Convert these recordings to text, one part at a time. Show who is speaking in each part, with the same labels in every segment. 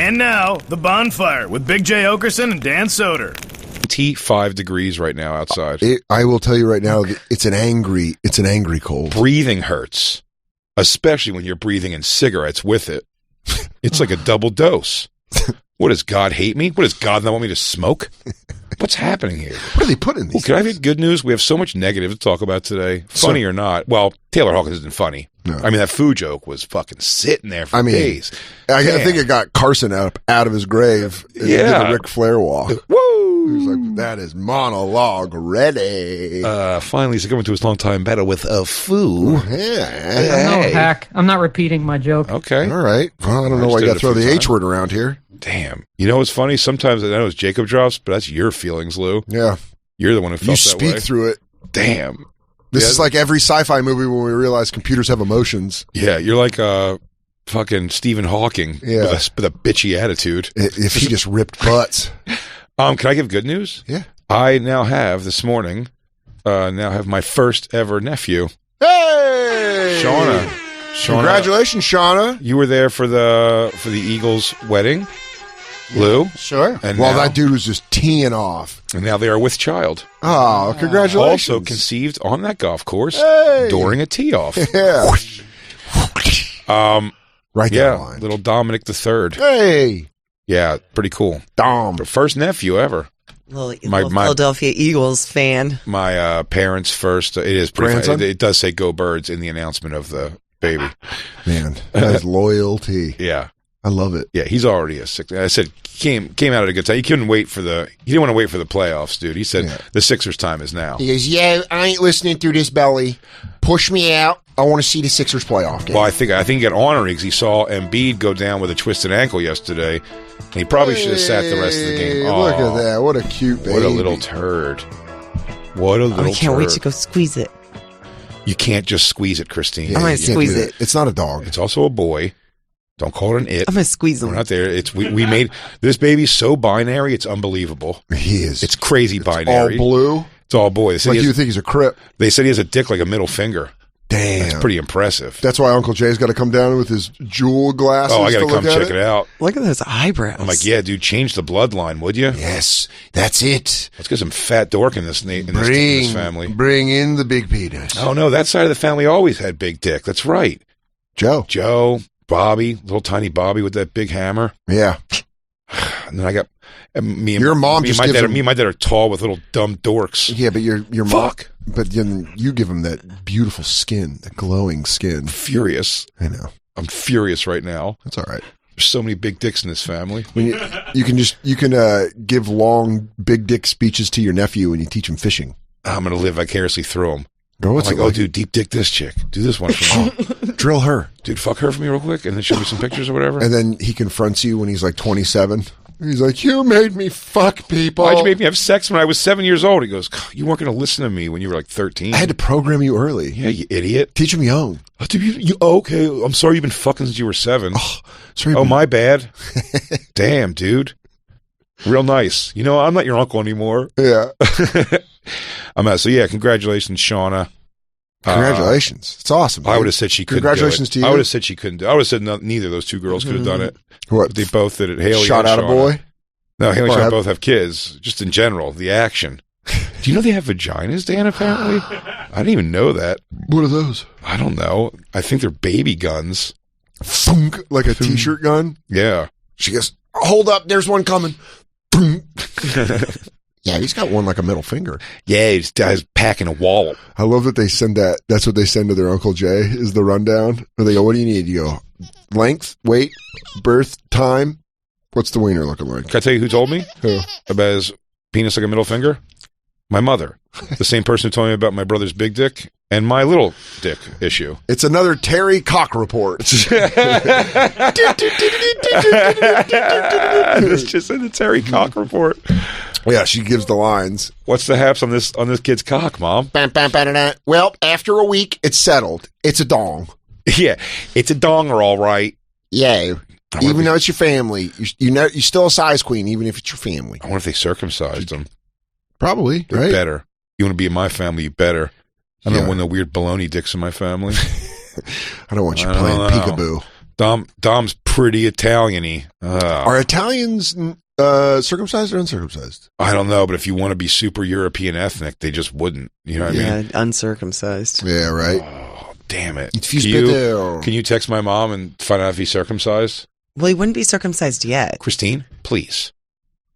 Speaker 1: And now, the Bonfire with Big J. Okerson and Dan Soder.
Speaker 2: 25 degrees right now outside.
Speaker 3: I will tell you right now, it's an angry cold.
Speaker 2: Breathing hurts, especially when you're breathing in cigarettes with it. It's like a double dose. What, does God hate me? What, does God not want me to smoke? What's happening here?
Speaker 3: What are they putting in these?
Speaker 2: Can I get good news? We have so much negative to talk about today. Funny or not. Well, Taylor Hawkins isn't funny.
Speaker 3: No.
Speaker 2: I mean, that food joke was fucking sitting there for days.
Speaker 3: I think it got Carson out of his grave. And did the Ric Flair walk.
Speaker 2: Woo!
Speaker 3: He was like, that is monologue ready.
Speaker 2: Finally, he's coming to his long-time battle with a foo.
Speaker 3: Yeah.
Speaker 4: No, Hack. I'm not repeating my joke.
Speaker 2: Okay.
Speaker 3: All right. Well, I don't know why you got to throw the H word around here.
Speaker 2: Damn. You know what's funny? Sometimes I know it's Jacob drops, but that's your feelings, Lou.
Speaker 3: Yeah.
Speaker 2: You're the one who felt that way.
Speaker 3: You speak through it.
Speaker 2: Damn.
Speaker 3: This is like every sci-fi movie when we realize computers have emotions.
Speaker 2: Yeah, you're like fucking Stephen Hawking with a bitchy attitude.
Speaker 3: If he just ripped butts.
Speaker 2: Can I give good news?
Speaker 3: Yeah.
Speaker 2: I now have, this morning, my first ever nephew.
Speaker 3: Hey!
Speaker 2: Shauna.
Speaker 3: Congratulations, Shauna.
Speaker 2: You were there for the Eagles' wedding, Lou.
Speaker 3: Sure.
Speaker 2: And
Speaker 3: that dude was just teeing off.
Speaker 2: And now they are with child.
Speaker 3: Oh, congratulations.
Speaker 2: Also conceived on that golf course during a tee-off.
Speaker 3: Yeah. Right there.
Speaker 2: Yeah, little Dominic the Third.
Speaker 3: Hey.
Speaker 2: Yeah, pretty cool.
Speaker 3: Dom.
Speaker 2: The first nephew ever.
Speaker 5: Little Philadelphia Eagles fan.
Speaker 2: My parents' first. It is pretty funny. It does say "Go Birds" in the announcement of the baby.
Speaker 3: Man, that is loyalty.
Speaker 2: Yeah,
Speaker 3: I love it.
Speaker 2: Yeah, he's already a six. I said came out at a good time. He didn't want to wait for the playoffs, dude. He said the Sixers' time is now.
Speaker 3: He goes, yeah, I ain't listening through this belly. Push me out. I want to see the Sixers playoff game.
Speaker 2: Well, I think he got ornery because he saw Embiid go down with a twisted ankle yesterday. And he probably should have sat the rest of the game.
Speaker 3: Look at that. What a cute baby.
Speaker 2: What a little turd. What a little turd.
Speaker 5: I can't wait to go squeeze it.
Speaker 2: You can't just squeeze it, Christine.
Speaker 5: I'm going to squeeze it.
Speaker 3: It's not a dog.
Speaker 2: It's also a boy. Don't call it an it.
Speaker 5: I'm going to squeeze him.
Speaker 2: We're not there. We made this baby so binary, it's unbelievable.
Speaker 3: He is.
Speaker 2: It's crazy binary.
Speaker 3: All blue?
Speaker 2: It's all boy.
Speaker 3: Like you think he's a Crip.
Speaker 2: They said he has a dick like a middle finger.
Speaker 3: Damn.
Speaker 2: That's pretty impressive.
Speaker 3: That's why Uncle Jay's got to come down with his jewel glasses.
Speaker 2: Oh, I got to come check it out.
Speaker 5: Look at those eyebrows.
Speaker 2: I'm like, yeah, dude, change the bloodline, would you?
Speaker 3: Yes, that's it.
Speaker 2: Let's get some fat dork in this family.
Speaker 3: Bring in the big penis.
Speaker 2: Oh, no, that side of the family always had big dick. That's right. Joe, Bobby, little tiny Bobby with that big hammer.
Speaker 3: Yeah.
Speaker 2: And then I got me and
Speaker 3: your mom. Me
Speaker 2: and my dad are tall with little dumb dorks.
Speaker 3: Yeah, but your mom. But then you give him that beautiful skin, that glowing skin.
Speaker 2: I'm furious.
Speaker 3: I know.
Speaker 2: I'm furious right now.
Speaker 3: That's all right.
Speaker 2: There's so many big dicks in this family.
Speaker 3: You can give long big dick speeches to your nephew and you teach him fishing.
Speaker 2: I'm gonna live vicariously through him. Dude, deep dick this chick. Do this one for me.
Speaker 3: Drill her.
Speaker 2: Dude, fuck her for me real quick and then show me some pictures or whatever.
Speaker 3: And then he confronts you when he's like 27. He's like, you made me fuck people.
Speaker 2: Why'd you make me have sex when I was 7 years old? He goes, you weren't going to listen to me when you were like 13.
Speaker 3: I had to program you early.
Speaker 2: Yeah, you idiot.
Speaker 3: Teach him young.
Speaker 2: Oh, okay, I'm sorry you've been fucking since you were 7.
Speaker 3: Oh, sorry.
Speaker 2: Oh, my bad. Damn, dude. Real nice. You know, I'm not your uncle anymore.
Speaker 3: Yeah.
Speaker 2: I'm out. So, yeah, congratulations, Shauna.
Speaker 3: Congratulations. It's awesome. Dude.
Speaker 2: I would have said she couldn't
Speaker 3: Congratulations
Speaker 2: do it.
Speaker 3: to you.
Speaker 2: I would have said she couldn't do it. I would have said neither of those two girls could have done it.
Speaker 3: What?
Speaker 2: They both did it. Haley
Speaker 3: shot
Speaker 2: and
Speaker 3: out
Speaker 2: Shauna.
Speaker 3: a boy?
Speaker 2: No, Haley and Shauna both have kids. Just in general, the action. Do you know they have vaginas, Dan, apparently? I didn't even know that.
Speaker 3: What are those?
Speaker 2: I don't know. I think they're baby guns.
Speaker 3: Thunk, like a T-shirt gun?
Speaker 2: Yeah.
Speaker 3: She goes, hold up, there's one coming. Yeah, he's got one like a middle finger.
Speaker 2: Yeah, he's packing a wallop.
Speaker 3: I love that they send that. That's what they send to their Uncle Jay is the rundown. Where they go, what do you need? You go, length, weight, birth, time. What's the wiener looking like?
Speaker 2: Can I tell you who told me?
Speaker 3: Who?
Speaker 2: About his penis like a middle finger? My mother. The same person who told me about my brother's big dick and my little dick issue.
Speaker 3: It's another Terry Cock report.
Speaker 2: It's just in the Terry Cock report.
Speaker 3: Yeah, she gives the lines.
Speaker 2: What's the haps on this kid's cock, Mom?
Speaker 3: Well, after a week, it's settled. It's a dong.
Speaker 2: Yeah, it's a donger, all right.
Speaker 3: Yeah, even though it's your family, you're still a size queen, even if it's your family.
Speaker 2: I wonder if they circumcised him.
Speaker 3: Probably,
Speaker 2: They're
Speaker 3: right?
Speaker 2: Better. You want to be in my family, you better. I don't want no weird baloney dicks in my family.
Speaker 3: I don't want you playing peekaboo.
Speaker 2: Dom's pretty Italian-y.
Speaker 3: Are Italians circumcised or uncircumcised?
Speaker 2: I don't know, but if you want to be super European ethnic, they just wouldn't. You know what I mean?
Speaker 5: Uncircumcised.
Speaker 3: Yeah, right.
Speaker 2: Oh, damn it.
Speaker 3: Can
Speaker 2: you text my mom and find out if he's circumcised?
Speaker 5: Well, he wouldn't be circumcised yet.
Speaker 2: Christine, please.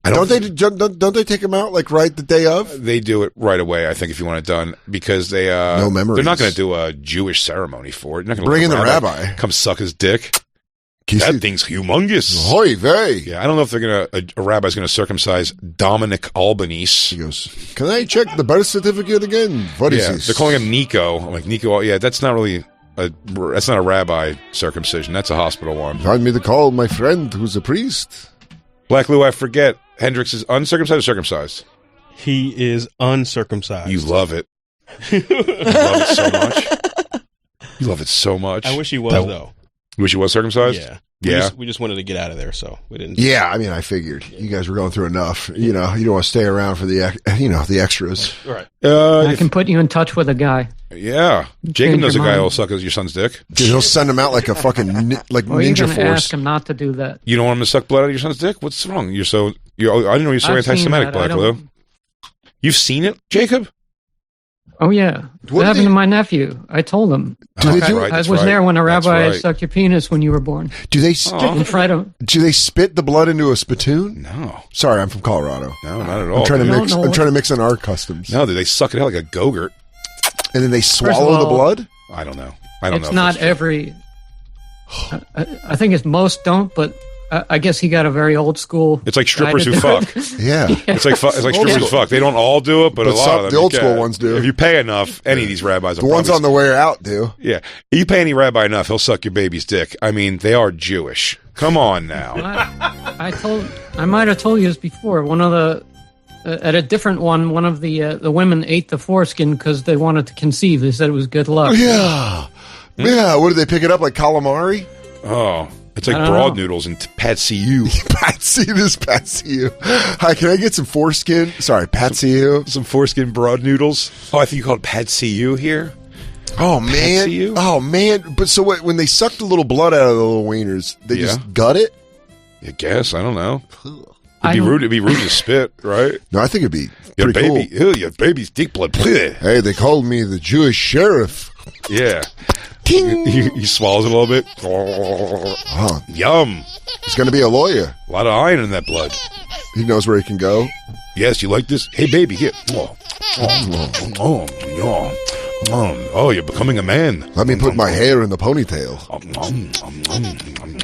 Speaker 3: Don't they take him out like right the day of?
Speaker 2: They do it right away, I think, if you want it done, because they
Speaker 3: no memories.
Speaker 2: They're not going to do a Jewish ceremony for it. They're not gonna
Speaker 3: bring in the rabbi.
Speaker 2: Come suck his dick. That thing's humongous.
Speaker 3: Hoy vey.
Speaker 2: Yeah, I don't know if they're a rabbi's going to circumcise Dominic Albanese.
Speaker 3: He goes, "Can I check the birth certificate again? What is this?"
Speaker 2: They're calling him Nico. I'm like, Nico, yeah, that's not really that's not a rabbi circumcision. That's a hospital one.
Speaker 3: Find me to call my friend who's a priest.
Speaker 2: Black Lou, I forget. Hendrix is uncircumcised or circumcised?
Speaker 6: He is uncircumcised.
Speaker 2: You love it. You love it so much. You love it so much.
Speaker 6: I wish he was, though.
Speaker 2: You wish he was circumcised?
Speaker 6: Yeah. We just wanted to get out of there, so we didn't.
Speaker 3: Yeah, I mean, I figured you guys were going through enough. You know, you don't want to stay around for the extras.
Speaker 6: Right.
Speaker 4: I can put you in touch with a guy.
Speaker 2: Yeah. Jacob knows a guy who'll suck your son's dick.
Speaker 3: Dude, he'll send him out like a fucking ninja force.
Speaker 4: Ask him not to do that.
Speaker 2: You don't want him to suck blood out of your son's dick? What's wrong? I didn't know you're so anti-Semitic, Black Lou. You've seen it, Jacob?
Speaker 4: Oh, yeah. What happened to my nephew? I told him. I was there when a rabbi sucked your penis when you were born.
Speaker 3: Do they
Speaker 4: in front of?
Speaker 3: Do they spit the blood into a spittoon?
Speaker 2: No.
Speaker 3: Sorry, I'm from Colorado.
Speaker 2: No, not at all.
Speaker 3: I'm trying to mix in our customs.
Speaker 2: No, do they suck it out like a Go-Gurt?
Speaker 3: And then they swallow the blood?
Speaker 2: I don't know. I don't know.
Speaker 4: It's not every... I think it's most don't, but I guess he got a very old school...
Speaker 2: It's like strippers who fuck.
Speaker 3: Yeah.
Speaker 2: It's like strippers who fuck. They don't all do it, but a lot of them.
Speaker 3: The old school ones do.
Speaker 2: If you pay enough, any of these rabbis...
Speaker 3: The ones on the way out do.
Speaker 2: Yeah. If you pay any rabbi enough, he'll suck your baby's dick. I mean, they are Jewish. Come on now.
Speaker 4: I might have told you this before. One of the... at a different one of the women ate the foreskin because they wanted to conceive. They said it was good luck.
Speaker 3: Yeah. Yeah. What, did they pick it up like calamari?
Speaker 2: Oh, it's like broad noodles and Patsy U.
Speaker 3: Patsy U. Hi, can I get some foreskin? Sorry, Patsy U.
Speaker 2: Some foreskin broad noodles. Oh, I think you called Patsy U here.
Speaker 3: Oh, man.
Speaker 2: Patsy U?
Speaker 3: Oh, man. But so when they suck the little blood out of the little wieners, they just gut it?
Speaker 2: I guess. I don't know. It'd be rude to spit, right?
Speaker 3: No, I think it'd be
Speaker 2: your
Speaker 3: pretty
Speaker 2: baby,
Speaker 3: cool.
Speaker 2: Your baby's dick blood.
Speaker 3: Hey, they called me the Jewish sheriff.
Speaker 2: Yeah. He swallows it a little bit. Yum.
Speaker 3: He's going to be a lawyer.
Speaker 2: A lot of iron in that blood.
Speaker 3: He knows where he can go.
Speaker 2: Yes, you like this? Hey, baby, here. Oh, you're becoming a man.
Speaker 3: Let me put my hair in the ponytail.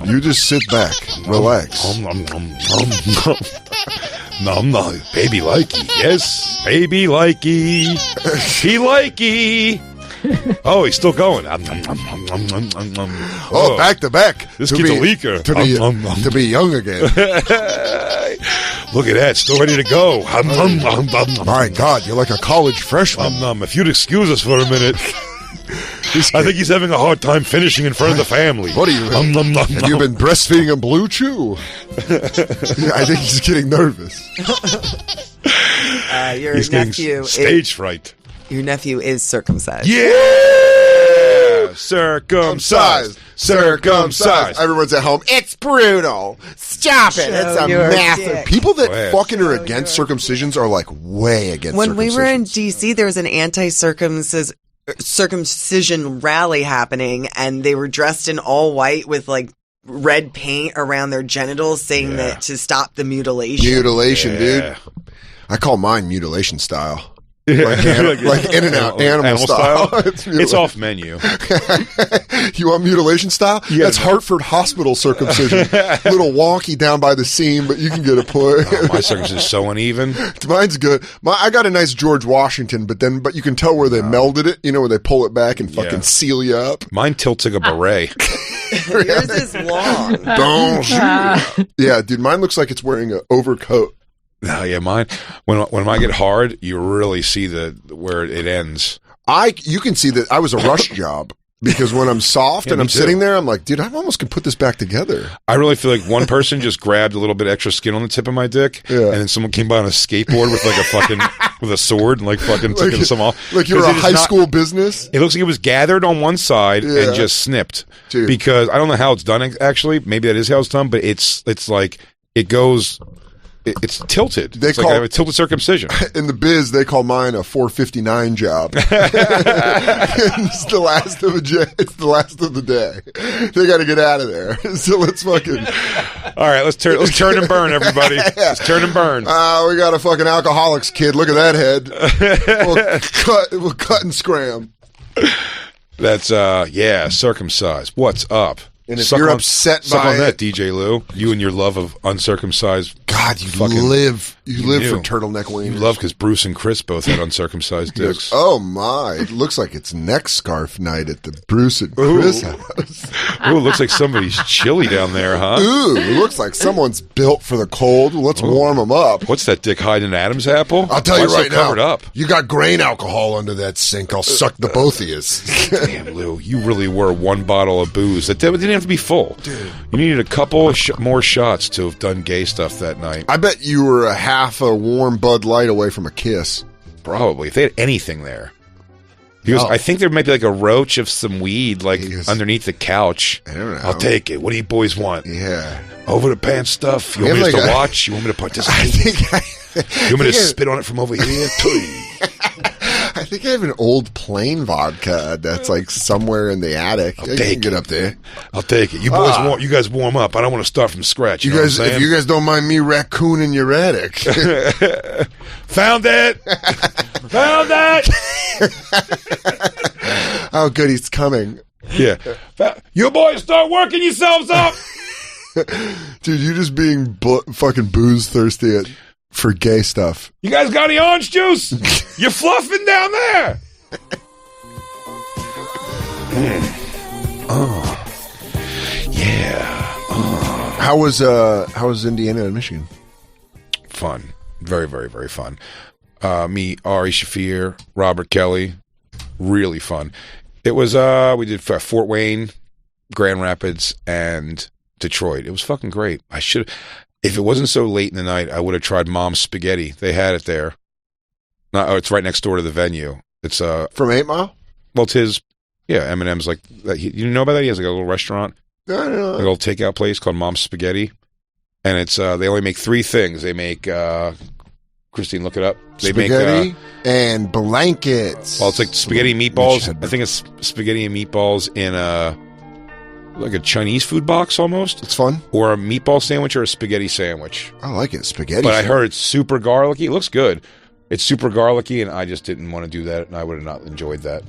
Speaker 3: You just sit back. Relax.
Speaker 2: Baby likey. Yes, baby likey. He likey. Oh, he's still going.
Speaker 3: Oh, back to back.
Speaker 2: This kid's a leaker.
Speaker 3: To be young again.
Speaker 2: Look at that. Still ready to go.
Speaker 3: My God, you're like a college freshman.
Speaker 2: If you'd excuse us for a minute. I think he's having a hard time finishing in front of the family.
Speaker 3: What are you? Have you been breastfeeding him Blue Chew? Yeah, I think he's getting nervous.
Speaker 5: He's
Speaker 2: getting stage fright.
Speaker 5: Your nephew is circumcised.
Speaker 2: Yeah! Circumcised.
Speaker 3: Everyone's at home. It's brutal. Stop it. It's a massive.
Speaker 5: Dick.
Speaker 3: People that fucking are against circumcisions are like way against
Speaker 5: When we were in
Speaker 3: circumcisions.
Speaker 5: D.C., there was an circumcision rally happening, and they were dressed in all white with like red paint around their genitals, saying that to stop the mutilation.
Speaker 3: Dude. I call mine mutilation style. Like In-N-Out animal style.
Speaker 2: It's off menu.
Speaker 3: You want mutilation style?
Speaker 2: Yeah,
Speaker 3: that's Hartford Hospital circumcision. Little wonky down by the seam, but you can get a put.
Speaker 2: My circumcision is so uneven.
Speaker 3: Mine's good. I got a nice George Washington, but you can tell where they melded it. You know, where they pull it back and fucking seal you up.
Speaker 2: Mine tilts like a beret.
Speaker 5: Yours is long.
Speaker 3: Yeah, dude, mine looks like it's wearing an overcoat.
Speaker 2: No, yeah, mine. When I get hard, you really see where it ends.
Speaker 3: You can see that I was a rush job. because when I'm soft
Speaker 2: Yeah,
Speaker 3: and
Speaker 2: me
Speaker 3: I'm
Speaker 2: too.
Speaker 3: sitting there, I'm like, dude, I almost could put this back together.
Speaker 2: I really feel like one person just grabbed a little bit extra skin on the tip of my dick,
Speaker 3: Yeah.
Speaker 2: and then someone came by on a skateboard with like a fucking with a sword and like fucking took some off.
Speaker 3: Like you were
Speaker 2: 'Cause
Speaker 3: a
Speaker 2: it is
Speaker 3: high
Speaker 2: not-
Speaker 3: school business.
Speaker 2: It looks like it was gathered on one side
Speaker 3: Yeah.
Speaker 2: and just snipped.
Speaker 3: Dude.
Speaker 2: Because I don't know how it's done actually. Maybe that is how it's done, but it's like it goes. It's tilted.
Speaker 3: They
Speaker 2: It's
Speaker 3: call-
Speaker 2: like a tilted circumcision.
Speaker 3: In the biz, they call mine a 459 job. It's the last of it's the last of the day. They got to get out of there. So let's fucking.
Speaker 2: All right, let's turn and burn, everybody. Let's turn and burn.
Speaker 3: We got a fucking alcoholics kid. Look at that head. We'll cut and scram.
Speaker 2: That's circumcised. What's up?
Speaker 3: And if you're upset
Speaker 2: suck
Speaker 3: by
Speaker 2: on that,
Speaker 3: it-
Speaker 2: DJ Lou, you and your love of uncircumcised.
Speaker 3: God, you
Speaker 2: fucking-
Speaker 3: live for
Speaker 2: knew.
Speaker 3: turtleneck wieners.
Speaker 2: You love because Bruce and Chris both had uncircumcised
Speaker 3: He goes,
Speaker 2: dicks.
Speaker 3: oh my! It looks like it's neck scarf night at the Bruce and Chris
Speaker 2: Ooh.
Speaker 3: house.
Speaker 2: Ooh, it looks like somebody's chilly down there, huh?
Speaker 3: Ooh, it looks like someone's built for the cold. Let's warm them up.
Speaker 2: What's that dick hiding in Adam's apple?
Speaker 3: I'll tell you
Speaker 2: Why so
Speaker 3: right now.
Speaker 2: covered up.
Speaker 3: You got grain alcohol under that sink. I'll suck the both of you.
Speaker 2: Damn, Lou, you really were one bottle of booze. That didn't have to be full. Dude. You needed a couple of more shots to have done gay stuff that night.
Speaker 3: I bet you were a half a warm Bud Light away from a kiss.
Speaker 2: Probably. If they had anything there. He goes,
Speaker 3: No.
Speaker 2: I think there might be like a roach of some weed like
Speaker 3: He goes,
Speaker 2: underneath the couch.
Speaker 3: I don't know.
Speaker 2: I'll take it. What do you boys want?
Speaker 3: Yeah.
Speaker 2: Over the pants stuff? You
Speaker 3: We
Speaker 2: want me
Speaker 3: have
Speaker 2: just
Speaker 3: like
Speaker 2: to
Speaker 3: a-
Speaker 2: watch? You want me to
Speaker 3: I
Speaker 2: participate?
Speaker 3: think
Speaker 2: You want me to spit on it from over here?
Speaker 3: I think I have an old plain vodka that's like somewhere in the attic. I
Speaker 2: take
Speaker 3: can get
Speaker 2: it.
Speaker 3: up there.
Speaker 2: I'll take it. You boys you guys warm up. I don't want to start from scratch. You,
Speaker 3: You
Speaker 2: know
Speaker 3: guys,
Speaker 2: what I'm
Speaker 3: if
Speaker 2: saying?
Speaker 3: you guys don't mind me raccooning your attic.
Speaker 2: Found it. Found it.
Speaker 3: Oh, good, he's coming.
Speaker 2: Yeah. You boys start working yourselves up.
Speaker 3: Dude, you just being fucking booze thirsty for gay stuff.
Speaker 2: You guys got any orange juice? You're fluffing down there. Yeah.
Speaker 3: How was Indiana and Michigan?
Speaker 2: Fun. Very, very, very fun. Me, Ari Shafir, Robert Kelly. Really fun. It was, we did Fort Wayne, Grand Rapids, and Detroit. It was fucking great. I should, if it wasn't so late in the night, I would have tried Mom's Spaghetti. They had it there. It's right next door to the venue. It's,
Speaker 3: From 8 Mile?
Speaker 2: well, it's his, yeah, Eminem's like, you know about that? He has like a little restaurant.
Speaker 3: I don't know.
Speaker 2: A little takeout place called Mom's Spaghetti, and it's they only make 3 things. They make Christine, look it up. They
Speaker 3: Spaghetti
Speaker 2: make
Speaker 3: and blankets.
Speaker 2: well, it's like spaghetti and meatballs.
Speaker 3: Mitch had-
Speaker 2: I think it's spaghetti and meatballs in like a Chinese food box almost,
Speaker 3: It's fun.
Speaker 2: or a meatball sandwich or a spaghetti sandwich.
Speaker 3: I like it. Spaghetti.
Speaker 2: But I heard it's super garlicky. It looks good. It's super garlicky, and I just didn't want to do that, and I would have not enjoyed that.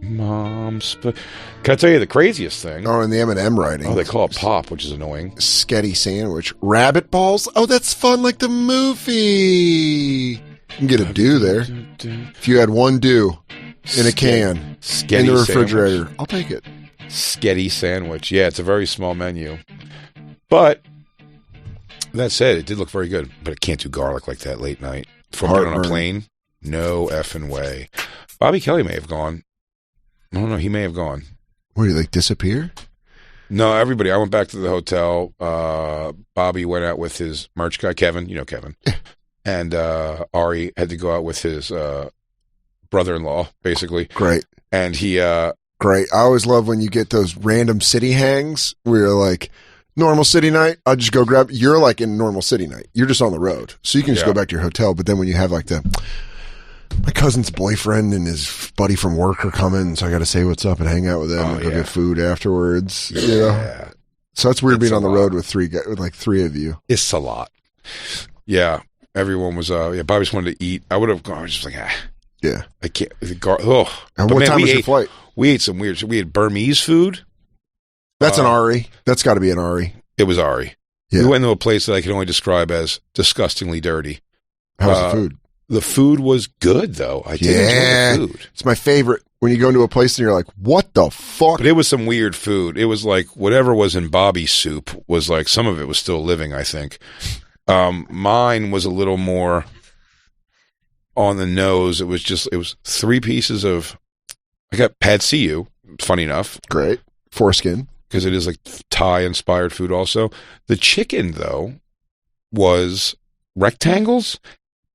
Speaker 2: Mom's. Can I tell you the craziest thing?
Speaker 3: Oh, and the M&M writing.
Speaker 2: Oh, they call it pop, which is annoying.
Speaker 3: Sketty sandwich. Rabbit balls? Oh, that's fun, like the movie. You can get a dew there. If you had one dew in a can in
Speaker 2: Sketty
Speaker 3: the refrigerator,
Speaker 2: sandwich.
Speaker 3: I'll take it.
Speaker 2: Sketty sandwich. Yeah, it's a very small menu. But that said, it did look very good. But it can't do garlic like that late night. From on a
Speaker 3: Heartburn.
Speaker 2: plane? No effing way. Bobby Kelly may have gone. I don't know. He may have gone.
Speaker 3: What, do you like disappear?
Speaker 2: No, everybody. I went back to the hotel. Bobby went out with his merch guy, Kevin. You know Kevin. And Ari had to go out with his brother-in-law, basically.
Speaker 3: Great.
Speaker 2: And he...
Speaker 3: Great. I always love when you get those random city hangs where you're like, normal city night, I'll just go grab. You're like in normal city night. You're just on the road. So you can just
Speaker 2: Yeah.
Speaker 3: go back to your hotel. But then when you have like my cousin's boyfriend and his buddy from work are coming, so I got to say what's up and hang out with them and go
Speaker 2: yeah.
Speaker 3: get food afterwards. You know?
Speaker 2: Yeah.
Speaker 3: So that's weird
Speaker 2: It's
Speaker 3: being
Speaker 2: a
Speaker 3: on the
Speaker 2: lot.
Speaker 3: road with like three of you.
Speaker 2: It's a lot. Yeah. Everyone was, Bobby just wanted to eat. I would have gone, I was just like,
Speaker 3: Yeah.
Speaker 2: I can't.
Speaker 3: And
Speaker 2: But
Speaker 3: what
Speaker 2: man,
Speaker 3: time
Speaker 2: we
Speaker 3: was your
Speaker 2: ate,
Speaker 3: flight?
Speaker 2: We ate some weird, we had Burmese food.
Speaker 3: That's an Ari. That's got to be an Ari.
Speaker 2: It was Ari.
Speaker 3: Yeah.
Speaker 2: We went to a place that I can only describe as disgustingly dirty.
Speaker 3: How was the food?
Speaker 2: The food was good, though. I did
Speaker 3: Yeah.
Speaker 2: enjoy the food.
Speaker 3: It's my favorite when you go into a place and you're like, what the fuck?
Speaker 2: But it was some weird food. It was like whatever was in Bobby's soup was like, some of it was still living, I think. Mine was a little more on the nose. It was 3 pieces of, I got Pad See-Ew, funny enough.
Speaker 3: Great. Foreskin.
Speaker 2: Because it is like Thai-inspired food also. The chicken, though, was rectangles,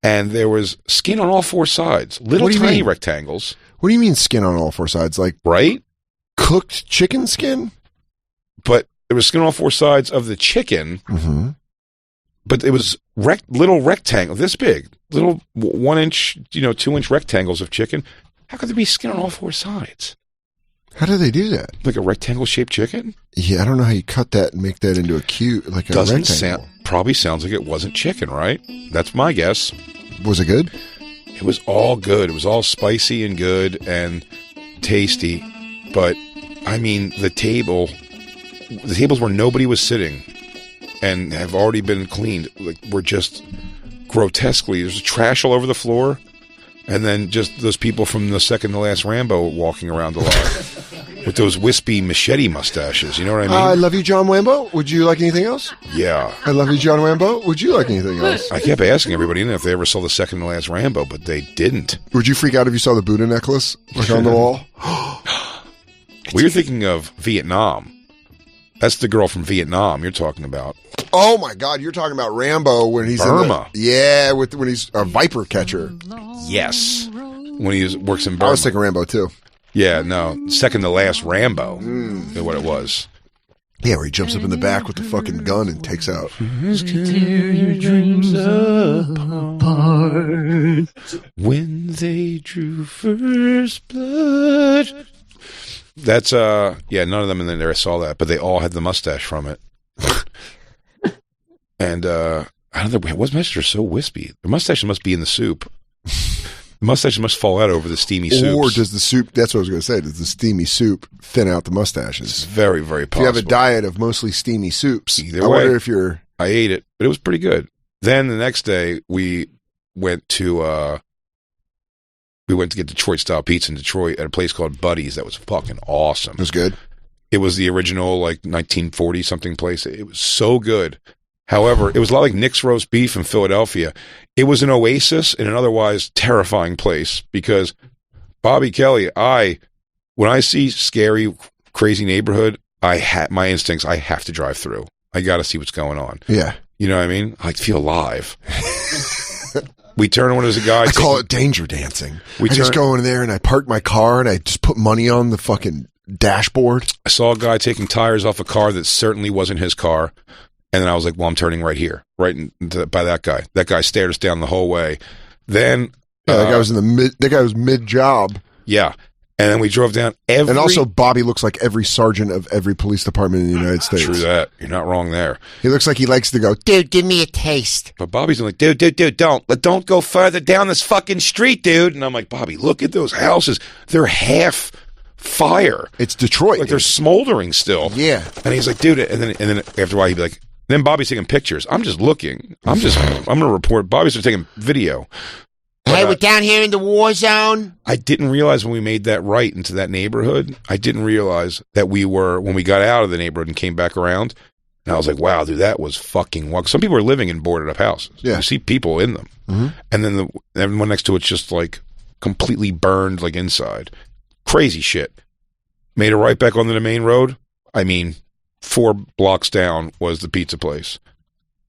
Speaker 2: and there was skin on all four sides. Little tiny rectangles.
Speaker 3: What do you mean skin on all four sides? Like
Speaker 2: right?
Speaker 3: Cooked chicken skin?
Speaker 2: But there was skin on all four sides of the chicken, but it was little rectangle, this big, little 1 inch, 2 inch rectangles of chicken. How could there be skin on all four sides?
Speaker 3: How do they do that?
Speaker 2: Like a rectangle-shaped chicken?
Speaker 3: Yeah, I don't know how you cut that and make that into a cute, like a rectangle.
Speaker 2: Probably sounds like it wasn't chicken, right? That's my guess. Was
Speaker 3: it good?
Speaker 2: It was all good. It was all spicy and good and tasty. But, I mean, the tables where nobody was sitting and have already been cleaned, were just grotesquely, there's trash all over the floor. And then just those people from the second to last Rambo walking around a lot with those wispy machete mustaches. You know what I mean?
Speaker 3: I love you, John Wambo. Would you like anything else?
Speaker 2: Yeah.
Speaker 3: I love you, John Wambo. Would you like anything else?
Speaker 2: I kept asking everybody if they ever saw the second to last Rambo, but they didn't.
Speaker 3: Would you freak out if you saw the Buddha necklace on the wall?
Speaker 2: We were thinking of Vietnam. That's the girl from Vietnam you're talking about.
Speaker 3: Oh my God, you're talking about Rambo when he's
Speaker 2: Burma.
Speaker 3: When he's a viper catcher.
Speaker 2: Yes, when he works in Burma.
Speaker 3: I was thinking Rambo too.
Speaker 2: Yeah, no, second to last Rambo is what it was.
Speaker 3: Yeah, where he jumps up in the back with the fucking gun and takes out.
Speaker 4: Tear your dreams apart.
Speaker 2: When they drew first blood. That's none of them in there I saw that, but they all had the mustache from it. And I don't know, what mustache are so wispy? The mustache must be in the soup. The mustache must fall out over the steamy soup.
Speaker 3: Or does the soup, that's what I was going to say, does the steamy soup thin out the mustaches?
Speaker 2: It's very, very possible.
Speaker 3: If you have a diet of mostly steamy soups,
Speaker 2: Either
Speaker 3: I
Speaker 2: way,
Speaker 3: wonder if you're...
Speaker 2: I ate it, but it was pretty good. Then the next day, we went to get Detroit-style pizza in Detroit at a place called Buddy's. That was fucking awesome.
Speaker 3: It was good?
Speaker 2: It was the original, 1940-something place. It was so good. However, it was a lot like Nick's Roast Beef in Philadelphia. It was an oasis in an otherwise terrifying place because Bobby Kelly, when I see scary, crazy neighborhood, my instincts, I have to drive through. I got to see what's going on.
Speaker 3: Yeah.
Speaker 2: You know what I mean? I feel alive. We turn on as a guy.
Speaker 3: I call it danger dancing. I just go in there and I park my car and I just put money on the fucking dashboard.
Speaker 2: I saw a guy taking tires off a car that certainly wasn't his car. And then I was like, well, I'm turning right here, by that guy. That guy stared us down the whole way. Then
Speaker 3: that guy was mid-job.
Speaker 2: Yeah. And then we drove down
Speaker 3: And also, Bobby looks like every sergeant of every police department in the United States.
Speaker 2: True that. You're not wrong there.
Speaker 3: He looks like he likes to go, dude, give me a taste.
Speaker 2: But Bobby's like, dude, don't go further down this fucking street, dude. And I'm like, Bobby, look at those houses. They're half fire.
Speaker 3: It's Detroit.
Speaker 2: Like they're smoldering still.
Speaker 3: Yeah.
Speaker 2: And he's like, dude, and then after a while he'd be like, then Bobby's taking pictures. I'm just looking. I'm going to report. Bobby's taking video.
Speaker 3: Hey, we're down here in the war zone.
Speaker 2: I didn't realize when we made that right into that neighborhood, I didn't realize that when we got out of the neighborhood and came back around, and I was like, wow, dude, that was fucking wild. Some people are living in boarded up houses.
Speaker 3: Yeah. You
Speaker 2: see people in them. Mm-hmm. And then the one next to it's just like completely burned like inside. Crazy shit. Made it right back onto the main road. I mean, 4 blocks down was the pizza place.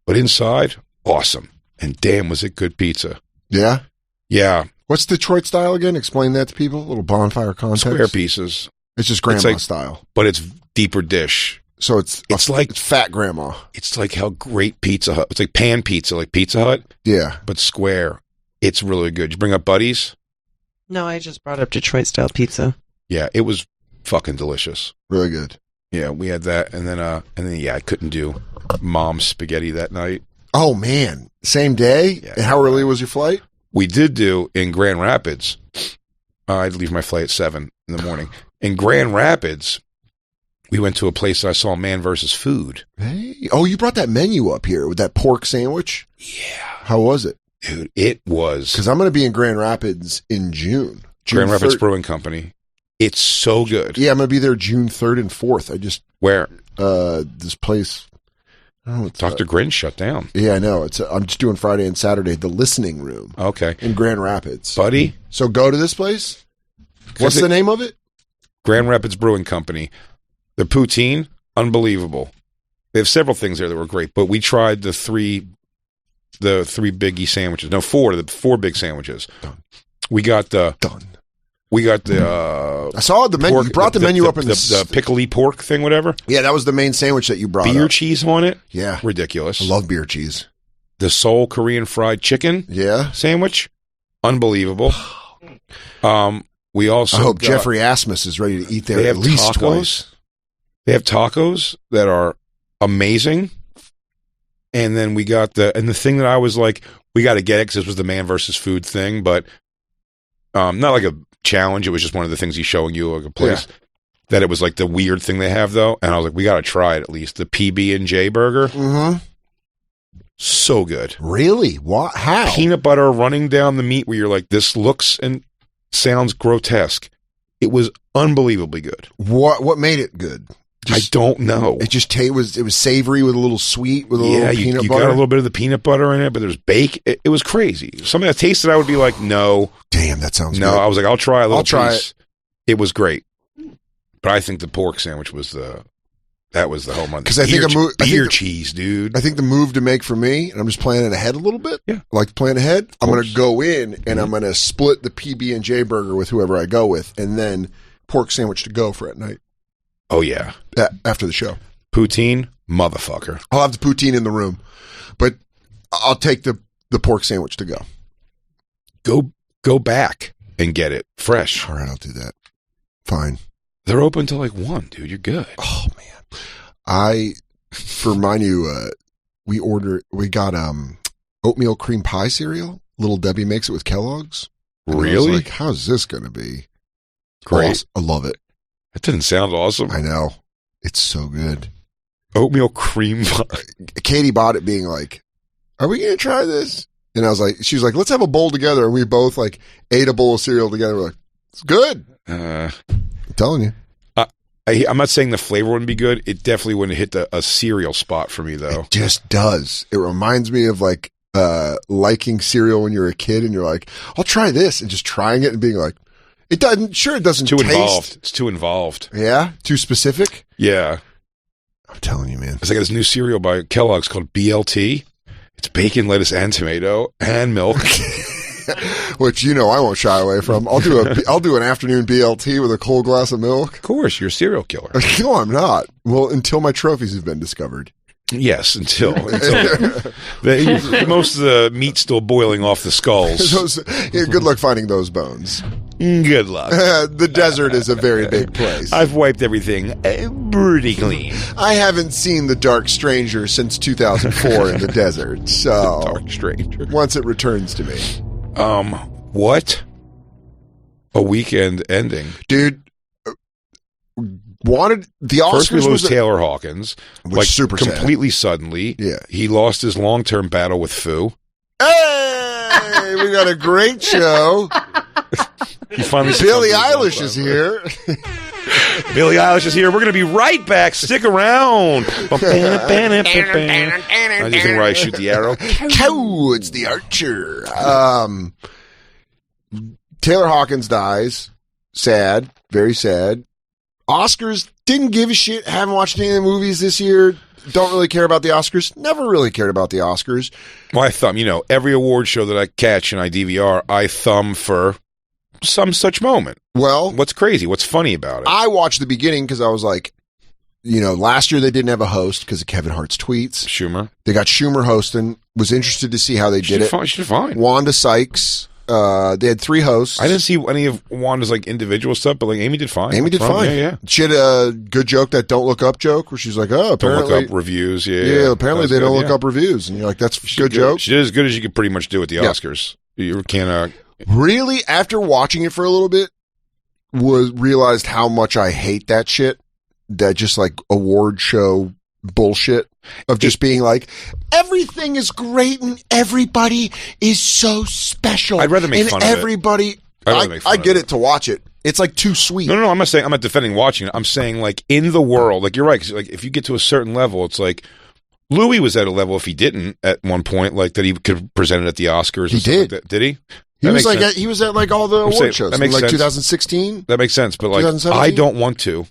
Speaker 2: But inside, awesome. And damn, was it good pizza.
Speaker 3: Yeah?
Speaker 2: Yeah.
Speaker 3: What's Detroit style again? Explain that to people. A little bonfire context.
Speaker 2: Square pieces.
Speaker 3: It's just grandma style.
Speaker 2: But it's deeper dish.
Speaker 3: So it's fat grandma.
Speaker 2: It's like how great Pizza Hut. It's like pan pizza, like Pizza Hut.
Speaker 3: Yeah.
Speaker 2: But square. It's really good. Did you bring up Buddy's?
Speaker 5: No, I just brought up Detroit-style pizza.
Speaker 2: Yeah, it was fucking delicious.
Speaker 3: Really good.
Speaker 2: Yeah, we had that, and then I couldn't do mom's spaghetti that night.
Speaker 3: Oh man, same day.
Speaker 2: Yeah.
Speaker 3: And how early was your flight?
Speaker 2: We did do in Grand Rapids. I'd leave my flight at 7 in the morning. In Grand Rapids, we went to a place that I saw Man vs. Food.
Speaker 3: Hey, you brought that menu up here with that pork sandwich.
Speaker 2: Yeah,
Speaker 3: how was it,
Speaker 2: dude? It was
Speaker 3: because I'm going to be in Grand Rapids in June.
Speaker 2: Grand Rapids Brewing Company. It's so good.
Speaker 3: Yeah, I'm going to be there June 3rd and 4th.
Speaker 2: Where?
Speaker 3: This place.
Speaker 2: Dr. Grin shut down.
Speaker 3: Yeah, I know. I'm just doing Friday and Saturday. The Listening Room.
Speaker 2: Okay.
Speaker 3: In Grand Rapids.
Speaker 2: Buddy.
Speaker 3: So go to this place. What's the name of it?
Speaker 2: Grand Rapids Brewing Company. The poutine, unbelievable. They have several things there that were great, but we tried the three biggie sandwiches. No, the four big sandwiches.
Speaker 3: Done.
Speaker 2: We got the
Speaker 3: I saw the menu.
Speaker 2: pork,
Speaker 3: You brought the menu up in
Speaker 2: the pickly pork thing, whatever.
Speaker 3: Yeah, that was the main sandwich that you brought.
Speaker 2: Beer
Speaker 3: up.
Speaker 2: cheese on it.
Speaker 3: Yeah,
Speaker 2: Ridiculous.
Speaker 3: I love beer cheese.
Speaker 2: The Seoul Korean fried chicken sandwich, unbelievable. We also
Speaker 3: I hope Jeffrey Asmus is ready to eat there
Speaker 2: they
Speaker 3: at
Speaker 2: have
Speaker 3: least
Speaker 2: tacos.
Speaker 3: twice.
Speaker 2: They have tacos that are amazing. And then we got the thing that I was like, we got to get it because this was the man versus food thing, but not like a challenge. It was just one of the things he's showing you, like a place that it was like the weird thing they have though. And I was like, we got to try it at least. The PB&J burger.
Speaker 3: Mm-hmm.
Speaker 2: So good.
Speaker 3: Really? What? How?
Speaker 2: Peanut butter running down the meat where you're like, this looks and sounds grotesque. It was unbelievably good.
Speaker 3: What made it good?
Speaker 2: I don't know.
Speaker 3: It just it was savory with a little sweet with a little peanut
Speaker 2: you
Speaker 3: butter.
Speaker 2: got a little bit of the peanut butter in it, but there's bake. It was crazy. Something that tasted, I would be like, no.
Speaker 3: Damn, that sounds
Speaker 2: no.
Speaker 3: good.
Speaker 2: I was like, I'll try a little
Speaker 3: try
Speaker 2: piece. It was great, but I think the pork sandwich was the home run.
Speaker 3: Because I think
Speaker 2: beer cheese, dude.
Speaker 3: I think the move to make for me, and I'm just planning ahead a little bit.
Speaker 2: Yeah,
Speaker 3: I like to plan ahead. I'm going to go in and I'm going to split the PB&J burger with whoever I go with, and then pork sandwich to go for at night.
Speaker 2: Oh yeah,
Speaker 3: after the show.
Speaker 2: Poutine, motherfucker.
Speaker 3: I'll have the poutine in the room, but I'll take the pork sandwich to go.
Speaker 2: Go back and get it fresh.
Speaker 3: All right, I'll do that. Fine.
Speaker 2: They're open till like 1, dude. You're good.
Speaker 3: Oh man, for my new we got oatmeal cream pie cereal. Little Debbie makes it with Kellogg's. And
Speaker 2: really?
Speaker 3: I was like, how's this going to be?
Speaker 2: Great.
Speaker 3: Awesome. I love it.
Speaker 2: That didn't sound awesome.
Speaker 3: I know. It's so good.
Speaker 2: Oatmeal cream pie.
Speaker 3: Katie bought it being like, are we going to try this? And I was like, she was like, let's have a bowl together. And we both like ate a bowl of cereal together. We're like, it's good. I'm telling you.
Speaker 2: I'm not saying the flavor wouldn't be good. It definitely wouldn't hit a cereal spot for me, though.
Speaker 3: It just does. It reminds me of like liking cereal when you're a kid and you're like, I'll try this, and just trying it and being like, it doesn't taste.
Speaker 2: Involved. It's too involved.
Speaker 3: Yeah? Too specific?
Speaker 2: Yeah.
Speaker 3: I'm telling you, man.
Speaker 2: It's like this new cereal by Kellogg's called BLT. It's bacon, lettuce, and tomato, and milk.
Speaker 3: Which, I won't shy away from. I'll do an afternoon BLT with a cold glass of milk.
Speaker 2: Of course, you're a serial killer.
Speaker 3: No, I'm not. Well, until my trophies have been discovered.
Speaker 2: Yes, until most of the meat's still boiling off the skulls.
Speaker 3: Good luck finding those bones.
Speaker 2: Good luck.
Speaker 3: The desert is a very big place.
Speaker 2: I've wiped everything pretty clean.
Speaker 3: I haven't seen The Dark Stranger since 2004 in the desert. So
Speaker 2: Dark Stranger.
Speaker 3: Once it returns to me.
Speaker 2: What? A weekend ending.
Speaker 3: Dude, wanted the Oscars.
Speaker 2: First we lose Taylor Hawkins,
Speaker 3: which super
Speaker 2: completely suddenly.
Speaker 3: Yeah,
Speaker 2: he lost his long-term battle with Fu.
Speaker 3: Hey, we got a great show.
Speaker 2: He finally.
Speaker 3: Billie Eilish is here.
Speaker 2: Billie Eilish is here. We're going to be right back. Stick around. I just think where I shoot the arrow.
Speaker 3: Cow, it's the archer. Taylor Hawkins dies. Sad. Very sad. Oscars, didn't give a shit. Haven't watched any of the movies this year. Don't really care about the Oscars. Never really cared about the Oscars.
Speaker 2: Well, I thumb. every award show that I catch and I DVR, I thumb for some such moment.
Speaker 3: Well,
Speaker 2: what's crazy? What's funny about it?
Speaker 3: I watched the beginning because I was like, last year they didn't have a host because of Kevin Hart's tweets.
Speaker 2: Schumer.
Speaker 3: They got Schumer hosting. Was interested to see how they did it.
Speaker 2: She did fine.
Speaker 3: Wanda Sykes. They had 3 hosts.
Speaker 2: I didn't see any of Wanda's individual stuff, but Amy did fine.
Speaker 3: Amy did fine.
Speaker 2: Yeah.
Speaker 3: She had a good joke, that don't look up joke, where she's like, oh, apparently.
Speaker 2: Don't look up reviews.
Speaker 3: Yeah, apparently they don't look up reviews. And you're like, that's a good joke.
Speaker 2: She did as good as you could pretty much do at the Oscars. You can't.
Speaker 3: Really, after watching it for a little bit, realized how much I hate that shit. That just award show bullshit of just being like, everything is great and everybody is so special.
Speaker 2: I'd rather make fun of it.
Speaker 3: Everybody, I get it to watch it. It's too sweet.
Speaker 2: No, I'm not defending watching it. I'm saying in the world, you're right. 'Cause, if you get to a certain level, it's Louis was at a level, if he didn't at one point, that he could present it at the Oscars.
Speaker 3: He did.
Speaker 2: Did he?
Speaker 3: He
Speaker 2: That
Speaker 3: was
Speaker 2: makes
Speaker 3: like
Speaker 2: sense.
Speaker 3: he was at like all the
Speaker 2: saying,
Speaker 3: award shows
Speaker 2: that
Speaker 3: in
Speaker 2: makes
Speaker 3: like
Speaker 2: sense.
Speaker 3: 2016.
Speaker 2: That makes sense, but like
Speaker 3: 2017?
Speaker 2: I don't want to.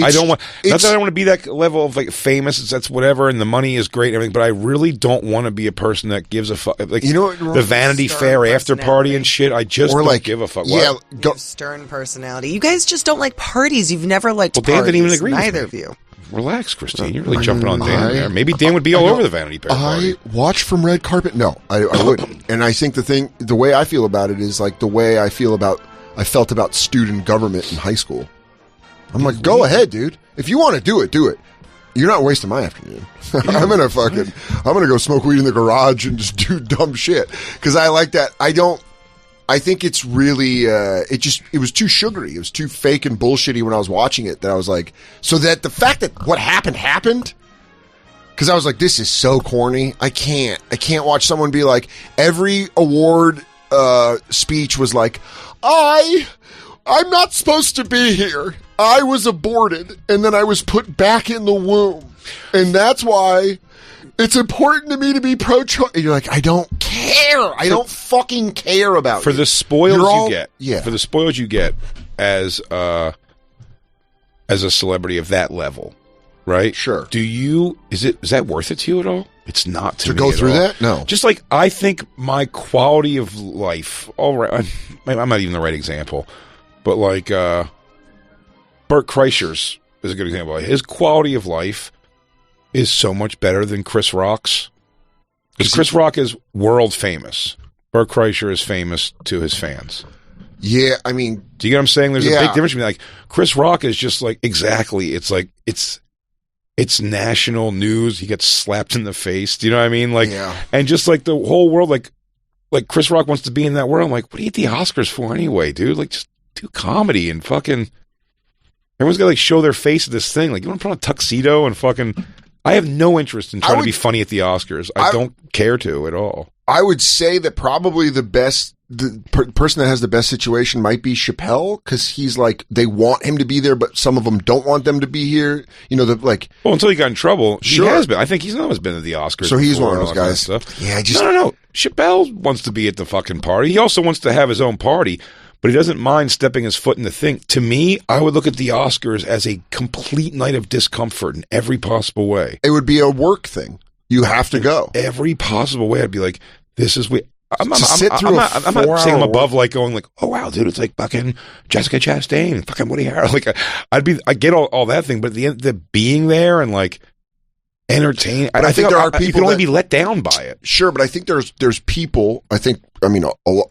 Speaker 2: I don't want. Not that I don't want to be that level of like famous. That's whatever, and the money is great and everything. But I really don't want to be a person that gives a fuck. Like
Speaker 3: You know what,
Speaker 2: the Vanity
Speaker 5: Stern
Speaker 2: Fair after party
Speaker 5: personality.
Speaker 2: and shit. I just
Speaker 3: Or
Speaker 2: don't
Speaker 3: like
Speaker 2: give a fuck.
Speaker 3: Yeah,
Speaker 2: What?
Speaker 5: You have stern personality. You guys just don't like parties. You've never liked
Speaker 2: Well, Dan
Speaker 5: parties.
Speaker 2: didn't even agree with
Speaker 5: Neither
Speaker 2: me.
Speaker 5: of you.
Speaker 2: Relax, Christine. You're really jumping on Dan
Speaker 3: I-
Speaker 2: there. Maybe Dan would be all over the Vanity Fair party.
Speaker 3: I watch from red carpet. No, I wouldn't. And I think the way I feel about it is like the way I felt about student government in high school. I'm like, go ahead, dude. If you want to do it, do it. You're not wasting my afternoon. I'm gonna go smoke weed in the garage and just do dumb shit because I like that. I think it's really, it was too sugary. It was too fake and bullshitty when I was watching it that I was like, so that the fact that what happened, because I was like, this is so corny. I can't watch someone be like, every award speech was like, I'm not supposed to be here. I was aborted and then I was put back in the womb. And that's why it's important to me to be pro-choice. And you're like, I don't care. I don't fucking care about
Speaker 2: For
Speaker 3: you.
Speaker 2: the spoils you get.
Speaker 3: Yeah.
Speaker 2: For the spoils you get as a celebrity of that level, right?
Speaker 3: Sure.
Speaker 2: Is that worth it to you at all? It's not to
Speaker 3: To
Speaker 2: me
Speaker 3: go
Speaker 2: at
Speaker 3: through
Speaker 2: all.
Speaker 3: that? No.
Speaker 2: Just like I think my quality of life, all right, I'm not even the right example, but like Bert Kreischer's is a good example. His quality of life is so much better than Chris Rock's. Because Chris Rock is world famous. Bert Kreischer is famous to his fans.
Speaker 3: Yeah, I mean,
Speaker 2: Do you get what I'm saying? There's a
Speaker 3: Yeah.
Speaker 2: big difference between like Chris Rock is just like exactly. It's like it's national news. He gets slapped in the face. Do you know what I mean? Like,
Speaker 3: Yeah.
Speaker 2: and just like the whole world, like Chris Rock wants to be in that world. I'm like, what do you get the Oscars for anyway, dude? Like, just do comedy and fucking. Everyone's got to like show their face at this thing. Like, you want to put on a tuxedo and fucking. I have no interest in trying to be funny at the Oscars. I don't care to at all.
Speaker 3: I would say that probably the person that has the best situation might be Chappelle because he's like, they want him to be there, but some of them don't want them to be here. You know,
Speaker 2: Well, until he got in trouble,
Speaker 3: Sure.
Speaker 2: he has been. I think he's always been at the Oscars.
Speaker 3: So he's
Speaker 2: before
Speaker 3: one of
Speaker 2: and
Speaker 3: those
Speaker 2: all that
Speaker 3: guys.
Speaker 2: Stuff.
Speaker 3: Yeah,
Speaker 2: No. Chappelle wants to be at the fucking party. He also wants to have his own party, but he doesn't mind stepping his foot in the thing. To me, I would look at the Oscars as a complete night of discomfort in every possible way.
Speaker 3: it would be a work thing. You have to go.
Speaker 2: Every possible way, I'd be like, "This is what." I'm not
Speaker 3: sit through
Speaker 2: saying
Speaker 3: a
Speaker 2: I'm
Speaker 3: 4-hour
Speaker 2: above like going like, "Oh wow, dude, it's like fucking Jessica Chastain and fucking Woody Harrelson." Like, I get all that thing, but at the end, the being there and like entertain.
Speaker 3: But I think there are
Speaker 2: you
Speaker 3: people
Speaker 2: can only
Speaker 3: that-
Speaker 2: be let down by it.
Speaker 3: Sure, but I think there's people.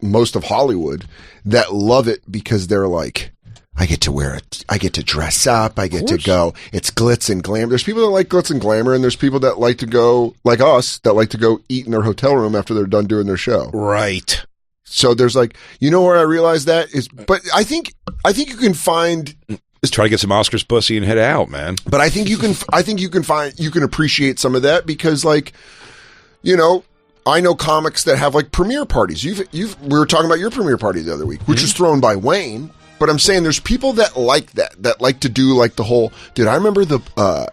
Speaker 3: Most of Hollywood that love it because they're like, I get to dress up, I get to go. It's glitz and glamour. There's people that like glitz and glamour, and there's people that like to go, like us, that like to go eat in their hotel room after they're done doing their show.
Speaker 2: Right.
Speaker 3: So there's like, where I realize that is, but I think you can find.
Speaker 2: Just try to get some Oscars pussy and head out, man.
Speaker 3: But I think you can appreciate some of that because like, I know comics that have like premiere parties. We were talking about your premiere party the other week, which was thrown by Wayne. But I'm saying there's people that like that like to do like the whole, dude, I remember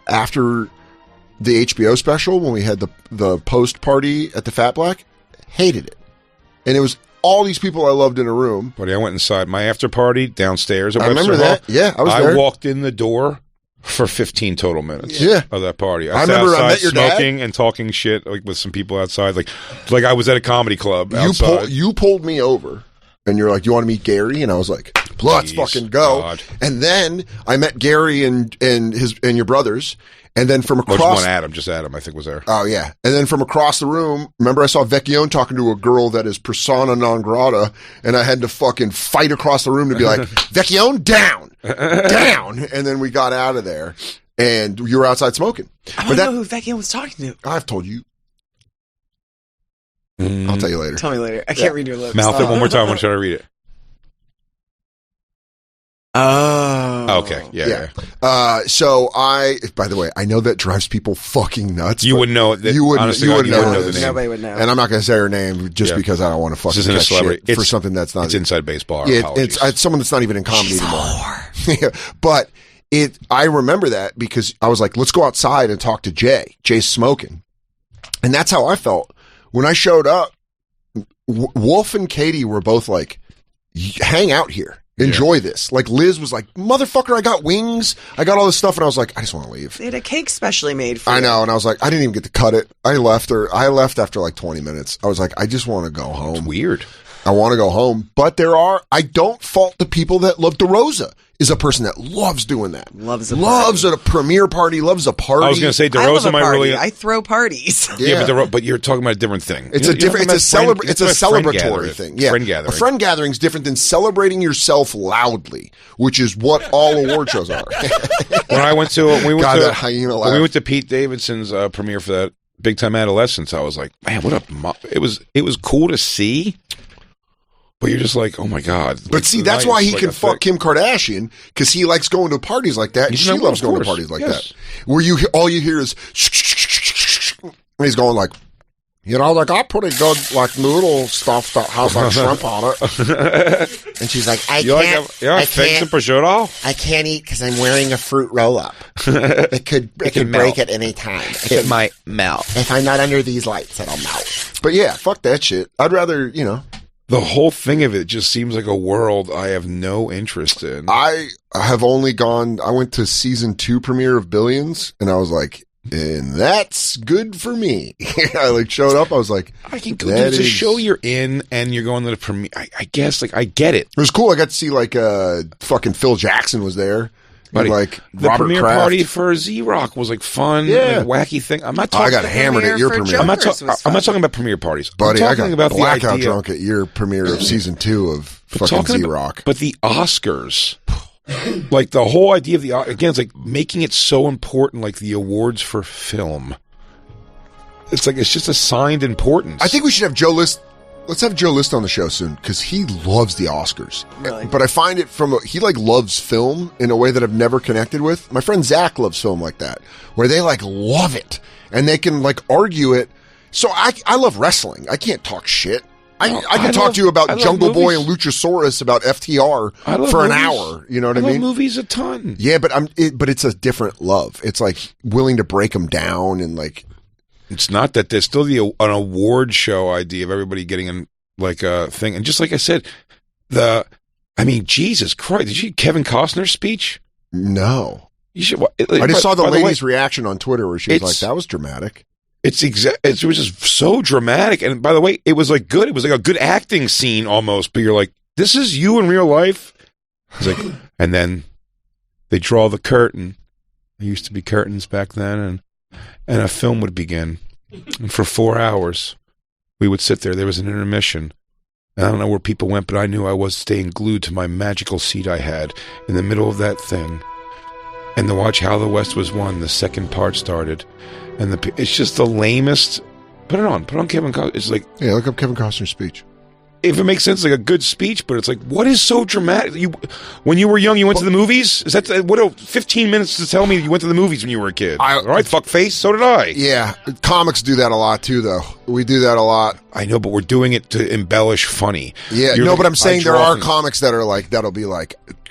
Speaker 3: after the HBO special when we had the post party at the Fat Black, hated it. And it was all these people I loved in a room.
Speaker 2: Buddy, I went inside my after party downstairs at
Speaker 3: I
Speaker 2: Webster
Speaker 3: remember
Speaker 2: Hall.
Speaker 3: that. Yeah, I was there.
Speaker 2: I walked in the door for 15 total minutes
Speaker 3: Yeah.
Speaker 2: of that party.
Speaker 3: I
Speaker 2: sat
Speaker 3: remember I
Speaker 2: outside
Speaker 3: met your dad.
Speaker 2: smoking and talking shit like with some people outside, like I was at a comedy club
Speaker 3: You
Speaker 2: outside.
Speaker 3: pulled me over and you're like, you want to meet Gary? And I was like, let's
Speaker 2: Jeez,
Speaker 3: fucking go.
Speaker 2: God.
Speaker 3: And then I met Gary and your brothers. And then from
Speaker 2: Well,
Speaker 3: across,
Speaker 2: just Adam, I think was there.
Speaker 3: oh yeah. And then from across the room, remember I saw Vecchione talking to a girl that is persona non grata, and I had to fucking fight across the room to be like, Vecchione, down. And then we got out of there, and you were outside smoking.
Speaker 5: I don't know who Vecchione was talking to.
Speaker 3: I've told you. I'll tell you later.
Speaker 5: Tell me later. I can't read your lips.
Speaker 2: Mouth it one more time. I want you to read it.
Speaker 5: Oh.
Speaker 2: Okay. Yeah.
Speaker 3: So by the way, I know that drives people fucking nuts.
Speaker 2: You
Speaker 3: but
Speaker 2: wouldn't know it.
Speaker 3: You wouldn't.
Speaker 2: Honestly,
Speaker 3: You
Speaker 2: God,
Speaker 3: wouldn't
Speaker 2: you
Speaker 3: know
Speaker 2: wouldn't
Speaker 3: the
Speaker 2: the
Speaker 3: name.
Speaker 2: name.
Speaker 5: Nobody would know.
Speaker 3: And I'm not going to say her name just
Speaker 2: Yeah.
Speaker 3: because I don't want to fucking
Speaker 2: This isn't a
Speaker 3: catch
Speaker 2: celebrity.
Speaker 3: shit for
Speaker 2: It's-
Speaker 3: something that's not.
Speaker 2: It's inside baseball.
Speaker 3: Yeah,
Speaker 2: Apologies.
Speaker 3: it's someone that's not even in comedy
Speaker 5: She's a
Speaker 3: anymore.
Speaker 5: whore.
Speaker 3: Yeah, but I remember that because I was like, let's go outside and talk to Jay. Jay's smoking. And that's how I felt when I showed up Wolf and Katie were both like, hang out here. Enjoy this. Like Liz was like, motherfucker, I got wings. I got all this stuff. And I was like, I just want to leave.
Speaker 5: They had a cake specially made for
Speaker 3: I
Speaker 5: you.
Speaker 3: know. And I was like, I didn't even get to cut it. I left after like 20 minutes. I was like, I just want to go home.
Speaker 2: It's weird.
Speaker 3: I want to go home. But I don't fault the people that love DeRosa. Is a person that loves doing that. Loves at a premiere party, loves a party.
Speaker 2: I was going to say,
Speaker 5: I love
Speaker 2: DeRosa
Speaker 5: a
Speaker 2: might
Speaker 5: party.
Speaker 2: really.
Speaker 5: I throw parties.
Speaker 3: Yeah,
Speaker 2: but you're talking about a different thing.
Speaker 3: It's a celebratory thing. Yeah,
Speaker 2: friend gathering.
Speaker 3: A friend gathering is different than celebrating yourself loudly, which is what all award shows are.
Speaker 2: When I went to
Speaker 3: that hyena laugh.
Speaker 2: when we went to Pete Davidson's premiere for that Big Time Adolescence, I was like, man, what a it was cool to see. But you're just like, oh my God.
Speaker 3: But see, that's why he can fuck Kim Kardashian, because he likes going to parties like that, and she loves going to parties like that. Where all you hear is, and he's going like, they got pretty good like noodle stuff that has like shrimp on it.
Speaker 7: And she's like, I
Speaker 2: fix some prosciutto?
Speaker 7: I can't eat because I'm wearing a fruit roll-up. It could break at any time.
Speaker 2: It might melt.
Speaker 7: If I'm not under these lights, it'll melt.
Speaker 3: But yeah, fuck that shit. I'd rather,
Speaker 2: The whole thing of it just seems like a world I have no interest in.
Speaker 3: I went to season 2 premiere of Billions, and I was like, and that's good for me. I like showed up, I was like,
Speaker 2: I can go. It's a show you're in, and you're going to the premiere. I guess, I get it.
Speaker 3: It was cool. I got to see, fucking Phil Jackson was there.
Speaker 2: Buddy,
Speaker 3: like
Speaker 2: the
Speaker 3: Robert
Speaker 2: premiere
Speaker 3: Kraft.
Speaker 2: Party for Z-Rock was like fun,
Speaker 3: Yeah.
Speaker 2: wacky thing. I'm not talking.
Speaker 3: I got hammered at your premiere.
Speaker 2: I'm not talking about premiere parties,
Speaker 3: buddy.
Speaker 2: I'm
Speaker 3: I
Speaker 2: talking
Speaker 3: got
Speaker 2: about
Speaker 3: blackout
Speaker 2: the idea,
Speaker 3: drunk at your premiere of season 2 of fucking Z-Rock.
Speaker 2: But the Oscars, like the whole idea of again, it's like making it so important, like the awards for film. It's like it's just assigned importance.
Speaker 3: I think we should have Joe List. Let's have Joe List on the show soon, because he loves the Oscars.
Speaker 5: Really?
Speaker 3: But I find it he loves film in a way that I've never connected with. My friend Zach loves film like that, where they love it and they can argue it. So I love wrestling. I can't talk shit. I can talk to you about Jungle Boy and Luchasaurus about FTR for an hour. You know what I mean?
Speaker 2: I love movies a ton.
Speaker 3: Yeah, but it's a different love. It's willing to break them down and
Speaker 2: It's not that there's still an award show idea of everybody getting in a thing. And just like I said, Jesus Christ, did you see Kevin Costner's speech?
Speaker 3: No.
Speaker 2: You should.
Speaker 3: I just saw the lady's reaction on Twitter where she was like, that was dramatic.
Speaker 2: It was just so dramatic. And by the way, it was good. It was like a good acting scene almost, but you're like, this is you in real life? It's like, and then they draw the curtain. There used to be curtains back then, and a film would begin. And for 4 hours, we would sit there. There was an intermission. And I don't know where people went, but I knew I was staying glued to my magical seat I had in the middle of that thing. And to watch How the West Was Won, the second part started. And it's just the lamest. Put it on Kevin Costner. It's like,
Speaker 3: yeah, look up Kevin Costner's speech.
Speaker 2: If it makes sense, like a good speech, but it's like, what is so dramatic? When you were young, you went to the movies? Is that 15 minutes to tell me you went to the movies when you were a kid? All right, fuck face, so did I.
Speaker 3: Yeah, comics do that a lot too, though. We do that a lot.
Speaker 2: I know, but we're doing it to embellish funny.
Speaker 3: Yeah, but I'm saying there are comics that are that'll be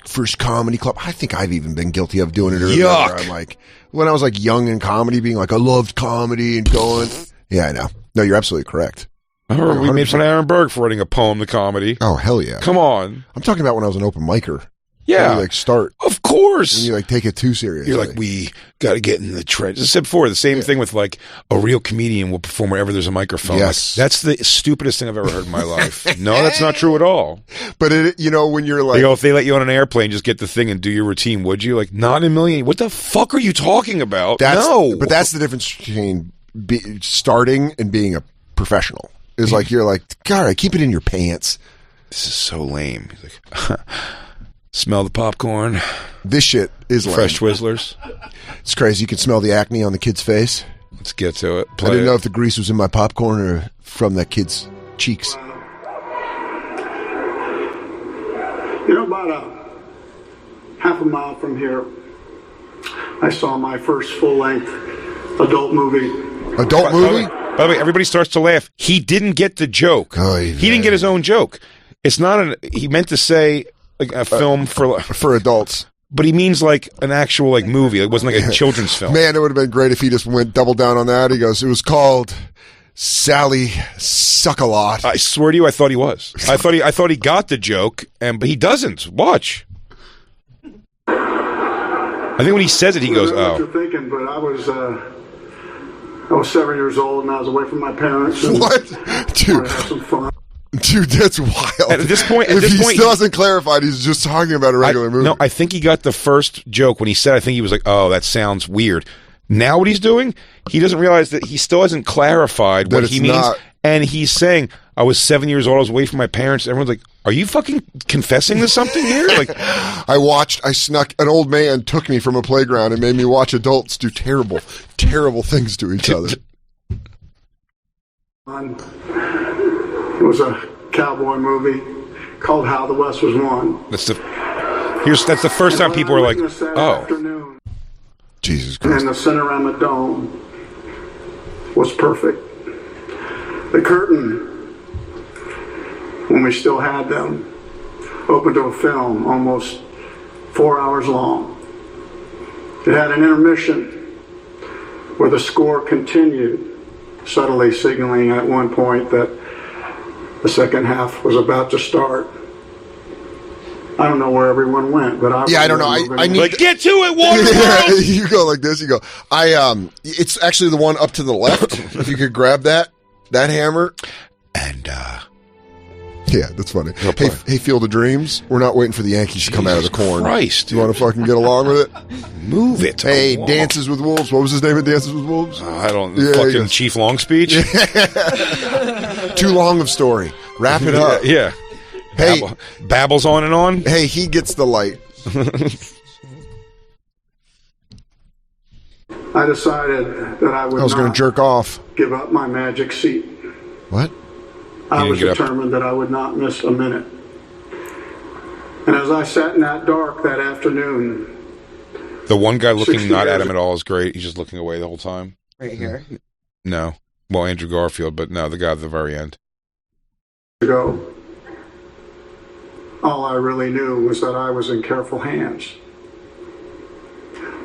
Speaker 3: first comedy club. I think I've even been guilty of doing it earlier.
Speaker 2: Yuck.
Speaker 3: I'm when I was young in comedy, being I loved comedy and going. Yeah, I know. No, you're absolutely correct.
Speaker 2: I remember we made fun of Aaron Berg for writing a poem to comedy.
Speaker 3: Oh, hell yeah.
Speaker 2: Come on.
Speaker 3: I'm talking about when I was an open micer.
Speaker 2: Yeah.
Speaker 3: You start.
Speaker 2: Of course.
Speaker 3: And you take it too seriously.
Speaker 2: You're we got to get in the trenches. I said before, the same thing with a real comedian will perform wherever there's a microphone.
Speaker 3: Yes.
Speaker 2: That's the stupidest thing I've ever heard in my life. No, that's not true at all.
Speaker 3: But when you're
Speaker 2: if they let you on an airplane, just get the thing and do your routine, would you? Not in a million. What the fuck are you talking about? No.
Speaker 3: But that's the difference between starting and being a professional. Is you're God, keep it in your pants.
Speaker 2: This is so lame. He's smell the popcorn.
Speaker 3: This shit is lame.
Speaker 2: Fresh Twizzlers.
Speaker 3: It's crazy. You can smell the acne on the kid's face.
Speaker 2: Let's get to it.
Speaker 3: I didn't know if the grease was in my popcorn or from that kid's cheeks.
Speaker 8: About a half a mile from here, I saw my first full-length adult movie.
Speaker 3: Adult movie?
Speaker 2: By the way, everybody starts to laugh. He didn't get the joke. He didn't get his own joke. It's not he meant to say a film
Speaker 3: for adults.
Speaker 2: But he means an actual movie. It wasn't a children's film.
Speaker 3: Man, it would have been great if he just doubled down on that. He goes, it was called Sally suck a lot.
Speaker 2: I swear to you, I thought he was. I thought he got the joke, but he doesn't. Watch. I think when he says it, he goes,
Speaker 8: I don't know what
Speaker 2: "Oh."
Speaker 8: you're thinking, but I was 7 years old and I was away from my parents. And
Speaker 3: What? Dude.
Speaker 8: I had some fun.
Speaker 3: Dude, that's wild.
Speaker 2: At this point,
Speaker 3: still hasn't clarified, he's just talking about a regular movie.
Speaker 2: No, I think he got the first joke when he said. I think he was like, "Oh, that sounds weird." Now what he's doing, he doesn't realize that he still hasn't clarified what he means, and he's saying, "I was 7 years old. I was away from my parents." Everyone's like, "Are you fucking confessing to something here?" Like,
Speaker 3: I snuck. An old man took me from a playground and made me watch adults do terrible, terrible things to each other.
Speaker 8: It was a cowboy movie called How the West Was Won.
Speaker 2: that's the first time people were like, "Oh."
Speaker 3: Jesus Christ.
Speaker 8: And the Cinerama Dome was perfect. The curtain, when we still had them, opened to a film almost 4 hours long. It had an intermission where the score continued, subtly signaling at one point that the second half was about to start. I don't know where everyone went, but I
Speaker 3: don't know. I need
Speaker 2: Like, get to it, Waterworld!
Speaker 3: You go like this. You go. It's actually the one up to the left. If you could grab that hammer.
Speaker 2: And
Speaker 3: Yeah, that's funny. Hey, Field of Dreams. We're not waiting for the Yankees to come out of the corn.
Speaker 2: Christ,
Speaker 3: You want to fucking get along with it?
Speaker 2: move it.
Speaker 3: Hey,
Speaker 2: along.
Speaker 3: Dances with Wolves. What was his name in Dances with Wolves?
Speaker 2: I don't
Speaker 3: Yeah,
Speaker 2: fucking
Speaker 3: yes.
Speaker 2: Chief Long speech.
Speaker 3: Too long of story. Wrap it up.
Speaker 2: Yeah.
Speaker 3: Hey.
Speaker 2: Babbles on and on.
Speaker 3: Hey, he gets the light.
Speaker 8: I decided that I would
Speaker 3: I was going to
Speaker 8: not
Speaker 3: jerk off.
Speaker 8: give up my magic seat.
Speaker 3: What?
Speaker 8: I
Speaker 2: You
Speaker 8: was
Speaker 2: didn't get up.
Speaker 8: determined that I would not miss a minute. And as I sat in that dark that afternoon,
Speaker 2: The one guy looking
Speaker 8: 60
Speaker 2: not at
Speaker 8: years
Speaker 2: him at all is great. He's just looking away the whole time.
Speaker 5: Right here.
Speaker 2: No. Well, Andrew Garfield, but no, the guy at the very end.
Speaker 8: ago, all I really knew was that I was in careful hands.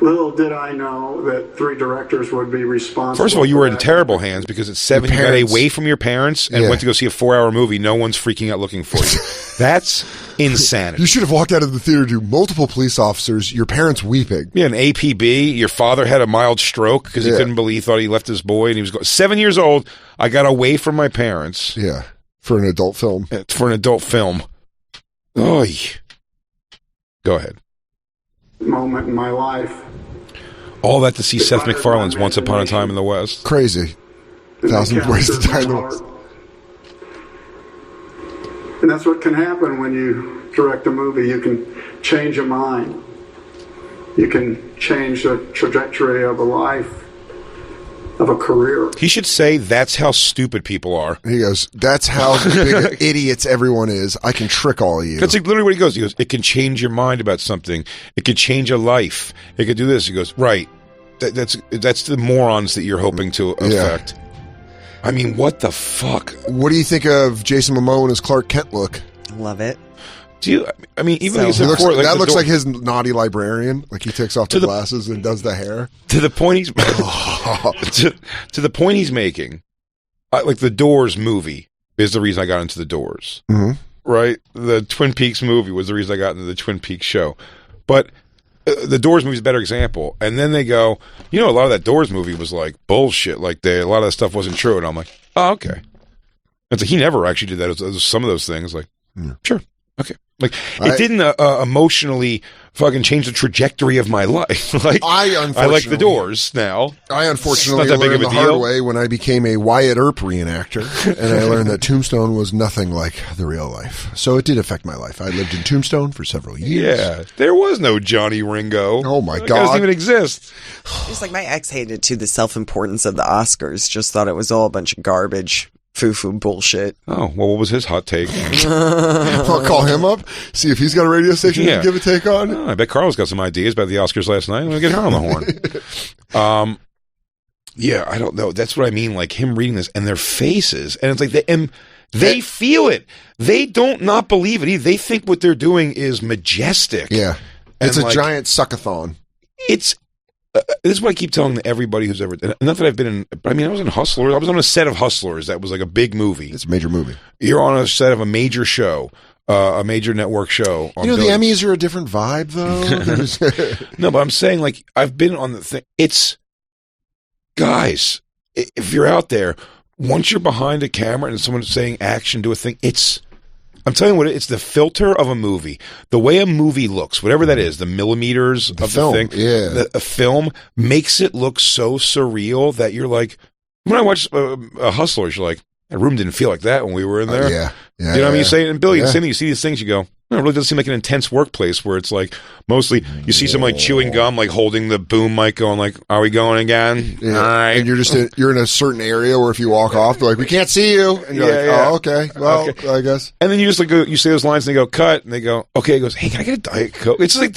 Speaker 8: Little did I know that 3 directors would be responsible.
Speaker 2: First of all, you
Speaker 8: for
Speaker 2: were in
Speaker 8: that.
Speaker 2: terrible hands because at 7 you got
Speaker 3: parents.
Speaker 2: away from your parents and
Speaker 3: Yeah.
Speaker 2: went to go see a 4-hour movie. No one's freaking out looking for you. That's insanity.
Speaker 3: You should have walked out of the theater to multiple police officers, your parents weeping.
Speaker 2: Yeah, an APB. Your father had a mild stroke because he
Speaker 3: Yeah.
Speaker 2: couldn't believe, thought he left his boy, and he was 7 years old. I got away from my parents
Speaker 3: Yeah, for an adult film.
Speaker 2: for an adult film. Oy. Go ahead.
Speaker 8: Moment in my life.
Speaker 2: All that to see Seth MacFarlane's Once Upon a Time in the West.
Speaker 3: Crazy.
Speaker 8: and
Speaker 3: 1,000
Speaker 8: they
Speaker 3: ways to
Speaker 8: captured
Speaker 3: die in the
Speaker 8: my
Speaker 3: West.
Speaker 8: heart. And that's what can happen when you direct a movie. You can change a mind. You can change the trajectory of a life, of a career.
Speaker 2: He should say that's how stupid people are.
Speaker 3: He goes, that's how big idiots everyone is. I can trick all of you.
Speaker 2: That's like literally what he goes. He goes, it can change your mind about something. It could change a life. It could do this. He goes, right. That's the morons that you're hoping to affect. I mean, what the fuck?
Speaker 3: What do you think of Jason Momoa and his Clark Kent look?
Speaker 5: Love it.
Speaker 2: Do you? I mean, even
Speaker 5: So-
Speaker 2: though he's
Speaker 3: He looks,
Speaker 2: before,
Speaker 3: that
Speaker 2: the
Speaker 3: looks
Speaker 2: door-
Speaker 3: like his naughty librarian. Like he takes off the
Speaker 2: the-
Speaker 3: glasses and does the hair.
Speaker 2: to the point he's to the point he's making. Like the Doors movie is the reason I got into the Doors.
Speaker 3: Mm-hmm.
Speaker 2: Right? The Twin Peaks movie was the reason I got into the Twin Peaks show. But the Doors movie is a better example. And then they go, a lot of that Doors movie was like bullshit. Like a lot of that stuff wasn't true. And I'm like, oh, okay. It's like he never actually did that. It was some of those things. Like, sure, okay. Like it didn't emotionally fucking change the trajectory of my life. Like I like the Doors now.
Speaker 3: I unfortunately
Speaker 2: It's not that big
Speaker 3: learned
Speaker 2: of
Speaker 3: the
Speaker 2: a
Speaker 3: hard
Speaker 2: deal.
Speaker 3: way when I became a Wyatt Earp reenactor, and I learned that Tombstone was nothing like the real life. So it did affect my life. I lived in Tombstone for several years.
Speaker 2: Yeah, there was no Johnny Ringo.
Speaker 3: Oh, my
Speaker 2: That guy
Speaker 3: God.
Speaker 2: doesn't even exist.
Speaker 5: Just like my ex hated too the self-importance of the Oscars. Just thought it was all a bunch of garbage, foo-foo bullshit.
Speaker 2: Oh, well, what was his hot take?
Speaker 3: I'll call him up, see if he's got a radio station
Speaker 2: Yeah.
Speaker 3: to give a take on.
Speaker 2: Oh, I bet Carl's got some ideas about the Oscars last night. I'm going to get her on the horn. Yeah, I don't know. That's what I mean. Like him reading this and their faces. And it's like they feel it. They don't not believe it either. They think what they're doing is majestic.
Speaker 3: Yeah.
Speaker 2: And
Speaker 3: It's a
Speaker 2: like,
Speaker 3: giant suckathon.
Speaker 2: It's this is what I keep telling everybody who's ever. Not that I've been in. I mean, I was in Hustlers. I was on a set of Hustlers. That was like a big movie.
Speaker 3: It's a major movie.
Speaker 2: You're on a set of a major show, a major network show.
Speaker 3: You know, the Emmys are a different vibe, though.
Speaker 2: No, but I'm saying, like, I've been on the thing. It's guys. If you're out there, once you're behind a camera and someone's saying action, do a thing. I'm telling you what, it's the filter of a movie. The way a movie looks, whatever that is, the millimeters of
Speaker 3: film,
Speaker 2: the thing.
Speaker 3: yeah.
Speaker 2: A film makes it look so surreal that you're like, when I watch Hustlers, you're like, that room didn't feel like that when we were in there.
Speaker 3: Yeah.
Speaker 2: You know what I mean? You say, and Billy,
Speaker 3: Yeah.
Speaker 2: same thing, you see these things, you go, no, it really doesn't seem like an intense workplace where it's like, mostly, you see someone like chewing gum, like holding the boom mic going like, are we going again?
Speaker 3: Yeah.
Speaker 2: All right.
Speaker 3: And you're in a certain area where if you walk off, they're like, we can't see you. And you're oh, okay. Well,
Speaker 2: Okay.
Speaker 3: I guess.
Speaker 2: And then you just like go, you say those lines and they go, cut, and they go, okay, he goes, hey, can I get a Diet Coke? It's like,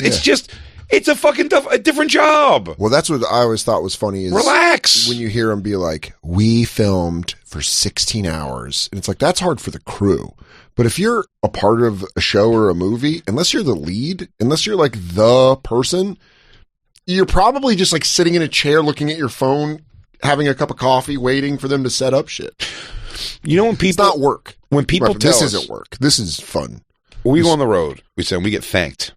Speaker 2: it's a fucking a different job.
Speaker 3: Well, that's what I always thought was funny is
Speaker 2: Relax.
Speaker 3: when you hear them be like, we filmed for 16 hours. And it's like, that's hard for the crew. But if you're a part of a show or a movie, unless you're the lead, unless you're like the person, you're probably just like sitting in a chair looking at your phone, having a cup of coffee, waiting for them to set up shit.
Speaker 2: You know when people,
Speaker 3: It's not work.
Speaker 2: when people
Speaker 3: Right,
Speaker 2: tell
Speaker 3: this
Speaker 2: us,
Speaker 3: isn't work. This is fun.
Speaker 2: when we go on the road, we say we get thanked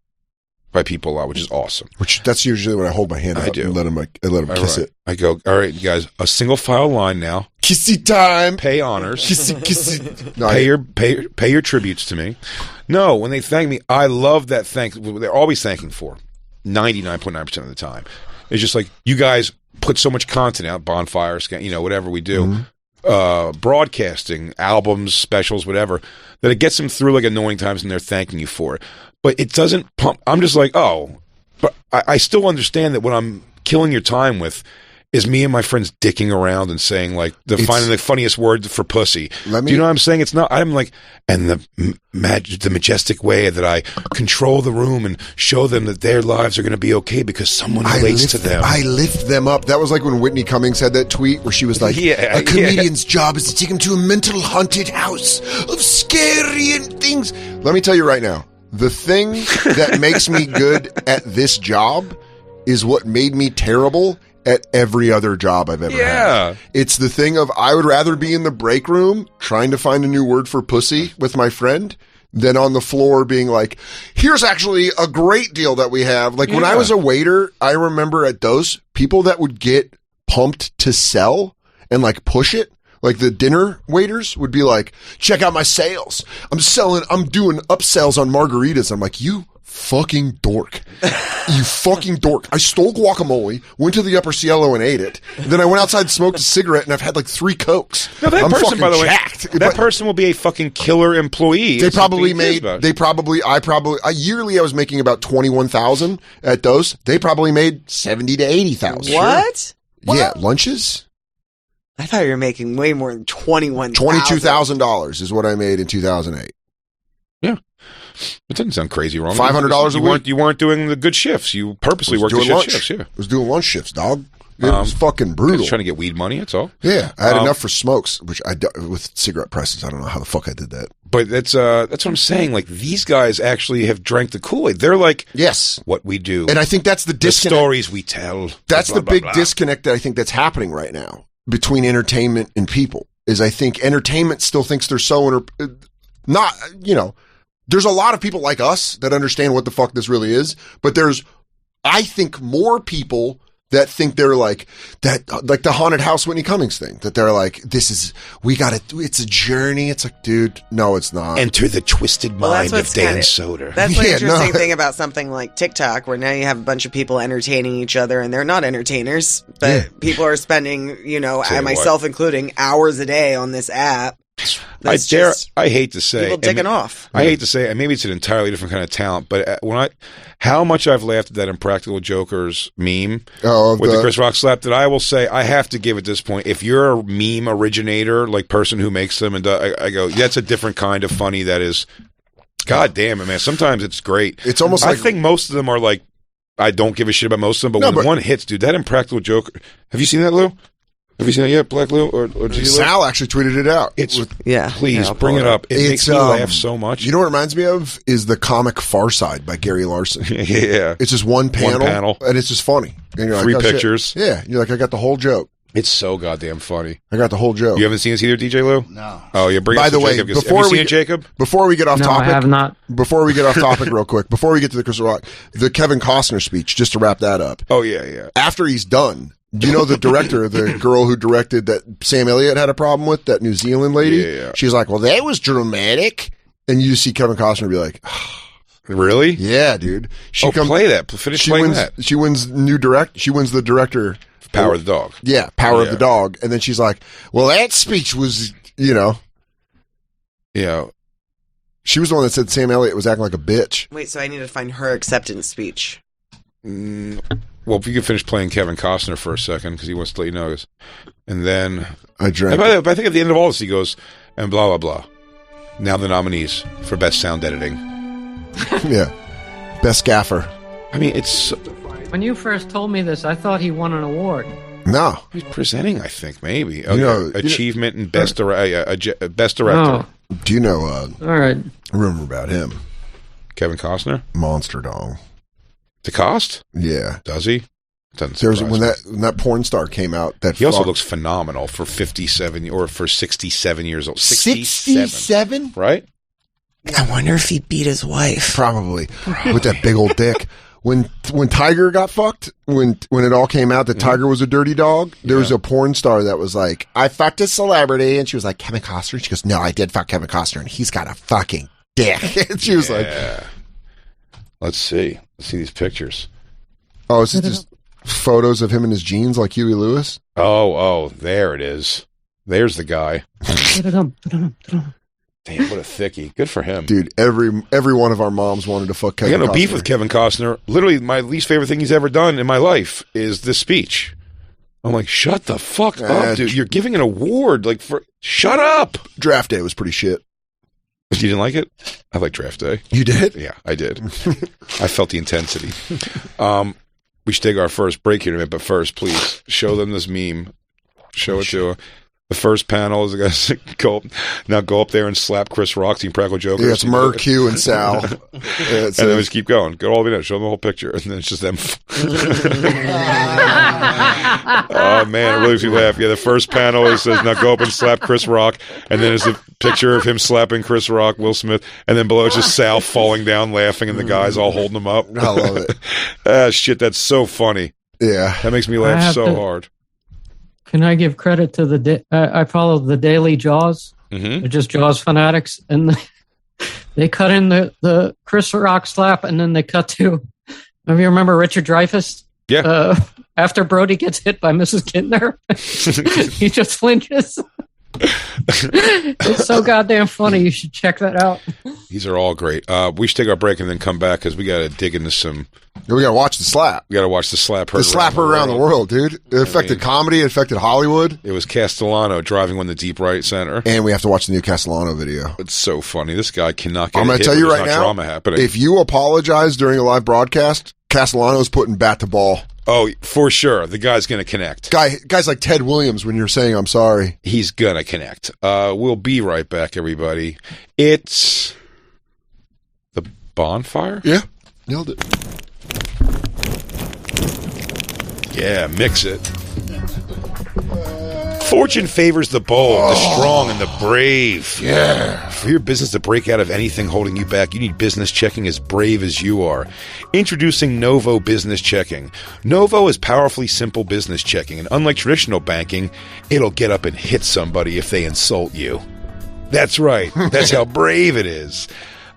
Speaker 2: by people a lot, which is awesome.
Speaker 3: Which that's usually when I hold my hand
Speaker 2: I
Speaker 3: up
Speaker 2: do.
Speaker 3: and let them kiss
Speaker 2: All right.
Speaker 3: it.
Speaker 2: I go, all right, you guys, a single file line now.
Speaker 3: Kissy time.
Speaker 2: Pay honors.
Speaker 3: Kissy. No,
Speaker 2: Pay your tributes to me. No, when they thank me, I love that thank. They're always thanking for 99.9% of the time. It's just like you guys put so much content out, Bonfire, whatever we do, broadcasting, albums, specials, whatever, that it gets them through like annoying times and they're thanking you for it. But it doesn't pump. I'm just like, oh, but I still understand that what I'm killing your time with is me and my friends dicking around and saying like finding the funniest word for pussy. Do you know what I'm saying? It's not. I'm like, and the majestic way that I control the room and show them that their lives are going to be okay because someone relates to them.
Speaker 3: I lift them up. That was like when Whitney Cummings had that tweet where she was like, a comedian's job is to take him to a mental haunted house of scary things. Let me tell you right now, the thing that makes me good at this job is what made me terrible at every other job I've ever had. It's the thing of I would rather be in the break room trying to find a new word for pussy with my friend than on the floor being like, here's actually a great deal that we have. Like when I was a waiter, I remember at those people that would get pumped to sell and like push it. Like the dinner waiters would be like, check out my sales. I'm doing upsells on margaritas. I'm like, you fucking dork. You fucking dork. I stole guacamole, went to the Upper Cielo and ate it. Then I went outside, smoked a cigarette, and I've had like 3 Cokes.
Speaker 2: No, that
Speaker 3: I'm
Speaker 2: person,
Speaker 3: fucking
Speaker 2: by the way,
Speaker 3: jacked.
Speaker 2: that person will be a fucking killer employee.
Speaker 3: Yearly I was making about 21,000 at Dose. They probably made 70 to 80,000.
Speaker 5: What?
Speaker 3: Yeah, lunches.
Speaker 5: I thought you were making way more than $21,000.
Speaker 3: $22,000 is what I made in 2008.
Speaker 2: Yeah. It doesn't sound crazy wrong.
Speaker 3: $500 a week.
Speaker 2: You weren't doing the good shifts. You purposely worked the shit shifts. Yeah.
Speaker 3: I was doing lunch shifts, dog. It was fucking brutal.
Speaker 2: Just trying to get weed money, that's all.
Speaker 3: Yeah, I had enough for smokes, which with cigarette presses. I don't know how the fuck I did that.
Speaker 2: But that's what I'm saying. Like these guys actually have drank the Kool-Aid. They're like,
Speaker 3: yes,
Speaker 2: what we do,
Speaker 3: and I think that's the disconnect.
Speaker 2: The stories we tell.
Speaker 3: That's
Speaker 2: blah,
Speaker 3: the big
Speaker 2: blah, blah.
Speaker 3: disconnect that I think that's happening right now between entertainment and people. Is I think entertainment still thinks they're so not. There's a lot of people like us that understand what the fuck this really is, but there's, I think, more people that think they're like that, like the haunted house Whitney Cummings thing, that they're like, it's a journey. It's like, dude, no, it's not.
Speaker 2: Enter the twisted mind of Dan Soder.
Speaker 5: That's the interesting thing about something like TikTok, where now you have a bunch of people entertaining each other, and they're not entertainers, but people are spending, myself including, hours a day on this app.
Speaker 2: I hate to say,
Speaker 5: people ticking off.
Speaker 2: I hate to say, and maybe it's an entirely different kind of talent, but how much I've laughed at that Impractical Jokers meme with the Chris Rock slap, that I will say I have to give at this point. If you're a meme originator, like person who makes them, and I go, that's a different kind of funny. That is, God damn it, man. Sometimes it's great.
Speaker 3: It's almost
Speaker 2: I think most of them are like, I don't give a shit about most of them, but when one hits, dude, that Impractical Joker. Have you seen that, Lou? Have you seen it yet, Black Lou? Or
Speaker 3: Sal actually tweeted it out.
Speaker 2: Please bring it up. It makes me laugh so much.
Speaker 3: You know what it reminds me of is the comic Far Side by Gary Larson.
Speaker 2: Yeah,
Speaker 3: it's just one panel, and it's just funny. And you're
Speaker 2: Three
Speaker 3: like,
Speaker 2: pictures.
Speaker 3: Shit. Yeah, you're like, I got the whole joke.
Speaker 2: It's so goddamn funny.
Speaker 3: I got the whole joke.
Speaker 2: You haven't seen this either, DJ Lou?
Speaker 7: No.
Speaker 2: Oh, yeah. Bring
Speaker 3: By
Speaker 2: us
Speaker 3: the
Speaker 2: to
Speaker 3: way,
Speaker 2: Jacob. Have you seen it, Jacob?
Speaker 3: Before we get off topic,
Speaker 4: I have not.
Speaker 3: Before we get off topic, real quick, before we get to the Chris Rock, the Kevin Costner speech, just to wrap that up.
Speaker 2: Oh yeah.
Speaker 3: After he's done, do you know the director, the girl who directed that Sam Elliott had a problem with, that New Zealand lady?
Speaker 2: Yeah.
Speaker 3: She's like, well, that was dramatic. And you see Kevin Costner be like,
Speaker 2: really?
Speaker 3: Yeah, dude.
Speaker 2: Play that. Finish playing that.
Speaker 3: She wins the director.
Speaker 2: Power of the Dog.
Speaker 3: Yeah, Power of the Dog. And then she's like, well, that speech was,
Speaker 2: Yeah.
Speaker 3: She was the one that said Sam Elliott was acting like a bitch.
Speaker 5: Wait, so I need to find her acceptance speech.
Speaker 2: Well, if you could finish playing Kevin Costner for a second, because he wants to let you know this. And then...
Speaker 3: I drank.
Speaker 2: But I think at the end of all this, he goes, and blah, blah, blah. Now the nominees for Best Sound Editing.
Speaker 3: Yeah. Best Gaffer.
Speaker 2: I mean, it's...
Speaker 4: When you first told me this, I thought he won an award.
Speaker 3: No.
Speaker 2: He's presenting, I think, maybe. Achievement in Best Director.
Speaker 4: Oh.
Speaker 3: Do you know
Speaker 4: All right.
Speaker 3: rumor about him?
Speaker 2: Kevin Costner?
Speaker 3: Monster Dong.
Speaker 2: The cost?
Speaker 3: Yeah.
Speaker 2: Does he? Doesn't
Speaker 3: There's
Speaker 2: surprise
Speaker 3: when
Speaker 2: me.
Speaker 3: that porn star came out. That
Speaker 2: he also looks phenomenal for 57 or for 67 years old. 67? Right?
Speaker 7: I wonder if he beat his wife.
Speaker 3: Probably. With that big old dick. When Tiger got fucked, when it all came out that Tiger was a dirty dog, there was a porn star that was like, I fucked a celebrity, and she was like, Kevin Costner? She goes, no, I did fuck Kevin Costner, and he's got a fucking dick. And she was like,
Speaker 2: Let's see these pictures.
Speaker 3: oh, is it just photos of him in his jeans like Huey Lewis?
Speaker 2: Oh, there it is. There's the guy. Damn, what a thickie. Good for him.
Speaker 3: Dude, every one of our moms wanted to fuck Kevin
Speaker 2: I got no
Speaker 3: Costner.
Speaker 2: beef with Kevin Costner. Literally, my least favorite thing he's ever done in my life is this speech. I'm like, shut the fuck up, dude. You're giving an award. Shut up.
Speaker 3: Draft Day was pretty shit.
Speaker 2: You didn't like it? I like Draft Day.
Speaker 3: You did?
Speaker 2: Yeah, I did. I felt the intensity. We should take our first break here in a minute, but first, please, show them this meme. Show it to her. The first panel is a guy go up there and slap Chris Rock, Team Practical Joker.
Speaker 3: Yeah, it's Merc, Q, and Sal.
Speaker 2: And then we just keep going. Go all the way down. Show them the whole picture. And then it's just them. Oh, man, it really makes me laugh. Yeah, the first panel says, now go up and slap Chris Rock. And then there's a picture of him slapping Chris Rock, Will Smith. And then below it's just Sal falling down laughing and the guys all holding him up.
Speaker 3: I love it.
Speaker 2: Shit, that's so funny.
Speaker 3: Yeah.
Speaker 2: That makes me laugh so hard.
Speaker 4: Can I give credit to I follow the Daily Jaws.
Speaker 2: Mm-hmm.
Speaker 4: They're just Jaws fanatics, and they cut in the Chris Rock slap, and then they cut to. Maybe you remember Richard Dreyfuss?
Speaker 2: Yeah.
Speaker 4: After Brody gets hit by Mrs. Kintner, he just flinches. It's so goddamn funny. You should check that out.
Speaker 2: These are all great. We should take our break and then come back because we got to dig into some.
Speaker 3: We got to watch the slap.
Speaker 2: We got to watch the slap.
Speaker 3: The slapper around the world, dude. It affected comedy. It affected Hollywood.
Speaker 2: It was Castellano driving one to deep right center.
Speaker 3: And we have to watch the new Castellano video.
Speaker 2: It's so funny. This guy cannot get.
Speaker 3: I'm going to tell you right now.
Speaker 2: Drama happening.
Speaker 3: If you apologize during a live broadcast, Castellano's putting bat to ball.
Speaker 2: Oh, for sure. The guy's going to connect.
Speaker 3: Guys like Ted Williams, when you're saying I'm sorry.
Speaker 2: He's going to connect. We'll be right back, everybody. It's the Bonfire?
Speaker 3: Yeah. Nailed it.
Speaker 2: Yeah, mix it. Fortune favors the bold, the strong, and the brave.
Speaker 3: Yeah.
Speaker 2: For your business to break out of anything holding you back, you need business checking as brave as you are. Introducing Novo Business Checking. Novo is powerfully simple business checking, and unlike traditional banking, it'll get up and hit somebody if they insult you. That's right. That's how brave it is.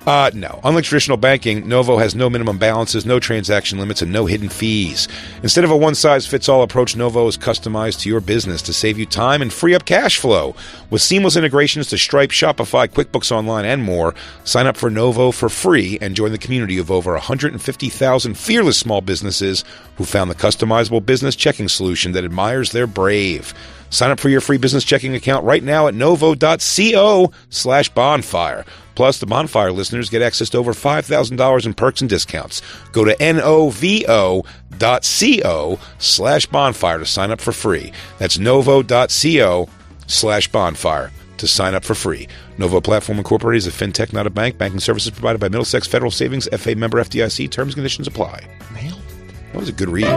Speaker 2: No. Unlike traditional banking, Novo has no minimum balances, no transaction limits, and no hidden fees. Instead of a one-size-fits-all approach, Novo is customized to your business to save you time and free up cash flow. With seamless integrations to Stripe, Shopify, QuickBooks Online, and more, sign up for Novo for free and join the community of over 150,000 fearless small businesses who found the customizable business checking solution that admires their brave. Sign up for your free business checking account right now at novo.co/bonfire. Plus, the Bonfire listeners get access to over $5,000 in perks and discounts. Go to novo.co/bonfire to sign up for free. That's novo.co/bonfire to sign up for free. Novo Platform Incorporated is a fintech, not a bank. Banking services provided by Middlesex Federal Savings, FA member FDIC. Terms and conditions apply. That was a good read.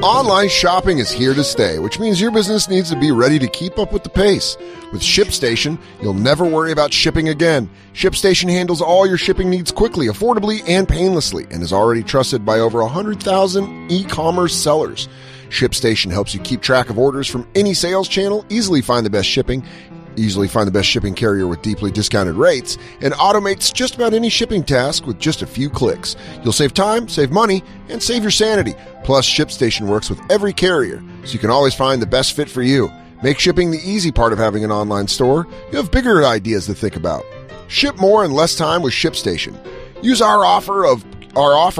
Speaker 3: Online shopping is here to stay, which means your business needs to be ready to keep up with the pace. With ShipStation, you'll never worry about shipping again. ShipStation handles all your shipping needs quickly, affordably, and painlessly, and is already trusted by over 100,000 e-commerce sellers. ShipStation helps you keep track of orders from any sales channel, easily find the best shipping carrier with deeply discounted rates, and automates just about any shipping task with just a few clicks. You'll save time, save money, and save your sanity. Plus, ShipStation works with every carrier, so you can always find the best fit for you. Make shipping the easy part of having an online store. You have bigger ideas to think about. Ship more in less time with ShipStation. Use our offer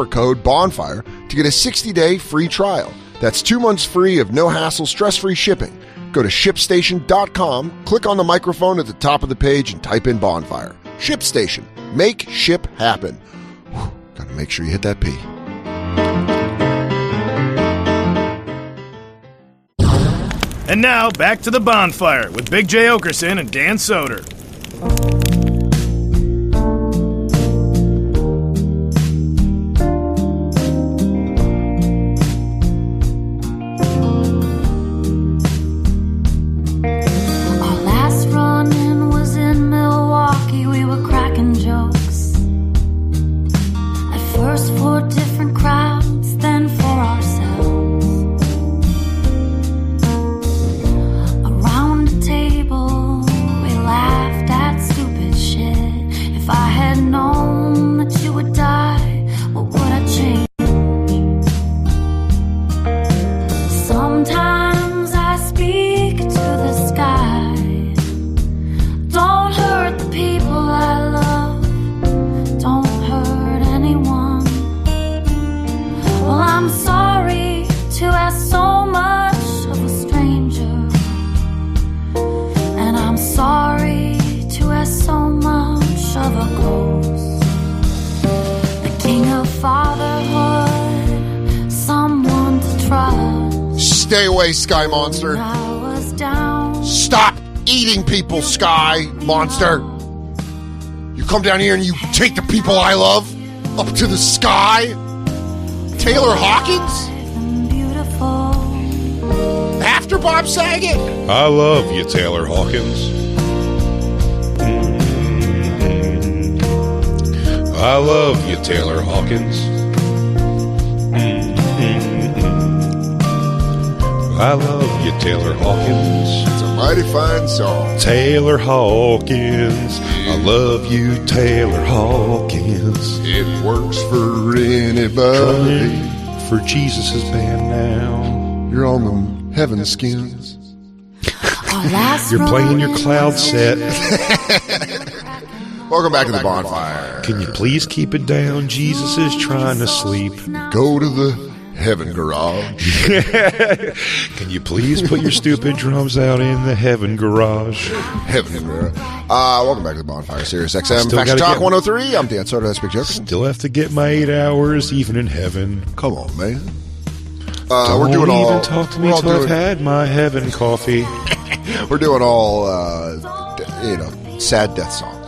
Speaker 3: code BONFIRE to get a 60-day free trial. That's 2 months free of no-hassle, stress-free shipping. Go to ShipStation.com, click on the microphone at the top of the page, and type in Bonfire. ShipStation. Make ship happen. Gotta make sure you hit that P.
Speaker 1: And now, back to the Bonfire with Big J. Okerson and Dan Soder.
Speaker 3: Stay away, Sky Monster. Stop eating people, Sky Monster. You come down here and you take the people I love up to the sky. Taylor Hawkins? After Bob Saget?
Speaker 2: I love you, Taylor Hawkins. I love you, Taylor Hawkins. I love you, Taylor Hawkins.
Speaker 3: It's a mighty fine song.
Speaker 2: Taylor Hawkins. I love you, Taylor Hawkins.
Speaker 3: It works for anybody.
Speaker 2: For Jesus' band now.
Speaker 3: You're on the heaven skins.
Speaker 2: You're playing your cloud set.
Speaker 3: Welcome back to the Bonfire.
Speaker 2: Can you please keep it down? Jesus is trying to sleep.
Speaker 3: Go to the heaven garage.
Speaker 2: Can you please put your stupid drums out in the heaven garage?
Speaker 3: Heaven garage. Welcome back to the Bonfire, Sirius XM Faction Talk 103. I'm Dan Soder. That's Big Joker.
Speaker 2: Still have to get my 8 hours even in heaven.
Speaker 3: Come on, man.
Speaker 2: Don't
Speaker 3: we're doing all.
Speaker 2: Even talk to me till I've had my heaven coffee.
Speaker 3: We're doing all, sad death songs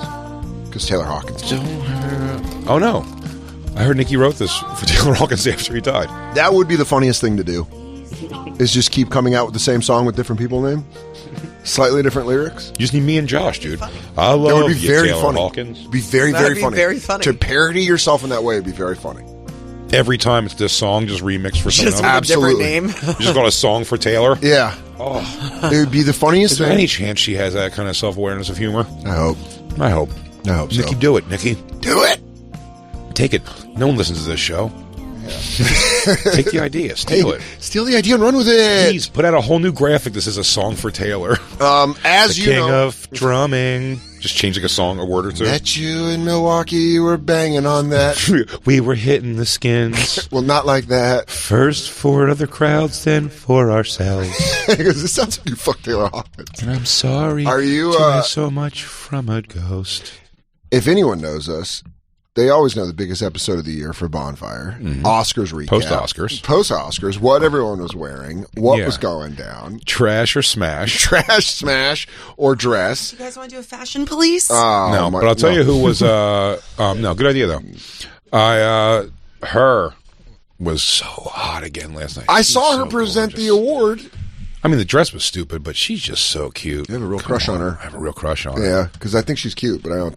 Speaker 3: because Taylor Hawkins.
Speaker 2: Oh no. I heard Nikki wrote this for Taylor Hawkins after he died.
Speaker 3: That would be the funniest thing to do, is just keep coming out with the same song with different people named. Slightly different lyrics.
Speaker 2: You just need me and Josh, dude. I love
Speaker 3: that would be
Speaker 2: you,
Speaker 3: very
Speaker 2: Taylor
Speaker 3: funny.
Speaker 2: Hawkins.
Speaker 3: It'd be very,
Speaker 5: That'd
Speaker 3: very
Speaker 5: be very funny.
Speaker 3: To parody yourself in that way would be very funny.
Speaker 2: Every time it's this song just remixed for someone
Speaker 5: Just
Speaker 2: else.
Speaker 5: with a different name.
Speaker 2: You just got a song for Taylor?
Speaker 3: Yeah.
Speaker 2: Oh.
Speaker 3: It would be the funniest
Speaker 2: Is there
Speaker 3: thing.
Speaker 2: any chance she has that kind of self-awareness of humor?
Speaker 3: I hope.
Speaker 2: I hope.
Speaker 3: so.
Speaker 2: Nikki, do it, Nikki.
Speaker 3: Do it.
Speaker 2: Take it. No one listens to this show. Take the idea. Steal it.
Speaker 3: Steal the idea and run with it.
Speaker 2: Please put out a whole new graphic. This is a song for Taylor.
Speaker 3: As
Speaker 2: the
Speaker 3: you
Speaker 2: king
Speaker 3: know,
Speaker 2: of drumming. Just change like a song, a word or two.
Speaker 3: Met you in Milwaukee, you were banging on that.
Speaker 2: We were hitting the skins.
Speaker 3: Well, not like that.
Speaker 2: First for other crowds, then for ourselves.
Speaker 3: Because it sounds like you fucked Taylor Hawkins.
Speaker 2: And I'm sorry.
Speaker 3: Are you
Speaker 2: to hear so much from a ghost?
Speaker 3: If anyone knows us, they always know the biggest episode of the year for Bonfire. Oscars recap. Post-Oscars. What everyone was wearing. What was going down.
Speaker 2: Trash or smash.
Speaker 3: Trash, smash, or dress.
Speaker 5: You guys want to do a fashion police?
Speaker 2: No, but I'll tell you who was... no, good idea, though. Her was so hot again last night.
Speaker 3: I saw her present the award.
Speaker 2: I mean, the dress was stupid, but she's just so cute.
Speaker 3: You have a real crush on her.
Speaker 2: I have a real crush on her.
Speaker 3: Yeah, because I think she's cute, but I'm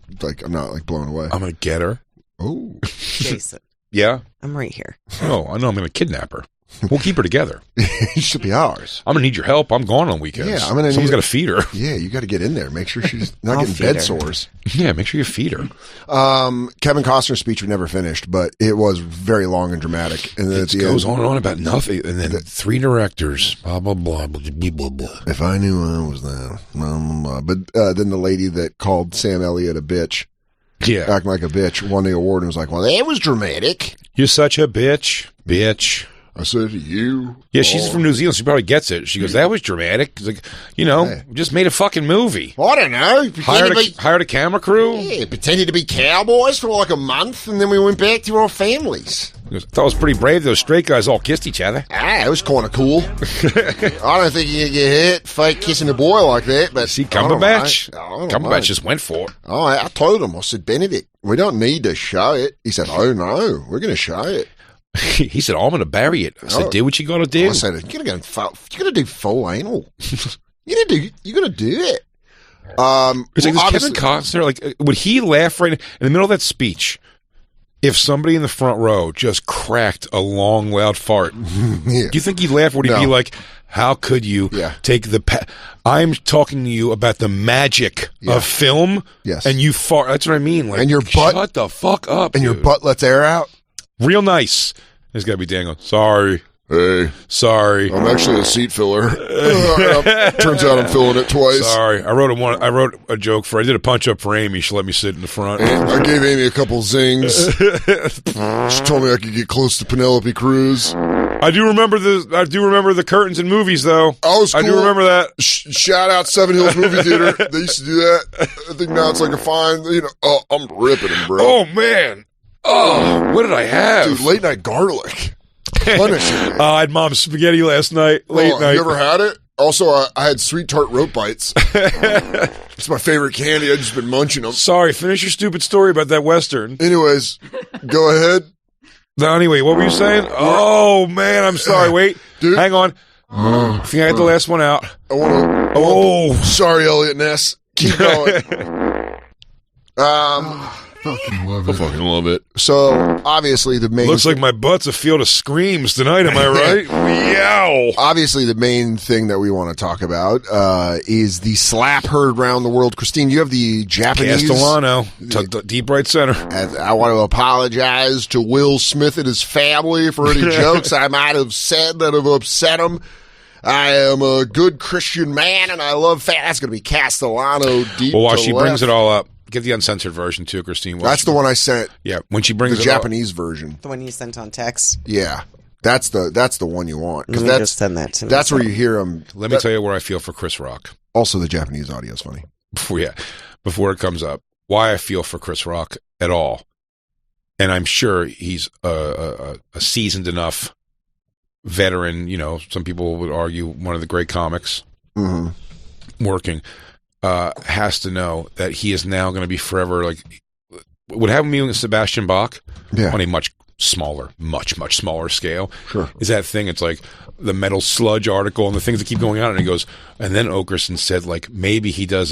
Speaker 3: not blown away.
Speaker 2: I'm going to get her.
Speaker 3: Oh.
Speaker 5: Jason.
Speaker 2: Yeah?
Speaker 5: I'm right here.
Speaker 2: Oh, I know. I'm going to kidnap her. We'll keep her together.
Speaker 3: She should be ours.
Speaker 2: I'm going to need your help. I'm gone on weekends.
Speaker 3: Yeah, someone's
Speaker 2: got to feed her.
Speaker 3: Yeah, you got to get in there. Make sure she's not getting bed sores.
Speaker 2: Yeah, make sure you feed her.
Speaker 3: Kevin Costner's speech we never finished, but it was very long and dramatic. And then
Speaker 2: it goes on and on about nothing. And then 3 directors. Blah, blah, blah, blah, blah, blah.
Speaker 3: If I knew I was there. Blah, blah, blah. But then the lady that called Sam Elliott a bitch.
Speaker 2: Yeah.
Speaker 3: Acting like a bitch, won the award and was like, well, that was dramatic.
Speaker 2: You're such a bitch. Bitch.
Speaker 3: I said to you.
Speaker 2: Yeah, she's from New Zealand. She probably gets it. She goes, that was dramatic. It's like, we just made a fucking movie.
Speaker 3: I don't know.
Speaker 2: Hired a camera crew.
Speaker 3: Yeah, pretended to be cowboys for like a month, and then we went back to our families.
Speaker 2: I thought it was pretty brave. Those straight guys all kissed each other.
Speaker 3: It was kind of cool. I don't think you can get hit fake kissing a boy like that. But
Speaker 2: see, Cumberbatch. Cumberbatch just went for it.
Speaker 3: Oh, I told him. I said, Benedict, we don't need to show it. He said, oh no, we're going to show it.
Speaker 2: He said, I'm going to bury it. I said, do what you got to do.
Speaker 3: I said, you're going to do full anal. You're going to do it.
Speaker 2: It's like, Kevin Costner, like, would he laugh right in the middle of that speech if somebody in the front row just cracked a long, loud fart? Do you think he'd laugh? Would he be like, how could you take I'm talking to you about the magic of film, and you fart. That's what I mean. Like,
Speaker 3: and your butt,
Speaker 2: shut the fuck up,
Speaker 3: and
Speaker 2: dude.
Speaker 3: Your butt lets air out.
Speaker 2: Real nice. There's got to be dangling. Sorry.
Speaker 3: Hey.
Speaker 2: Sorry.
Speaker 3: I'm actually a seat filler. Turns out I'm filling it twice.
Speaker 2: Sorry. I wrote a joke I did a punch up for Amy. She let me sit in the front.
Speaker 3: I gave Amy a couple zings. She told me I could get close to Penelope Cruz.
Speaker 2: I do remember the curtains in movies, though.
Speaker 3: I was cool.
Speaker 2: I do remember that.
Speaker 3: Shout out Seven Hills Movie Theater. They used to do that. I think now it's like a fine, oh, I'm ripping them, bro.
Speaker 2: Oh, man. Oh, what did I have?
Speaker 3: Dude, late night garlic. Punishing.
Speaker 2: I had mom's spaghetti last night. Late night.
Speaker 3: You ever had it? Also, I had sweet tart rope bites. It's my favorite candy. I've just been munching them.
Speaker 2: Sorry, finish your stupid story about that Western.
Speaker 3: Anyways, go ahead.
Speaker 2: No, anyway, what were you saying? Oh, man, I'm sorry. Wait.
Speaker 3: Dude.
Speaker 2: Hang on. I think I had the last one out.
Speaker 3: Sorry, Elliot Ness. Keep going.
Speaker 2: I fucking love it.
Speaker 3: So, obviously, the main...
Speaker 2: Looks like my butt's a field of screams tonight, am I right? Meow!
Speaker 3: Obviously, the main thing that we want to talk about is the slap heard around the world. Christine, you have the Japanese...
Speaker 2: Castellano, deep right center.
Speaker 3: I want to apologize to Will Smith and his family for any jokes I might have said that have upset him. I am a good Christian man, and I love That's going to be Castellano deep
Speaker 2: Well, while
Speaker 3: to
Speaker 2: she
Speaker 3: left.
Speaker 2: brings it all up, get the uncensored version too, Christine.
Speaker 3: That's the one I sent.
Speaker 2: Yeah, when she brings
Speaker 3: the Japanese version.
Speaker 5: The one you sent on text.
Speaker 3: Yeah, that's the one you want.
Speaker 5: Let me just send that to me.
Speaker 3: That's where you hear him.
Speaker 2: Let me tell you where I feel for Chris Rock.
Speaker 3: Also, the Japanese audio is funny.
Speaker 2: Before it comes up, why I feel for Chris Rock at all, and I'm sure he's a seasoned enough veteran. Some people would argue one of the great comics working. Has to know that he is now going to be forever like what happened to me with Sebastian Bach on a much smaller scale.
Speaker 3: Sure.
Speaker 2: Is that thing? It's like the Metal Sludge article and the things that keep going out, and he goes, and then Okerson said like maybe he does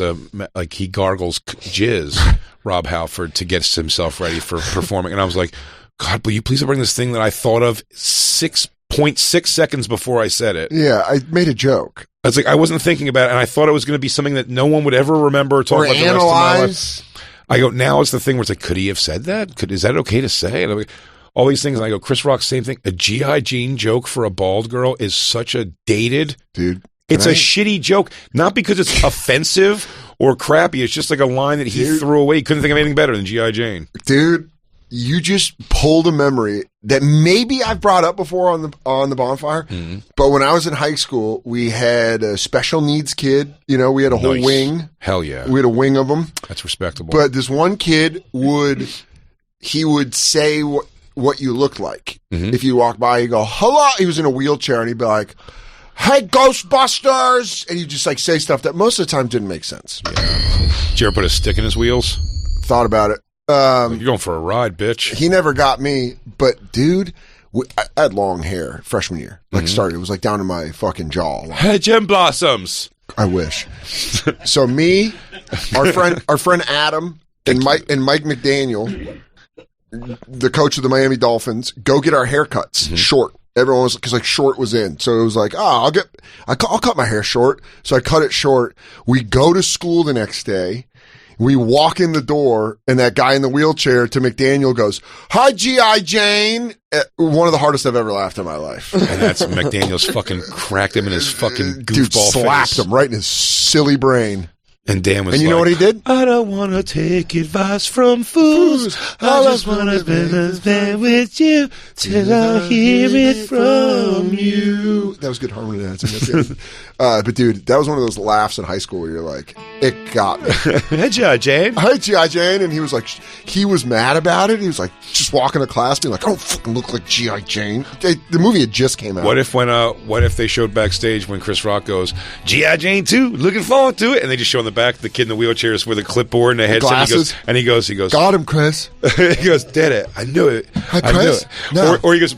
Speaker 2: he gargles jizz, Rob Halford, to get himself ready for performing, and I was like, God, will you please bring this thing that I thought of 6.6 seconds before I said it?
Speaker 3: Yeah, I made a joke.
Speaker 2: It's like I wasn't thinking about it, and I thought it was going to be something that no one would ever remember or talk about the rest of my life. I go, now it's the thing where it's like, could he have said that? Is that okay to say? And I'm like, all these things, and I go, Chris Rock, same thing. A G.I. Jane joke for a bald girl is such a dated...
Speaker 3: Dude.
Speaker 2: It's a shitty joke, not because it's offensive or crappy. It's just like a line that he threw away. He couldn't think of anything better than G.I. Jane.
Speaker 3: Dude, you just pulled a memory that maybe I've brought up before on the Bonfire. Mm-hmm. But when I was in high school, we had a special needs kid. You know, we had a whole wing.
Speaker 2: Hell yeah.
Speaker 3: We had a wing of them.
Speaker 2: That's respectable.
Speaker 3: But this one kid would say what you looked like. Mm-hmm. If you walk by, you go, hello. He was in a wheelchair and he'd be like, hey, Ghostbusters. And he'd just like say stuff that most of the time didn't make sense.
Speaker 2: Yeah. Did you ever put a stick in his wheels?
Speaker 3: Thought about it.
Speaker 2: You're going for a ride, bitch.
Speaker 3: He never got me, but dude, I had long hair freshman year. Like started, it was like down to my fucking jaw.
Speaker 2: Hey, Gin Blossoms.
Speaker 3: I wish. So me, our friend Adam, and Mike McDaniel, the coach of the Miami Dolphins, go get our haircuts short. Everyone was, because like short was in, so it was like, I'll cut my hair short. So I cut it short. We go to school the next day. We walk in the door, and that guy in the wheelchair to McDaniel goes, hi, G.I. Jane. One of the hardest I've ever laughed in my life.
Speaker 2: And that's McDaniel's fucking cracked him in his fucking goofball
Speaker 3: slapped him right in his silly brain.
Speaker 2: And Dan was
Speaker 3: and you know what he did?
Speaker 2: I don't want to take advice from fools. I just want to spend with you till I hear it from you.
Speaker 3: That was good harmony dancing. But dude, that was one of those laughs in high school where you're like, it got me.
Speaker 2: Hey, G.I. Jane.
Speaker 3: Hi, G.I. Jane. And he was like, he was mad about it. He was like, just walking to class being like, I don't fucking look like G.I. Jane. The movie had just came out.
Speaker 2: What if they showed backstage when Chris Rock goes, G.I. Jane 2, looking forward to it. And they just show in the back the kid in the wheelchair is with a clipboard and a headset. And he goes,
Speaker 3: got him, Chris.
Speaker 2: He goes, did it. I knew it.
Speaker 3: Hi, Chris.
Speaker 2: No. Or he goes,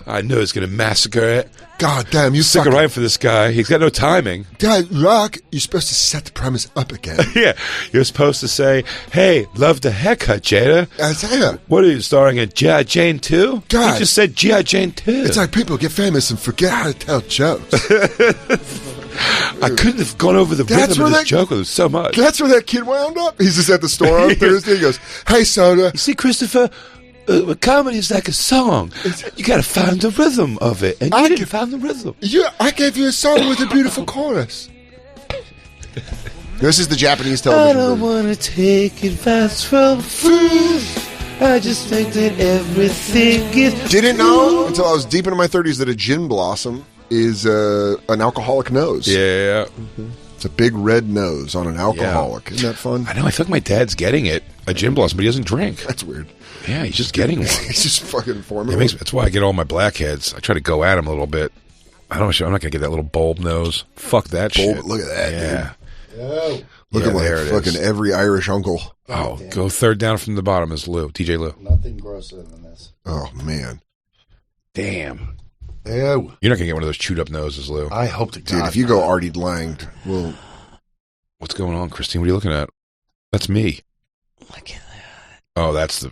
Speaker 2: I knew it's going to massacre it.
Speaker 3: God damn, you
Speaker 2: stick it right for this guy. He's got no timing.
Speaker 3: God, Rock, you're supposed to set the premise up again.
Speaker 2: Yeah. You're supposed to say, hey, love the haircut, Jada. What are you, starring in G.I. Jane 2?
Speaker 3: God.
Speaker 2: You just said G.I. Jane 2.
Speaker 3: It's like people get famous and forget how to tell jokes.
Speaker 2: I couldn't have gone over the rhythm of this joke with him so much.
Speaker 3: That's where that kid wound up. He's just at the store on Thursday. He goes, hey, Soda.
Speaker 2: You see, Christopher, comedy is like a song. You got to find the rhythm of it. And you didn't find the rhythm.
Speaker 3: Yeah, I gave you a song with a beautiful chorus. This is the Japanese television
Speaker 2: I don't want to take advice from fools. I just think that everything is...
Speaker 3: Didn't know until I was deep into my 30s that a gin blossom is an alcoholic nose.
Speaker 2: Yeah.
Speaker 3: It's a big red nose on an alcoholic. Yeah. Isn't that fun?
Speaker 2: I know. I feel like my dad's getting it. A gin blossom, but he doesn't drink.
Speaker 3: That's weird.
Speaker 2: Yeah, he's just getting one.
Speaker 3: He's just fucking forming.
Speaker 2: That's why I get all my blackheads. I try to go at him a little bit. I'm not going to get that little bulb nose. Fuck that shit.
Speaker 3: Look at that,
Speaker 2: dude.
Speaker 3: Oh. Look at my fucking every Irish uncle.
Speaker 2: Oh, go third down from the bottom is Lou. DJ Lou.
Speaker 7: Nothing grosser than this.
Speaker 3: Oh, man.
Speaker 2: Damn.
Speaker 3: Ew.
Speaker 2: You're not going to get one of those chewed up noses, Lou.
Speaker 7: I hope to God.
Speaker 3: Dude, if you go Artie Langed, well...
Speaker 2: What's going on, Christine? What are you looking at? That's me.
Speaker 5: Look at that.
Speaker 2: Oh, that's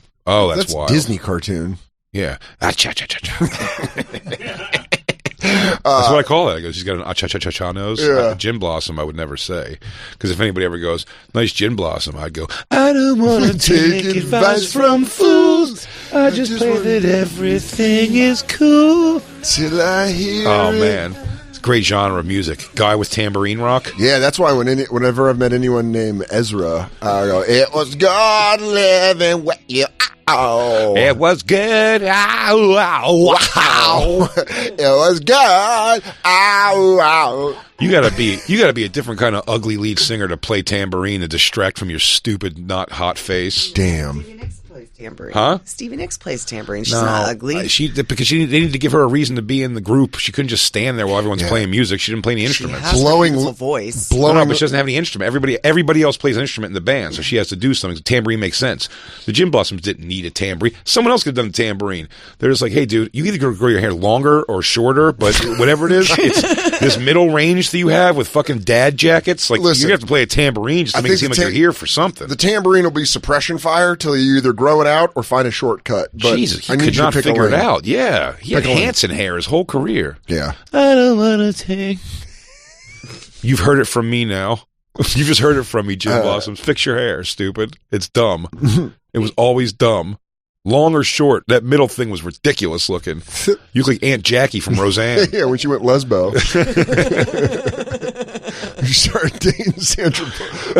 Speaker 2: wild.
Speaker 3: Disney cartoon.
Speaker 2: Yeah. Cha-cha-cha-cha. That's what I call it. I go, she's got an cha-cha-cha-cha nose.
Speaker 3: Yeah.
Speaker 2: Gin blossom, I would never say. Because if anybody ever goes, nice gin blossom, I'd go, I don't want to take advice from fools. I just pray that everything is cool.
Speaker 3: Till I hear
Speaker 2: man. It's a great genre of music. Guy with tambourine rock.
Speaker 3: Yeah, that's why whenever I've met anyone named Ezra, I go, it was God living with you. Oh.
Speaker 2: It was good. Ow, ow, wow.
Speaker 3: It was good. Ow, ow.
Speaker 2: You gotta be a different kind of ugly lead singer to play tambourine to distract from your stupid, not hot face.
Speaker 3: Damn.
Speaker 5: Stevie Nicks plays tambourine.
Speaker 2: Huh?
Speaker 5: Stevie Nicks plays tambourine. She's not ugly.
Speaker 2: Because they needed to give her a reason to be in the group. She couldn't just stand there while everyone's playing music. She didn't play any instruments.
Speaker 5: She has a beautiful voice.
Speaker 2: No, but she doesn't have any instrument. Everybody else plays an instrument in the band, so she has to do something. The tambourine makes sense. The Gin Blossoms didn't need a tambourine. Someone else could have done the tambourine. They're just like, hey, dude, you either grow your hair longer or shorter, but whatever it is, it's this middle range that you have with fucking dad jackets. Like,
Speaker 3: listen,
Speaker 2: you have to play a tambourine just to make it seem like you're here for something.
Speaker 3: The tambourine will be suppression fire till you either grow it out or find a shortcut. But
Speaker 2: Jesus, he could not figure it out. Yeah, he had Hanson hair his whole career.
Speaker 3: Yeah.
Speaker 2: I don't want to take... You've heard it from me now. You've just heard it from me, Gin Blossoms. Fix your hair, stupid. It's dumb. It was always dumb. Long or short, that middle thing was ridiculous looking. You look like Aunt Jackie from Roseanne.
Speaker 3: Yeah, when she went lesbo. You started dating Sandra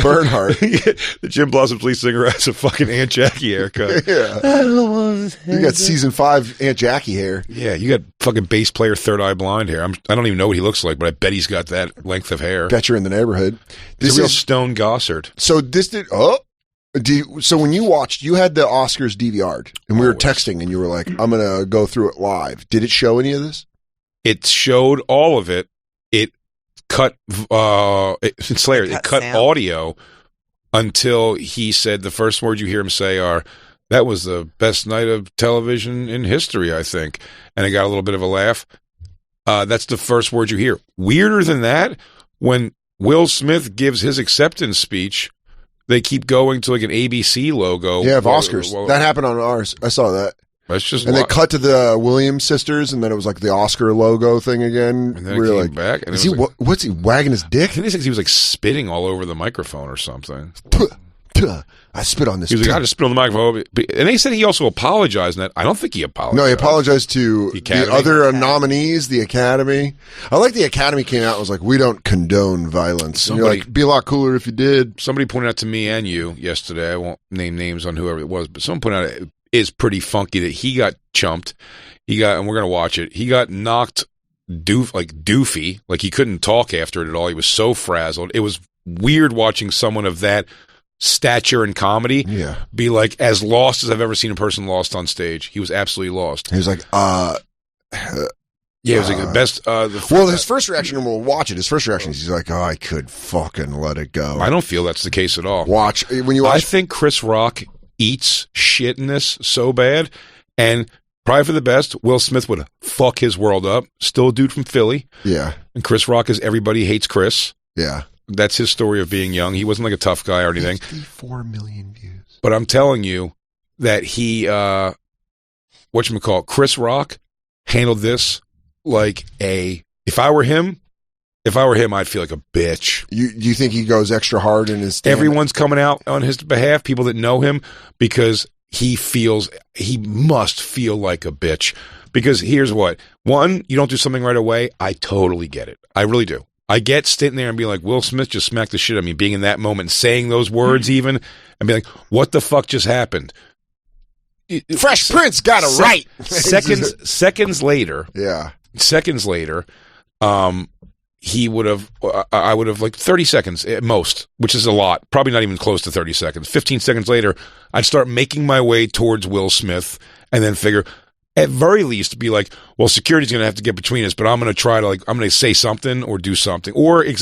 Speaker 3: Bernhardt.
Speaker 2: The Jim Blossom's lead singer has a fucking Aunt Jackie haircut.
Speaker 3: Yeah. You got season 5 Aunt Jackie hair.
Speaker 2: Yeah, you got fucking bass player Third Eye Blind hair. I don't even know what he looks like, but I bet he's got that length of hair.
Speaker 3: Bet you're in the neighborhood.
Speaker 2: He's a real Stone Gossard.
Speaker 3: So this did. So when you watched, you had the Oscars DVR'd, and we were texting, and you were like, "I'm gonna go through it live." Did it show any of this?
Speaker 2: It showed all of it. It cut. It's hilarious. It cut audio until he said the first words you hear him say are, "That was the best night of television in history, I think," and it got a little bit of a laugh. That's the first word you hear. Weirder than that, when Will Smith gives his acceptance speech, they keep going to like an ABC logo.
Speaker 3: Yeah, of Oscars. That happened on ours. I saw that.
Speaker 2: That's just
Speaker 3: and they cut to the Williams sisters, and then it was like the Oscar logo thing again.
Speaker 2: And then it came back. And
Speaker 3: is he, like, what's he wagging his dick?
Speaker 2: I think he was like spitting all over the microphone or something.
Speaker 3: I spit on this.
Speaker 2: He was like, I just spit on the microphone. And they said he also apologized. And I don't think he apologized.
Speaker 3: No, he apologized to the other nominees, the Academy. I like the Academy came out and was like, we don't condone violence. And you're like, be a lot cooler if you did.
Speaker 2: Somebody pointed out to me and you yesterday, I won't name names on whoever it was, but someone pointed out it is pretty funky that he got chumped. And we're going to watch it. He got knocked doofy. Like he couldn't talk after it at all. He was so frazzled. It was weird watching someone of that stature in comedy be like as lost as I've ever seen a person lost on stage. He was absolutely lost.
Speaker 3: He was like,
Speaker 2: yeah, it was like the best.
Speaker 3: Well, his first reaction, and we'll watch it. His first reaction is he's like, "Oh, I could fucking let it go."
Speaker 2: I don't feel that's the case at all.
Speaker 3: When you watch.
Speaker 2: I think Chris Rock eats shit in this so bad, and probably for the best. Will Smith would fuck his world up. Still a dude from Philly.
Speaker 3: Yeah,
Speaker 2: and Chris Rock is everybody hates Chris.
Speaker 3: Yeah.
Speaker 2: That's his story of being young. He wasn't like a tough guy or anything.
Speaker 3: 54 million views.
Speaker 2: But I'm telling you that he, Chris Rock handled this like if I were him, I'd feel like a bitch.
Speaker 3: Do you think he goes extra hard in his stand-up?
Speaker 2: Everyone's coming out on his behalf, people that know him, because he must feel like a bitch. Because here's what. One, you don't do something right away. I totally get it. I really do. I get sitting there and being like, Will Smith just smacked the shit out of me, being in that moment, saying those words even, and be like, what the fuck just happened?
Speaker 3: Fresh Prince got it right.
Speaker 2: Seconds later, I would have like 30 seconds at most, which is a lot, probably not even close to 30 seconds. 15 seconds later, I'd start making my way towards Will Smith and then figure, at very least, be like, well, security's going to have to get between us, but I'm going to try to, I'm going to say something or do something. Or I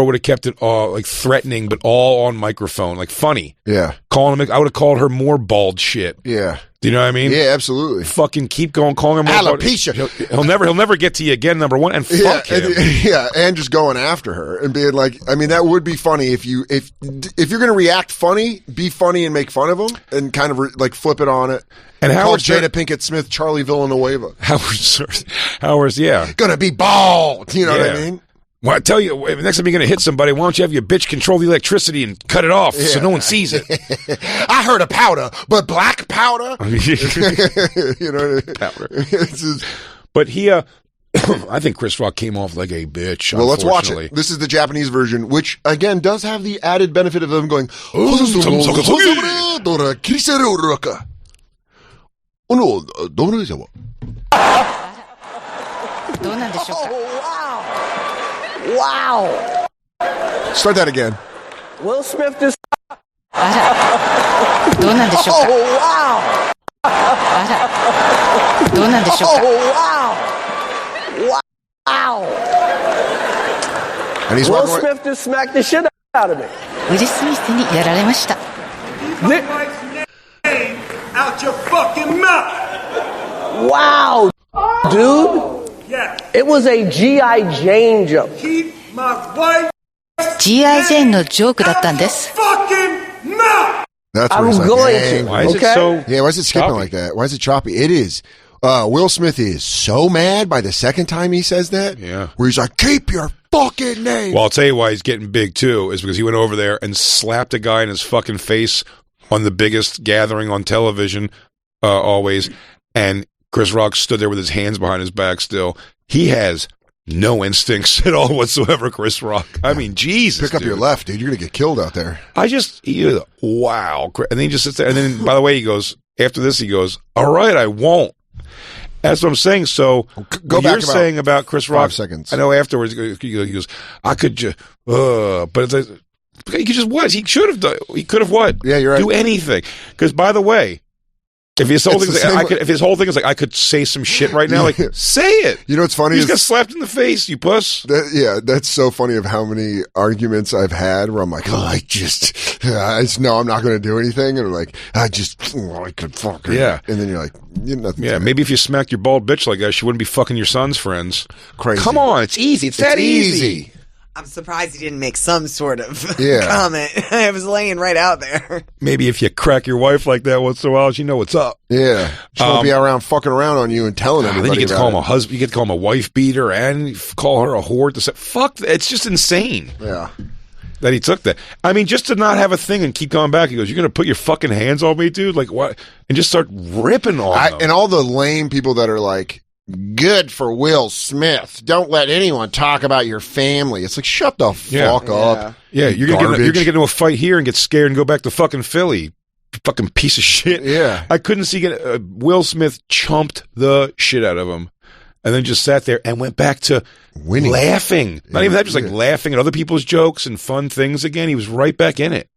Speaker 2: would have kept it all, threatening, but all on microphone, funny.
Speaker 3: Yeah.
Speaker 2: Calling him, I would have called her more bald shit.
Speaker 3: Yeah.
Speaker 2: Do you know what I mean?
Speaker 3: Yeah, absolutely.
Speaker 2: Fucking keep going, calling her more
Speaker 3: alopecia.
Speaker 2: He'll never get to you again, number one, and fuck him.
Speaker 3: And just going after her and being like, I mean, that would be funny if you're going to react funny, be funny and make fun of him and kind of flip it on it.
Speaker 2: And
Speaker 3: Howard Jada Pinkett Smith, Charlie Villanueva.
Speaker 2: Howard's, yeah.
Speaker 3: Gonna be bald. You know what I mean?
Speaker 2: Well, I tell you, next time you're going to hit somebody, why don't you have your bitch control the electricity and cut it off so no one sees it?
Speaker 3: I heard of powder, but black powder? You know what I mean?
Speaker 2: Powder. But he, I think Chris Rock came off like a bitch.
Speaker 3: Well, let's watch it. This is the Japanese version, which, again, does have the added benefit of them going, Wow. Start that again.
Speaker 9: Will Smith just.
Speaker 10: Wow.
Speaker 3: And he's
Speaker 9: Will Smith just smacked the shit out of me.
Speaker 10: ウィル・スミスにやられました。
Speaker 8: Out your fucking mouth.
Speaker 9: Wow, dude.
Speaker 8: Yeah.
Speaker 9: It was a G.I. Jane joke.
Speaker 8: Keep my wife.
Speaker 10: G.I. Jane のジョークだったんです。
Speaker 8: Fucking mouth.
Speaker 3: That's what he's
Speaker 9: I'm
Speaker 3: like,
Speaker 9: going
Speaker 3: dang.
Speaker 9: to.
Speaker 2: Why is
Speaker 9: Okay?
Speaker 2: it so?
Speaker 3: Yeah, why is it skipping
Speaker 2: choppy?
Speaker 3: like that? Why is it choppy? It is. Will Smith is so mad by the second time he says that.
Speaker 2: Yeah.
Speaker 3: Where he's like, keep your fucking name.
Speaker 2: Well, I'll tell you why he's getting big, too, is because he went over there and slapped a guy in his fucking face on the biggest gathering on television, always, and Chris Rock stood there with his hands behind his back still. He has no instincts at all whatsoever, Chris Rock. I mean, Jesus.
Speaker 3: Pick up
Speaker 2: dude.
Speaker 3: your left, dude. You're going to get killed out there.
Speaker 2: Wow. And then he just sits there. And then, by the way, he goes, after this, he goes, all right, I won't. That's what I'm saying. So,
Speaker 3: Go back
Speaker 2: you're saying about Chris Rock.
Speaker 3: 5 seconds.
Speaker 2: I know afterwards, he goes, I could just, but it's like, he could just what? He should have done, he could have what?
Speaker 3: Yeah, you're right.
Speaker 2: Do anything. Because, by the way, if his whole thing is like, if his whole thing is like, I could say some shit right now, like, say it.
Speaker 3: You know what's funny?
Speaker 2: You just got slapped in the face, you puss.
Speaker 3: That's so funny of how many arguments I've had where I'm like, I just know I'm not going to do anything. And I'm like, I could fuck her.
Speaker 2: Yeah.
Speaker 3: And then you're like, nothing.
Speaker 2: Yeah, maybe if you smacked your bald bitch like that, she wouldn't be fucking your son's friends.
Speaker 3: Crazy.
Speaker 2: Come on, it's easy. It's that easy.
Speaker 5: I'm surprised he didn't make some sort of
Speaker 3: Yeah.
Speaker 5: comment. I was laying right out there.
Speaker 2: Maybe if you crack your wife like that once in a while, she know what's up.
Speaker 3: Yeah. She won't be around fucking around on you and telling everybody.
Speaker 2: Then you get to
Speaker 3: about
Speaker 2: call him
Speaker 3: it.
Speaker 2: a husband. You get to call him a wife beater and call her a whore. Fuck, it's just insane.
Speaker 3: Yeah.
Speaker 2: That he took that. I mean, just to not have a thing and keep going back. He goes, "You're gonna put your fucking hands on me, dude? Like what?" And just start ripping on them.
Speaker 3: And all the lame people that are like, good for Will Smith. Don't let anyone talk about your family. It's like, shut the fuck up.
Speaker 2: Yeah, you're gonna get into a fight here and get scared and go back to fucking Philly. You fucking piece of shit.
Speaker 3: Yeah.
Speaker 2: I couldn't see Will Smith chumped the shit out of him. And then just sat there and went back to
Speaker 3: winning,
Speaker 2: laughing. Not even that, just like laughing at other people's jokes and fun things again. He was right back in it.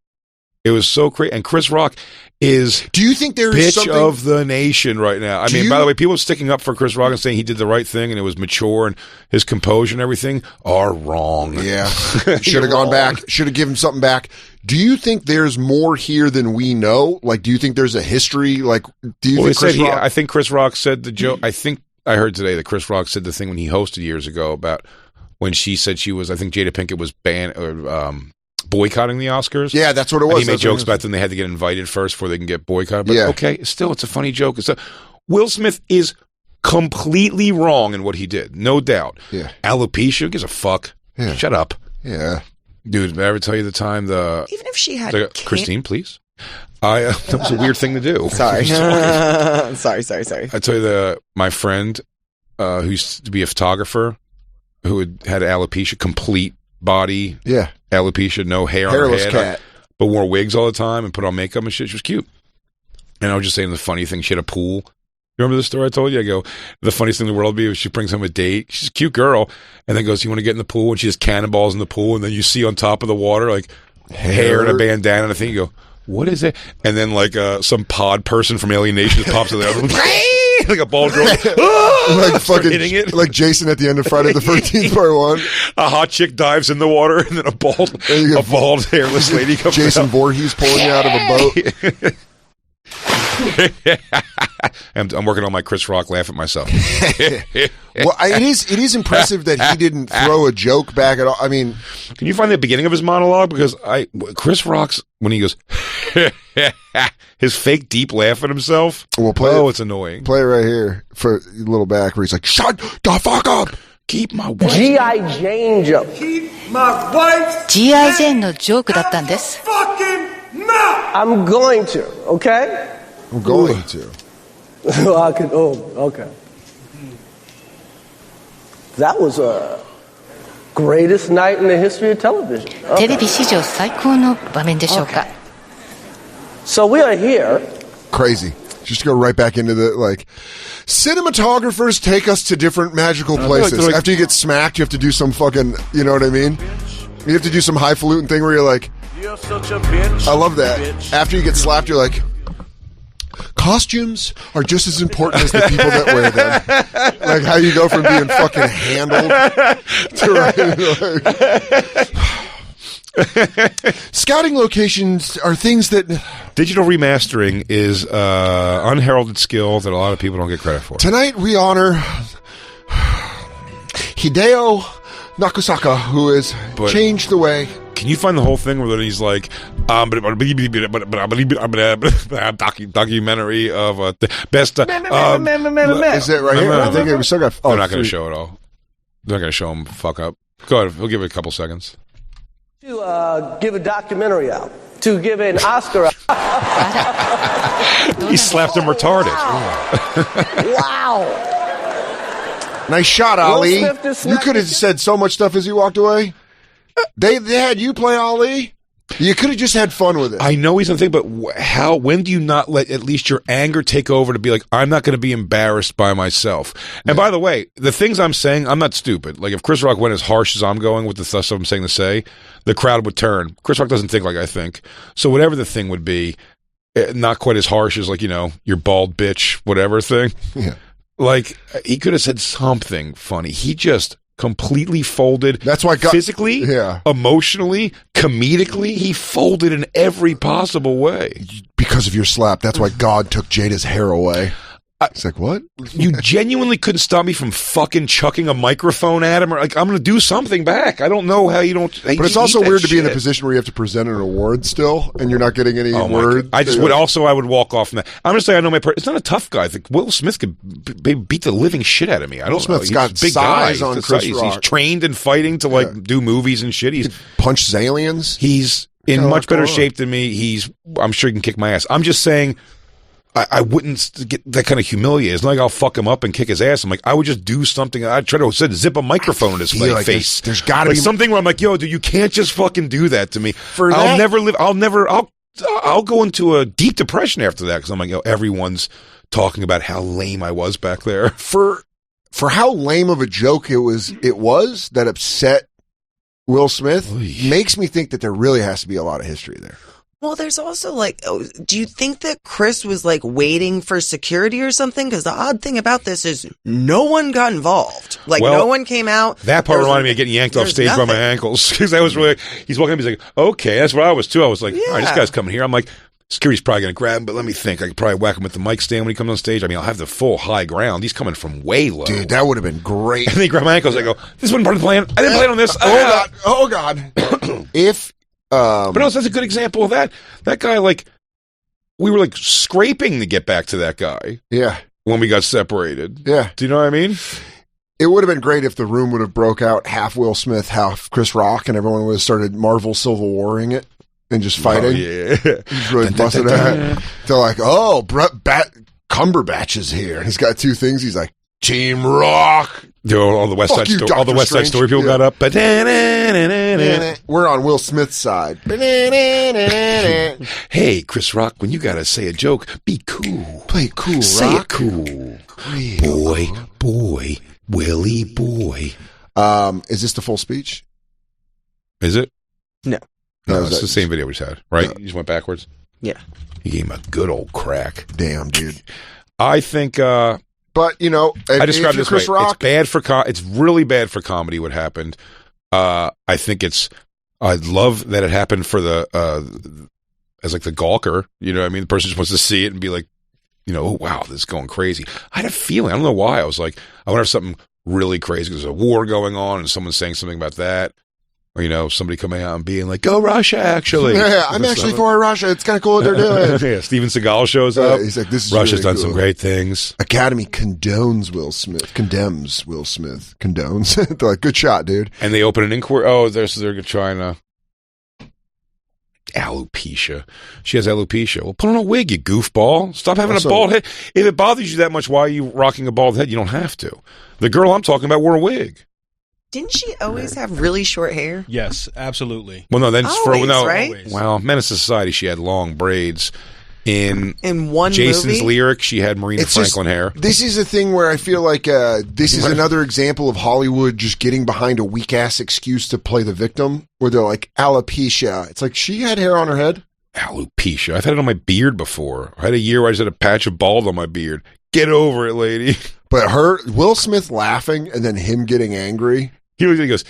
Speaker 2: It was so crazy. And Chris Rock is
Speaker 3: do you think there
Speaker 2: bitch
Speaker 3: is something
Speaker 2: of the nation right now? I mean, by the way, people sticking up for Chris Rock and saying he did the right thing and it was mature and his composure and everything are wrong.
Speaker 3: Yeah. Should have gone back. Should have given something back. Do you think there's more here than we know? Like, do you think there's a history? Like, do you think Chris Rock?
Speaker 2: I think Chris Rock said the joke. I think I heard today that Chris Rock said the thing when he hosted years ago about when she said she was, I think Jada Pinkett was banned or boycotting the Oscars.
Speaker 3: Yeah, that's what it was.
Speaker 2: And he made jokes about them. They had to get invited first before they can get boycotted. But okay, still, it's a funny joke. Will Smith is completely wrong in what he did, no doubt.
Speaker 3: Yeah.
Speaker 2: Alopecia, who gives a fuck?
Speaker 3: Yeah.
Speaker 2: Shut up.
Speaker 3: Yeah.
Speaker 2: Dude, did I ever tell you the time
Speaker 5: even if she had
Speaker 2: Christine, please. That was a weird thing to do.
Speaker 5: Sorry. sorry.
Speaker 2: I tell you my friend who used to be a photographer who had alopecia, complete body.
Speaker 3: Yeah.
Speaker 2: Alopecia, no hair
Speaker 3: hairless
Speaker 2: on her head,
Speaker 3: cat.
Speaker 2: but wore wigs all the time and put on makeup and shit. She was cute. And I was just saying the funny thing, she had a pool. You remember the story I told you? I go, the funniest thing in the world would be if she brings home a date. She's a cute girl. And then goes, you want to get in the pool? And she just cannonballs in the pool. And then you see on top of the water, like hair and a bandana and a thing. You go, what is it? And then like some pod person from Alien Nations pops in there. Like a bald girl.
Speaker 3: Like fucking
Speaker 2: hitting it.
Speaker 3: Like Jason at the end of Friday the 13th part 1.
Speaker 2: A hot chick dives in the water and then a bald hairless lady comes
Speaker 3: Jason
Speaker 2: out.
Speaker 3: Voorhees pulling you out of a boat.
Speaker 2: I'm working on my Chris Rock laugh at myself.
Speaker 3: Well, it is impressive that he didn't throw a joke back at all. I mean,
Speaker 2: can you find the beginning of his monologue? Because Chris Rock's when he goes his fake deep laugh at himself.
Speaker 3: Well,
Speaker 2: it's annoying.
Speaker 3: Play it right here for a little back where he's like, "Shut the fuck up,
Speaker 2: keep my wife."
Speaker 9: G.I. Jane joke.
Speaker 8: Keep my wife
Speaker 10: G.I. ジェーンのジョークだったんです。
Speaker 8: fucking mouth.
Speaker 9: I'm going to, okay?
Speaker 3: I'm going to.
Speaker 9: I could, okay. That was a greatest night in the history of television.
Speaker 10: テレビ史上最高の場面でしょうか。
Speaker 9: So we are here.
Speaker 3: Crazy. Just go right back into the, like, cinematographers take us to different magical places.
Speaker 2: Like,
Speaker 3: after you get smacked, you have to do some fucking, you know what I mean? You have to do some highfalutin thing where you're like,
Speaker 11: you're such a bitch.
Speaker 3: I love that. After you get slapped, you're like, costumes are just as important as the people that wear them. Like how you go from being fucking handled to scouting locations are things that
Speaker 2: digital remastering is unheralded skill that a lot of people don't get credit for.
Speaker 3: Tonight we honor Hideo Nakusaka, who has changed the way.
Speaker 2: Can you find the whole thing where he's like, documentary of the best?
Speaker 3: Is it right here? I think we still got.
Speaker 2: They're not going to show it all. They're not going to show him fuck up. Go ahead. We'll give it a couple seconds.
Speaker 9: To give a documentary out. To give an Oscar out.
Speaker 2: He slapped him retarded.
Speaker 9: Wow.
Speaker 3: Nice shot, Ali.
Speaker 9: Smith just
Speaker 3: You
Speaker 9: smacked
Speaker 3: could have
Speaker 9: the-
Speaker 3: said so much stuff as you walked away. They had you play Ali. You could have just had fun with it.
Speaker 2: I know he's on the thing, but when do you not let at least your anger take over to be like, I'm not going to be embarrassed by myself? And by the way, the things I'm saying, I'm not stupid. Like if Chris Rock went as harsh as I'm going with the stuff I'm saying to say, the crowd would turn. Chris Rock doesn't think like I think. So whatever the thing would be, not quite as harsh as like, your bald bitch, whatever thing.
Speaker 3: Yeah.
Speaker 2: Like he could have said something funny. He just completely folded.
Speaker 3: That's why
Speaker 2: physically, emotionally, comedically, he folded in every possible way.
Speaker 3: Because of your slap. That's why God took Jada's hair away. It's like, what?
Speaker 2: You genuinely couldn't stop me from fucking chucking a microphone at him, or like I'm going to do something back. I don't know how you don't.
Speaker 3: But it's also weird to be in the position where you have to present an award still, and you're not getting any word.
Speaker 2: I just would also I would walk off from that. I'm going to say I know my. It's not a tough guy. I think Will Smith could beat the living shit out of me. I don't know.
Speaker 3: Smith's got
Speaker 2: He's a big
Speaker 3: size
Speaker 2: guy.
Speaker 3: on
Speaker 2: He's
Speaker 3: Chris
Speaker 2: he's
Speaker 3: Rock.
Speaker 2: trained in fighting to do movies and shit. He's
Speaker 3: punched aliens.
Speaker 2: He's in much better shape than me. I'm sure he can kick my ass. I'm just saying. I wouldn't get that kind of humiliated. It's not like I'll fuck him up and kick his ass. I'm like, I would just do something. I'd try to zip a microphone in his face.
Speaker 3: There's got to be
Speaker 2: something where I'm like, yo, dude, you can't just fucking do that to me. I'll go into a deep depression after that because I'm like, yo, everyone's talking about how lame I was back there.
Speaker 3: For how lame of a joke it was that upset Will Smith makes me think that there really has to be a lot of history there.
Speaker 5: Well, there's also do you think that Chris was waiting for security or something? Because the odd thing about this is no one got involved. No one came out.
Speaker 2: That part reminded me of getting yanked off stage by my ankles because that was really. He's walking up. He's like, "Okay, that's what I was too." I was like, "All right, this guy's coming here." I'm like, "Security's probably going to grab him," but let me think. I could probably whack him with the mic stand when he comes on stage. I mean, I'll have the full high ground. He's coming from way low.
Speaker 3: Dude, that would have been great.
Speaker 2: And they grab my ankles. I go, "This wasn't part of the plan. I didn't plan on this."
Speaker 3: Oh God! If.
Speaker 2: But no, that's a good example of that. That guy, we were scraping to get back to that guy.
Speaker 3: Yeah.
Speaker 2: When we got separated.
Speaker 3: Yeah.
Speaker 2: Do you know what I mean?
Speaker 3: It would have been great if the room would have broke out half Will Smith, half Chris Rock, and everyone would have started Marvel Civil Warring it and just fighting.
Speaker 2: Oh, yeah.
Speaker 3: Just really busted out. They're like, oh, Cumberbatch is here. He's got two things. He's like, Team Rock.
Speaker 2: All the West Side Story. All the West Side Story people got up.
Speaker 3: We're on Will Smith's side.
Speaker 2: Hey, Chris Rock, when you gotta say a joke, be cool.
Speaker 3: Play it cool,
Speaker 2: say
Speaker 3: Rock.
Speaker 2: It cool. Boy, Willie boy.
Speaker 3: Is this the full speech?
Speaker 2: Is it?
Speaker 5: No.
Speaker 2: No, it's the same video we just had, right? You just went backwards?
Speaker 5: Yeah.
Speaker 2: He gave him a good old crack.
Speaker 3: Damn, dude.
Speaker 2: I think,
Speaker 3: but
Speaker 2: I described this
Speaker 3: Chris
Speaker 2: way.
Speaker 3: Rock,
Speaker 2: It's bad for it's really bad for comedy what happened. I think I love that it happened for as the gawker, you know what I mean? The person just wants to see it and be like, oh wow, this is going crazy. I had a feeling, I don't know why, I was like, I wonder if something really crazy, there's a war going on and someone's saying something about that. Or, somebody coming out and being like, go Russia, actually.
Speaker 3: Yeah, I'm actually for Russia. It's kind of cool what they're doing.
Speaker 2: Yeah, Steven Seagal shows up.
Speaker 3: He's like, this is
Speaker 2: Russia's
Speaker 3: really
Speaker 2: done
Speaker 3: cool.
Speaker 2: some great things.
Speaker 3: Academy condemns Will Smith. Condones. They're like, good shot, dude.
Speaker 2: And they open an inquiry. Oh, they're trying to. Alopecia. She has alopecia. Well, put on a wig, you goofball. Stop having a bald head. If it bothers you that much, why are you rocking a bald head? You don't have to. The girl I'm talking about wore a wig.
Speaker 5: Didn't she always have really short hair?
Speaker 6: Yes, absolutely.
Speaker 2: Well, no, then
Speaker 5: right?
Speaker 2: Well, Menace to Society, she had long braids. In
Speaker 5: one
Speaker 2: Jason's
Speaker 5: movie?
Speaker 2: Lyric, she had Marina Franklin hair.
Speaker 3: This is a thing where I feel like this is another example of Hollywood just getting behind a weak ass excuse to play the victim, where they're like alopecia. It's like she had hair on her head.
Speaker 2: Alopecia. I've had it on my beard before. I had a year where I just had a patch of bald on my beard. Get over it, lady.
Speaker 3: But Will Smith laughing and then him getting angry.
Speaker 2: He goes,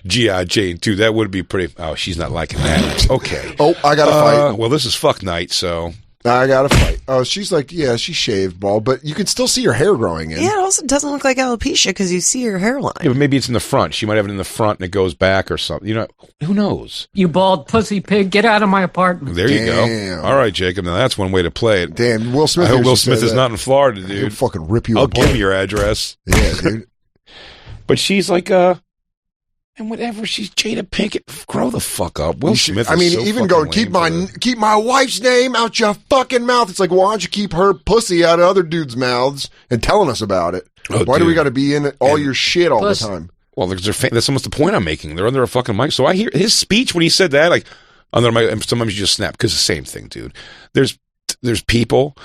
Speaker 2: G.I. Jane 2, that would be pretty. Oh, she's not liking that. Okay.
Speaker 3: Oh, I got to fight.
Speaker 2: Well, this is fuck night, so.
Speaker 3: I got to fight. Oh, she's like, yeah, she shaved bald, but you can still see her hair growing in.
Speaker 5: Yeah, it also doesn't look like alopecia because you see her hairline.
Speaker 2: Yeah, but maybe it's in the front. She might have it in the front and it goes back or something. Who knows?
Speaker 4: You bald pussy pig, get out of my apartment.
Speaker 2: There you go. All right, Jacob. Now that's one way to play it.
Speaker 3: Damn, Will Smith.
Speaker 2: I hope Will Smith is not in Florida, dude.
Speaker 3: He'll fucking rip you
Speaker 2: I'll
Speaker 3: apart.
Speaker 2: give him your address.
Speaker 3: Yeah, dude.
Speaker 2: But she's like, And whatever, she's Jada Pinkett. Grow the fuck up. Will Smith.
Speaker 3: I mean,
Speaker 2: is so
Speaker 3: even
Speaker 2: fucking
Speaker 3: going,
Speaker 2: lame
Speaker 3: keep my wife's name out your fucking mouth. It's like, why don't you keep her pussy out of other dudes' mouths and telling us about it? Why do we got to be in all your shit all the time?
Speaker 2: Well, that's almost the point I'm making. They're under a fucking mic. So I hear his speech when he said that, like, under my, and sometimes you just snap because the same thing, dude. There's people,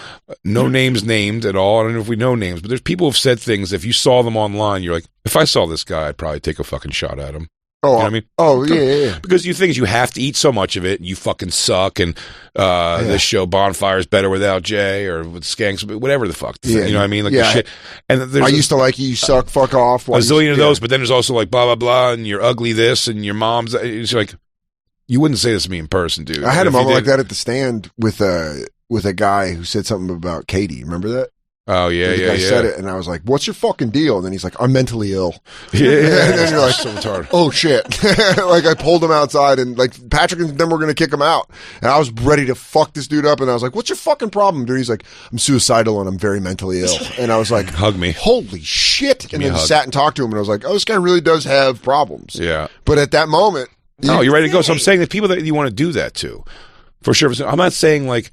Speaker 2: no names named at all. I don't know if we know names, but there's people who've said things. If you saw them online, you're like, if I saw this guy, I'd probably take a fucking shot at him.
Speaker 3: Oh,
Speaker 2: you know what I mean?
Speaker 3: Oh, yeah.
Speaker 2: Because you think you have to eat so much of it, and you fucking suck, and this show Bonfire is better without Jay, or with Skanks, whatever the fuck. You know what I mean? Like the shit. And
Speaker 3: I used to like you suck, fuck off.
Speaker 2: A zillion of those, but then there's also like blah, blah, blah, and you're ugly this, and your mom's, it's like, you wouldn't say this to me in person, dude.
Speaker 3: I had a moment like that at the stand with a guy who said something about Katie. Remember that?
Speaker 2: Oh, yeah,
Speaker 3: the guy said it, and I was like, what's your fucking deal? And then he's like, I'm mentally ill.
Speaker 2: Yeah.
Speaker 3: And then you're like,
Speaker 2: so retarded.
Speaker 3: Oh, shit. Like, I pulled him outside, and like, Patrick and them were going to kick him out. And I was ready to fuck this dude up, and I was like, what's your fucking problem, dude? He's like, I'm suicidal, and I'm very mentally ill. And I was like,
Speaker 2: hug me.
Speaker 3: Holy shit. And then sat and talked to him, and I was like, oh, this guy really does have problems.
Speaker 2: Yeah.
Speaker 3: But at that moment.
Speaker 2: No, you're ready to go. So I'm saying that people that you want to do that to, for sure. I'm not saying like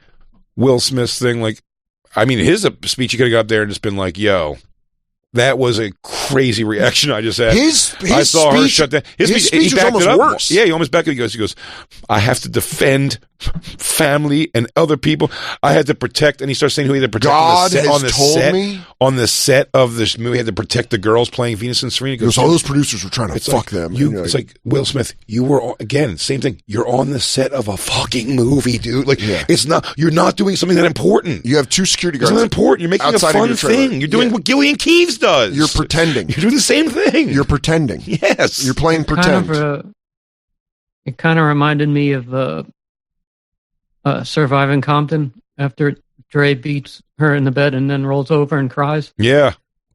Speaker 2: Will Smith's thing, like, I mean, his speech, he could have got up there and just been like, yo, that was a crazy reaction I just had. I saw her shut down.
Speaker 3: His speech was almost worse.
Speaker 2: Yeah, he almost backed up. He goes, I have to defend family and other people. I had to protect, and he starts saying who he had to protect on the set of this movie. He had to protect the girls playing Venus and Serena.
Speaker 3: Because all those producers were trying to fuck them.
Speaker 2: It's like, Will Smith, you were, again, same thing. You're on the set of a fucking movie, dude. Like, it's not, you're not doing something that important.
Speaker 3: You have two security guards.
Speaker 2: It's not important. You're making a fun thing. You're doing what Gillian Keeves does.
Speaker 3: You're pretending.
Speaker 2: You're doing the same thing.
Speaker 3: You're pretending.
Speaker 2: Yes.
Speaker 3: You're playing pretend.
Speaker 4: It kind of reminded me of Surviving Compton after Dre beats her in the bed and then rolls over and cries.
Speaker 2: Yeah.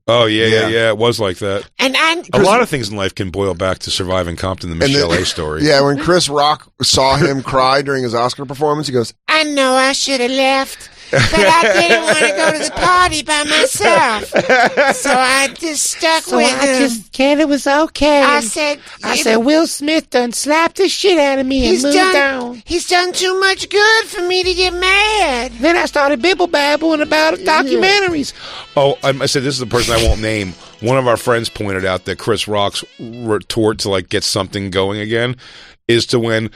Speaker 2: Oh, yeah. It was like that.
Speaker 7: And
Speaker 2: a lot of things in life can boil back to Surviving Compton, the Michelle A story.
Speaker 3: Yeah, when Chris Rock saw him cry during his Oscar performance, he goes,
Speaker 7: I know I should have left, but I didn't want to go to the party by myself. So I just stuck with him.
Speaker 11: I just said it was okay.
Speaker 7: I said,
Speaker 11: Will Smith done slapped the shit out of me and moved on.
Speaker 7: He's done too much good for me to get mad.
Speaker 11: Then I started bibble-babbling about documentaries.
Speaker 2: Oh, I said this is the person I won't name. One of our friends pointed out that Chris Rock's retort to like get something going again is to when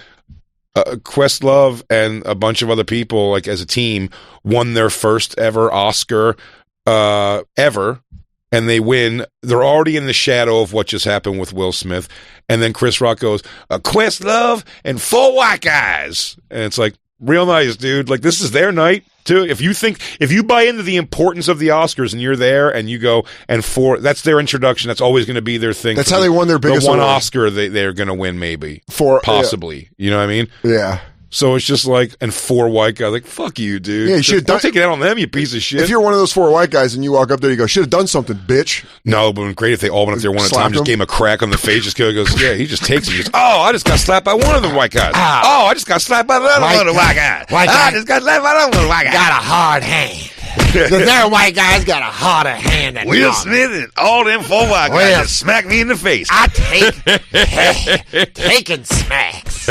Speaker 2: Questlove and a bunch of other people, like as a team, won their first ever Oscar ever, and they win. They're already in the shadow of what just happened with Will Smith, and then Chris Rock goes, Questlove and 4 white guys, and it's like, real nice, dude. Like, this is their night too. If you buy into the importance of the Oscars and you're there and you go and that's their introduction. That's always going to be their thing.
Speaker 3: That's how they won their biggest
Speaker 2: one
Speaker 3: award.
Speaker 2: Oscar they're going to win, maybe possibly. You know what I mean?
Speaker 3: Yeah.
Speaker 2: So it's just like, and 4 white guys, like, fuck you, dude.
Speaker 3: Yeah, you should
Speaker 2: don't take it out on them, you piece of shit.
Speaker 3: If you're one of those 4 white guys and you walk up there, you go, should have done something, bitch.
Speaker 2: No, but it would be great if they all went up there one at a time, just gave him a crack on the face, just goes, yeah, he just takes it. He goes, oh, I just got slapped by one of the white guys. Oh, I just got slapped by the other one of the white guys. I just got slapped by the other white guy.
Speaker 7: Got a hard hand. Their white guys got a harder hand than
Speaker 2: Will Smith and all them 4 white guys just smacked me in the face.
Speaker 7: I taking smacks.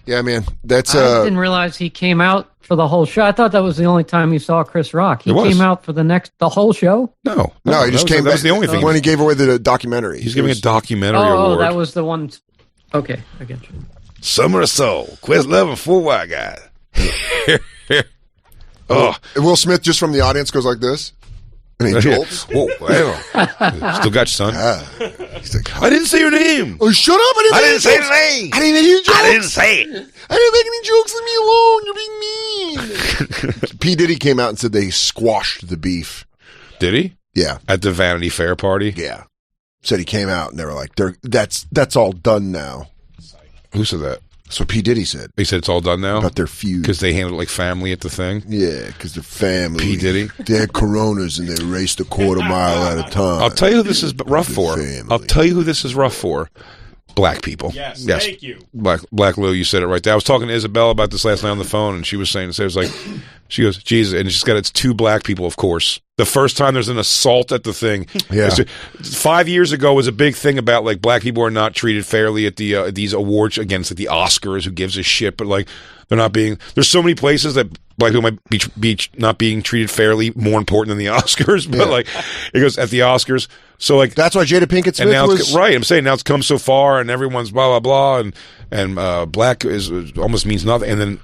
Speaker 3: Yeah, man. That's
Speaker 4: I didn't realize he came out for the whole show. I thought that was the only time you saw Chris Rock. He came out for the whole show?
Speaker 2: No,
Speaker 3: he just came back.
Speaker 2: That was the only thing.
Speaker 3: When he gave away the documentary.
Speaker 2: He's giving a documentary award.
Speaker 4: Oh, that was the one. Okay, I get you.
Speaker 2: Summer of Soul, Questlove and 4 white guys.
Speaker 3: Oh, Will Smith just from the audience goes like this. And he jolts.
Speaker 2: Whoa, still got you, son.
Speaker 3: He's like,
Speaker 2: I didn't say your name.
Speaker 3: Oh, shut up.
Speaker 2: I didn't say the name.
Speaker 3: I didn't make any jokes.
Speaker 2: I didn't say it.
Speaker 3: I didn't make any jokes. Leave me alone. You're being mean. P. Diddy came out and said they squashed the beef.
Speaker 2: Did he?
Speaker 3: Yeah.
Speaker 2: At the Vanity Fair party?
Speaker 3: Yeah. Said he came out and they were like, that's all done now.
Speaker 2: Who said that?
Speaker 3: That's what P. Diddy said.
Speaker 2: He said it's all done now?
Speaker 3: About their feud.
Speaker 2: Because they handled it like family at the thing?
Speaker 3: Yeah, because they're family.
Speaker 2: P. Diddy?
Speaker 3: They had Coronas and they raced a quarter mile at a time.
Speaker 2: I'll tell you who this is rough for. I'll tell you who this is rough for. Black people.
Speaker 6: Yes. Thank you.
Speaker 2: Black Lou, you said it right there. I was talking to Isabella about this last night on the phone, and she was saying, it was like, She goes, Jesus, and she's got it's 2 black people, of course. The first time there's an assault at the thing.
Speaker 3: Yeah.
Speaker 2: 5 years ago was a big thing about like black people are not treated fairly at the these awards against like the Oscars. Who gives a shit? But like they're not being. There's so many places that black people might be not being treated fairly more important than the Oscars. But like it goes at the Oscars. So like
Speaker 3: that's why Jada Pinkett Smith was
Speaker 2: right. I'm saying now it's come so far, and everyone's blah blah blah, and black is almost means nothing, and then.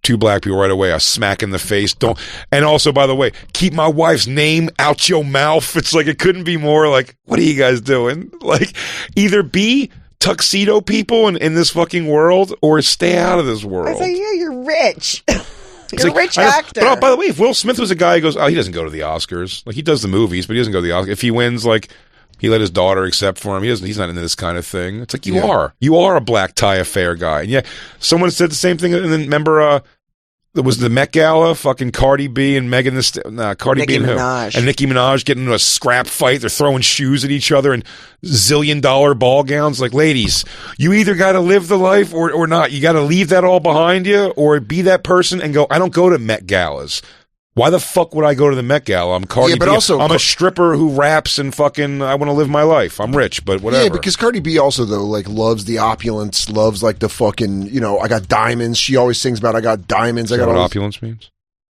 Speaker 2: 2 black people right away, a smack in the face. Don't, and also, by the way, keep my wife's name out your mouth. It's like, it couldn't be more like, what are you guys doing? Like, either be tuxedo people in this fucking world or stay out of this world.
Speaker 5: I say, yeah, you're rich. You're
Speaker 2: like,
Speaker 5: a rich actor.
Speaker 2: But by the way, if Will Smith was a guy who goes, he doesn't go to the Oscars. Like, he does the movies, but he doesn't go to the Oscars. If he wins, like, he let his daughter accept for him. He's not into this kind of thing. It's like, you are a black tie affair guy. And yeah, someone said the same thing. And then remember, there was the Met Gala, fucking Cardi B and Megan Cardi B and
Speaker 5: Minaj.
Speaker 2: And Nicki Minaj getting into a scrap fight. They're throwing shoes at each other in zillion-dollar ball gowns. Like, ladies, you either got to live the life or not. You got to leave that all behind you or be that person and go, I don't go to Met Galas. Why the fuck would I go to the Met Gala? I'm Cardi B.
Speaker 3: Also,
Speaker 2: I'm a stripper who raps and fucking, I want to live my life. I'm rich, but whatever.
Speaker 3: Yeah, because Cardi B also, though, like, loves the opulence, loves, like, the fucking, I got diamonds. She always sings about, I got diamonds.
Speaker 2: Is that what opulence means?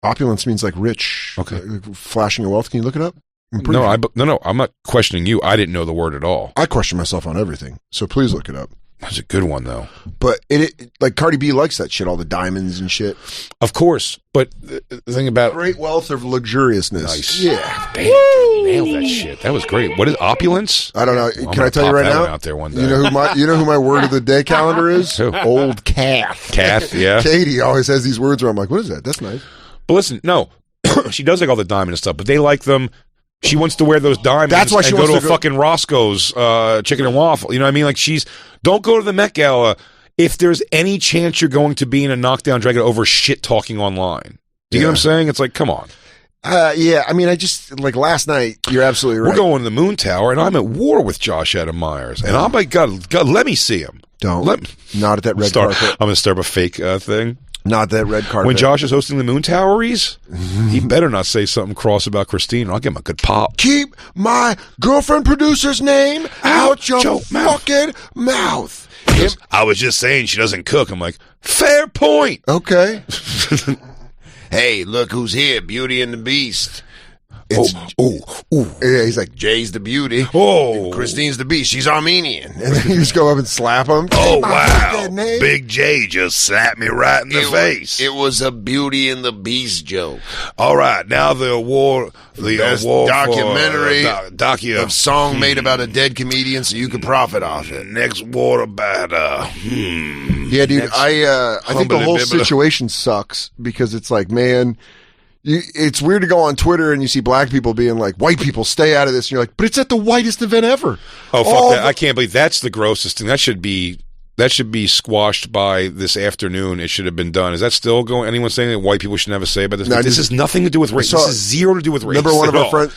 Speaker 3: Opulence means, like, rich.
Speaker 2: Okay.
Speaker 3: Flashing your wealth. Can you look it up?
Speaker 2: No, I'm not questioning you. I didn't know the word at all.
Speaker 3: I question myself on everything, so please look it up.
Speaker 2: That's a good one, though.
Speaker 3: But it like Cardi B likes that shit, all the diamonds and shit.
Speaker 2: Of course, but the thing about
Speaker 3: great wealth of luxuriousness.
Speaker 2: Nice.
Speaker 3: Yeah,
Speaker 2: damn, you nailed that shit. That was great. What is opulence?
Speaker 3: I don't know. Can I tell you right now?
Speaker 2: Out there one day.
Speaker 3: You know who my word of the day calendar is?
Speaker 2: Who?
Speaker 3: Old Kath.
Speaker 2: Kath, yeah.
Speaker 3: Katie always has these words where I'm like, what is that? That's nice.
Speaker 2: But listen, no, she does like all the diamond and stuff, but they like them. She wants to wear those diamonds.
Speaker 3: That's why she
Speaker 2: wants
Speaker 3: wants
Speaker 2: to go to a fucking Roscoe's chicken and waffle. You know what I mean? Like don't go to the Met Gala if there's any chance you're going to be in a knockdown drag over shit talking online. Do you get what I'm saying? It's like, come on.
Speaker 3: Yeah, I mean, I just, like, last night, you're absolutely right.
Speaker 2: We're going to the Moon Tower, and I'm at war with Josh Adam Myers. And I'm like, God, let me see him.
Speaker 3: Not at that red carpet.
Speaker 2: I'm going to start up a fake thing.
Speaker 3: Not that red carpet.
Speaker 2: When Josh is hosting the Moon Toweries, he better not say something cross about Christine, or I'll give him a good pop.
Speaker 3: Keep my girlfriend producer's name out your fucking mouth.
Speaker 2: I was just saying she doesn't cook. I'm like, fair point.
Speaker 3: Okay.
Speaker 12: Hey, look who's here, Beauty and the Beast.
Speaker 3: Yeah, he's like, Jay's the beauty.
Speaker 12: And Christine's the beast. She's Armenian.
Speaker 3: And then you just go up and slap him.
Speaker 12: Oh, wow. Big J just slapped me right in the face.
Speaker 3: It was a Beauty and the Beast joke.
Speaker 12: All right, now the award
Speaker 3: documentary
Speaker 12: for,
Speaker 3: of song made about a dead comedian so you can profit off it.
Speaker 12: Next award about
Speaker 3: Yeah, dude, I think the whole situation sucks because it's like, man, it's weird to go on Twitter and you see black people being like, white people, stay out of this. And you're like, but it's at the whitest event ever.
Speaker 2: Oh, fuck that. I can't believe that's the grossest thing. That should be squashed by this afternoon. It should have been done. Is that still going? Anyone saying that white people shouldn't have a say about this?
Speaker 3: No,
Speaker 2: this has nothing to do with race. This is zero to do with race.
Speaker 3: Remember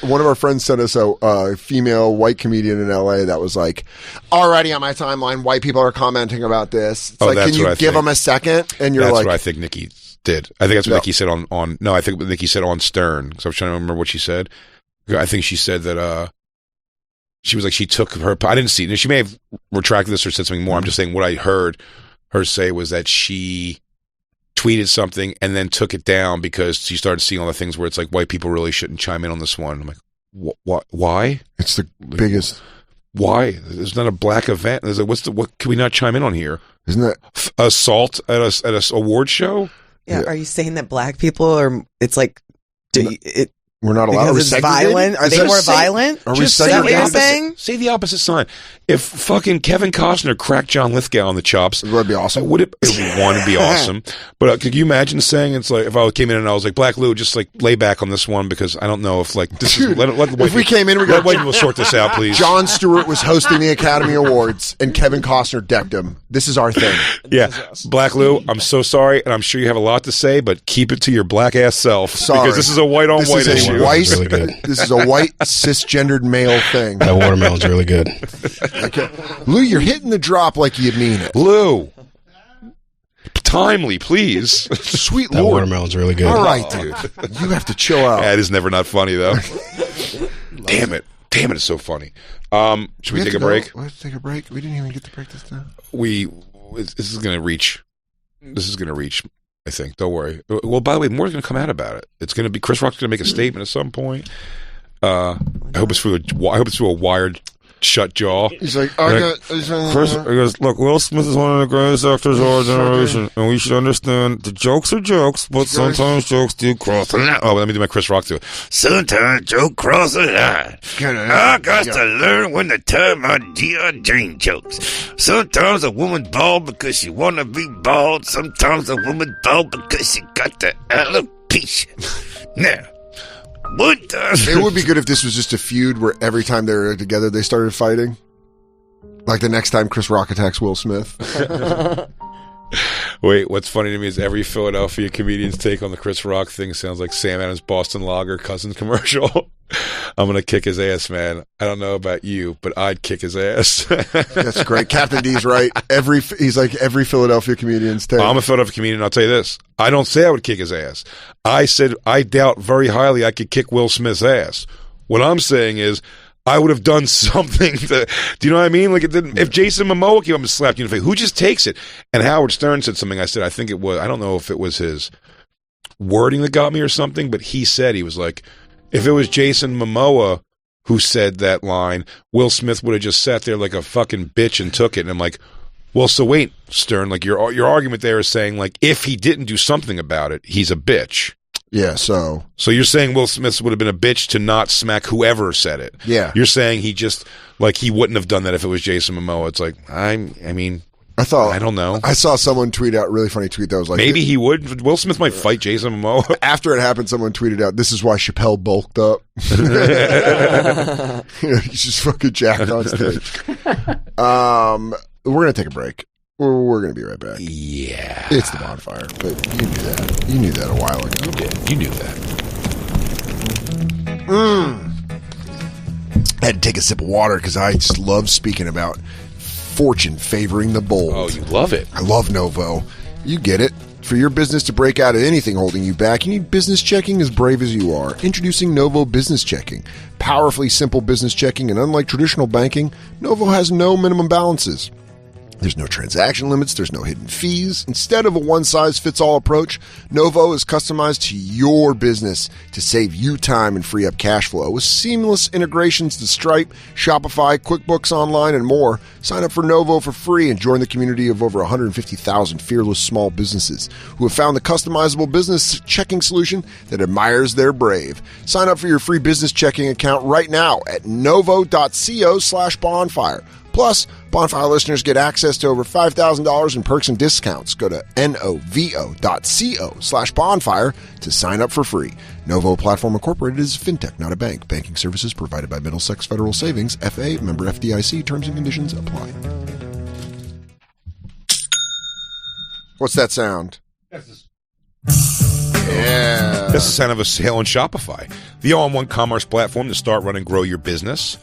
Speaker 3: one of our friends sent us a female white comedian in LA that was like, already on my timeline, white people are commenting about this. It's like, can you give them a second? And you're
Speaker 2: that's
Speaker 3: like,
Speaker 2: what I think Nikki did. I think that's what Nikki said on no, I think Nikki said on Stern. So I was trying to remember what she said. I think she said that she was like, she took her, I didn't see it. She may have retracted this or said something more. I'm just saying what I heard her say was that she tweeted something and then took it down because she started seeing all the things where it's like white people really shouldn't chime in on this one. I'm like, what? Why?
Speaker 3: It's the biggest.
Speaker 2: Why? There's not a black event. There's like, what can we not chime in on here?
Speaker 3: Isn't that
Speaker 2: assault at a award show?
Speaker 5: Yeah. Are you saying that black people are? It's like,
Speaker 3: we're not allowed.
Speaker 5: Because it's violent. Are they more violent?
Speaker 3: Are we
Speaker 5: saying what you're saying?
Speaker 2: Say the opposite sign. If fucking Kevin Costner cracked John Lithgow on the chops,
Speaker 3: would be awesome.
Speaker 2: Would it? It'd be awesome. But could you imagine saying it's like if I came in and I was like, Black Lou, just like lay back on this one because I don't know if like this
Speaker 3: Dude,
Speaker 2: is. Let
Speaker 3: if we came in, we
Speaker 2: let white people sort this out, please.
Speaker 3: Jon Stewart was hosting the Academy Awards, and Kevin Costner decked him. This is our thing.
Speaker 2: Yeah, Black Lou, I'm so sorry, and I'm sure you have a lot to say, but keep it to your black ass self because this is a white on white issue.
Speaker 6: Really good.
Speaker 3: This is a white cisgendered male thing.
Speaker 6: That watermelon's really good.
Speaker 3: Okay. Lou, you're hitting the drop like you mean it.
Speaker 2: Lou, timely, please.
Speaker 3: Sweet
Speaker 6: That
Speaker 3: Lord.
Speaker 6: watermelon's really good.
Speaker 3: All right, dude. You have to chill out.
Speaker 2: That is never not funny, though. Damn it, it's so funny. Should we take a break?
Speaker 3: Let's take a break. We didn't even get the break this time.
Speaker 2: This is going to reach. I think. Don't worry. Well, by the way, more is going to come out about it. It's going to be Chris Rock's going to make a statement at some point. I hope it's through a wired shut jaw.
Speaker 3: He's like,
Speaker 2: Chris, he goes, look, Will Smith is one of the greatest actors of our generation, and we should understand the jokes are jokes, but sometimes jokes do cross the line. Oh, let me do my Chris Rock too.
Speaker 12: Sometimes joke cross the line. I got to learn when to tell my dear Jane jokes. Sometimes a woman bald because she want to be bald. Sometimes a woman bald because she got the alopecia. Now,
Speaker 3: it would be good if this was just a feud where every time they were together they started fighting. Like the next time Chris Rock attacks Will Smith.
Speaker 2: Wait, what's funny to me is every Philadelphia comedian's take on the Chris Rock thing sounds like Sam Adams' Boston Lager Cousins commercial. I'm going to kick his ass, man. I don't know about you, but I'd kick his ass.
Speaker 3: That's great. Captain D's right. He's like every Philadelphia comedian's take.
Speaker 2: I'm a Philadelphia comedian. I'll tell you this. I don't say I would kick his ass. I said I doubt very highly I could kick Will Smith's ass. What I'm saying is I would have done something to, do you know what I mean? Like it didn't, if Jason Momoa came up and slapped you in the face, who just takes it? And Howard Stern said something. I said, I think it was, I don't know if it was his wording that got me or something, but he said, he was like, if it was Jason Momoa who said that line, Will Smith would have just sat there like a fucking bitch and took it. And I'm like, well, so wait, Stern, like your argument there is saying like, if he didn't do something about it, he's a bitch.
Speaker 3: Yeah, so
Speaker 2: you're saying Will Smith would have been a bitch to not smack whoever said it.
Speaker 3: Yeah.
Speaker 2: You're saying he just, like, he wouldn't have done that if it was Jason Momoa. It's like, I don't know.
Speaker 3: I saw someone tweet out a really funny tweet that was like,
Speaker 2: maybe he would. Will Smith might fight Jason Momoa.
Speaker 3: After it happened, someone tweeted out, this is why Chappelle bulked up. He's just fucking jacked on stage. We're going to take a break. We're going to be right back.
Speaker 2: Yeah.
Speaker 3: It's the Bonfire, but you knew that. You knew that a while ago.
Speaker 2: You did. You knew that.
Speaker 3: I had to take a sip of water because I just love speaking about fortune favoring the bold.
Speaker 2: Oh, you love it.
Speaker 3: I love Novo. You get it. For your business to break out of anything holding you back, you need business checking as brave as you are. Introducing Novo Business Checking. Powerfully simple business checking, and unlike traditional banking, Novo has no minimum balances. There's no transaction limits, there's no hidden fees. Instead of a one-size-fits-all approach, Novo is customized to your business to save you time and free up cash flow. With seamless integrations to Stripe, Shopify, QuickBooks Online, and more, sign up for Novo for free and join the community of over 150,000 fearless small businesses who have found the customizable business checking solution that admires their brave. Sign up for your free business checking account right now at novo.co/bonfire. Plus, Bonfire listeners get access to over $5,000 in perks and discounts. Go to novo.co/bonfire to sign up for free. Novo Platform Incorporated is a fintech, not a bank. Banking services provided by Middlesex Federal Savings, FA, member FDIC. Terms and conditions apply. What's that sound? Yeah.
Speaker 2: That's the sound of a sale on Shopify, the all-in-one commerce platform to start, run, and grow your business.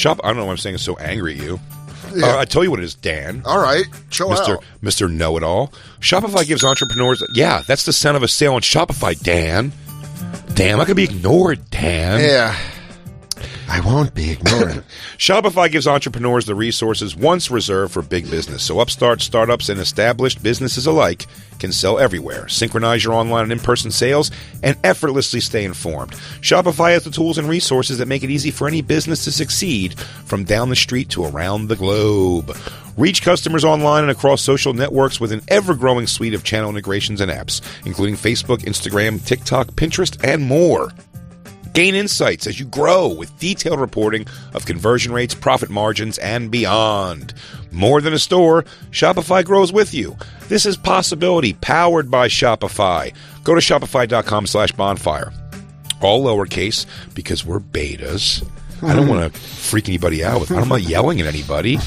Speaker 2: I don't know why I'm saying it's so angry at you.
Speaker 3: Yeah.
Speaker 2: I tell you what it is, Dan.
Speaker 3: All right, chill out.
Speaker 2: Mr. Know-It-All. Shopify gives entrepreneurs... Yeah, that's the sound of a sale on Shopify, Dan. Damn, I could be ignored, Dan.
Speaker 3: Yeah. I won't be ignored.
Speaker 2: Shopify gives entrepreneurs the resources once reserved for big business, so upstarts, startups, and established businesses alike can sell everywhere, synchronize your online and in-person sales, and effortlessly stay informed. Shopify has the tools and resources that make it easy for any business to succeed, from down the street to around the globe. Reach customers online and across social networks with an ever-growing suite of channel integrations and apps, including Facebook, Instagram, TikTok, Pinterest, and more. Gain insights as you grow with detailed reporting of conversion rates, profit margins, and beyond. More than a store, Shopify grows with you. This is Possibility, powered by Shopify. Go to shopify.com/bonfire. All lowercase, because we're betas. I don't want to freak anybody out. I'm not yelling at anybody.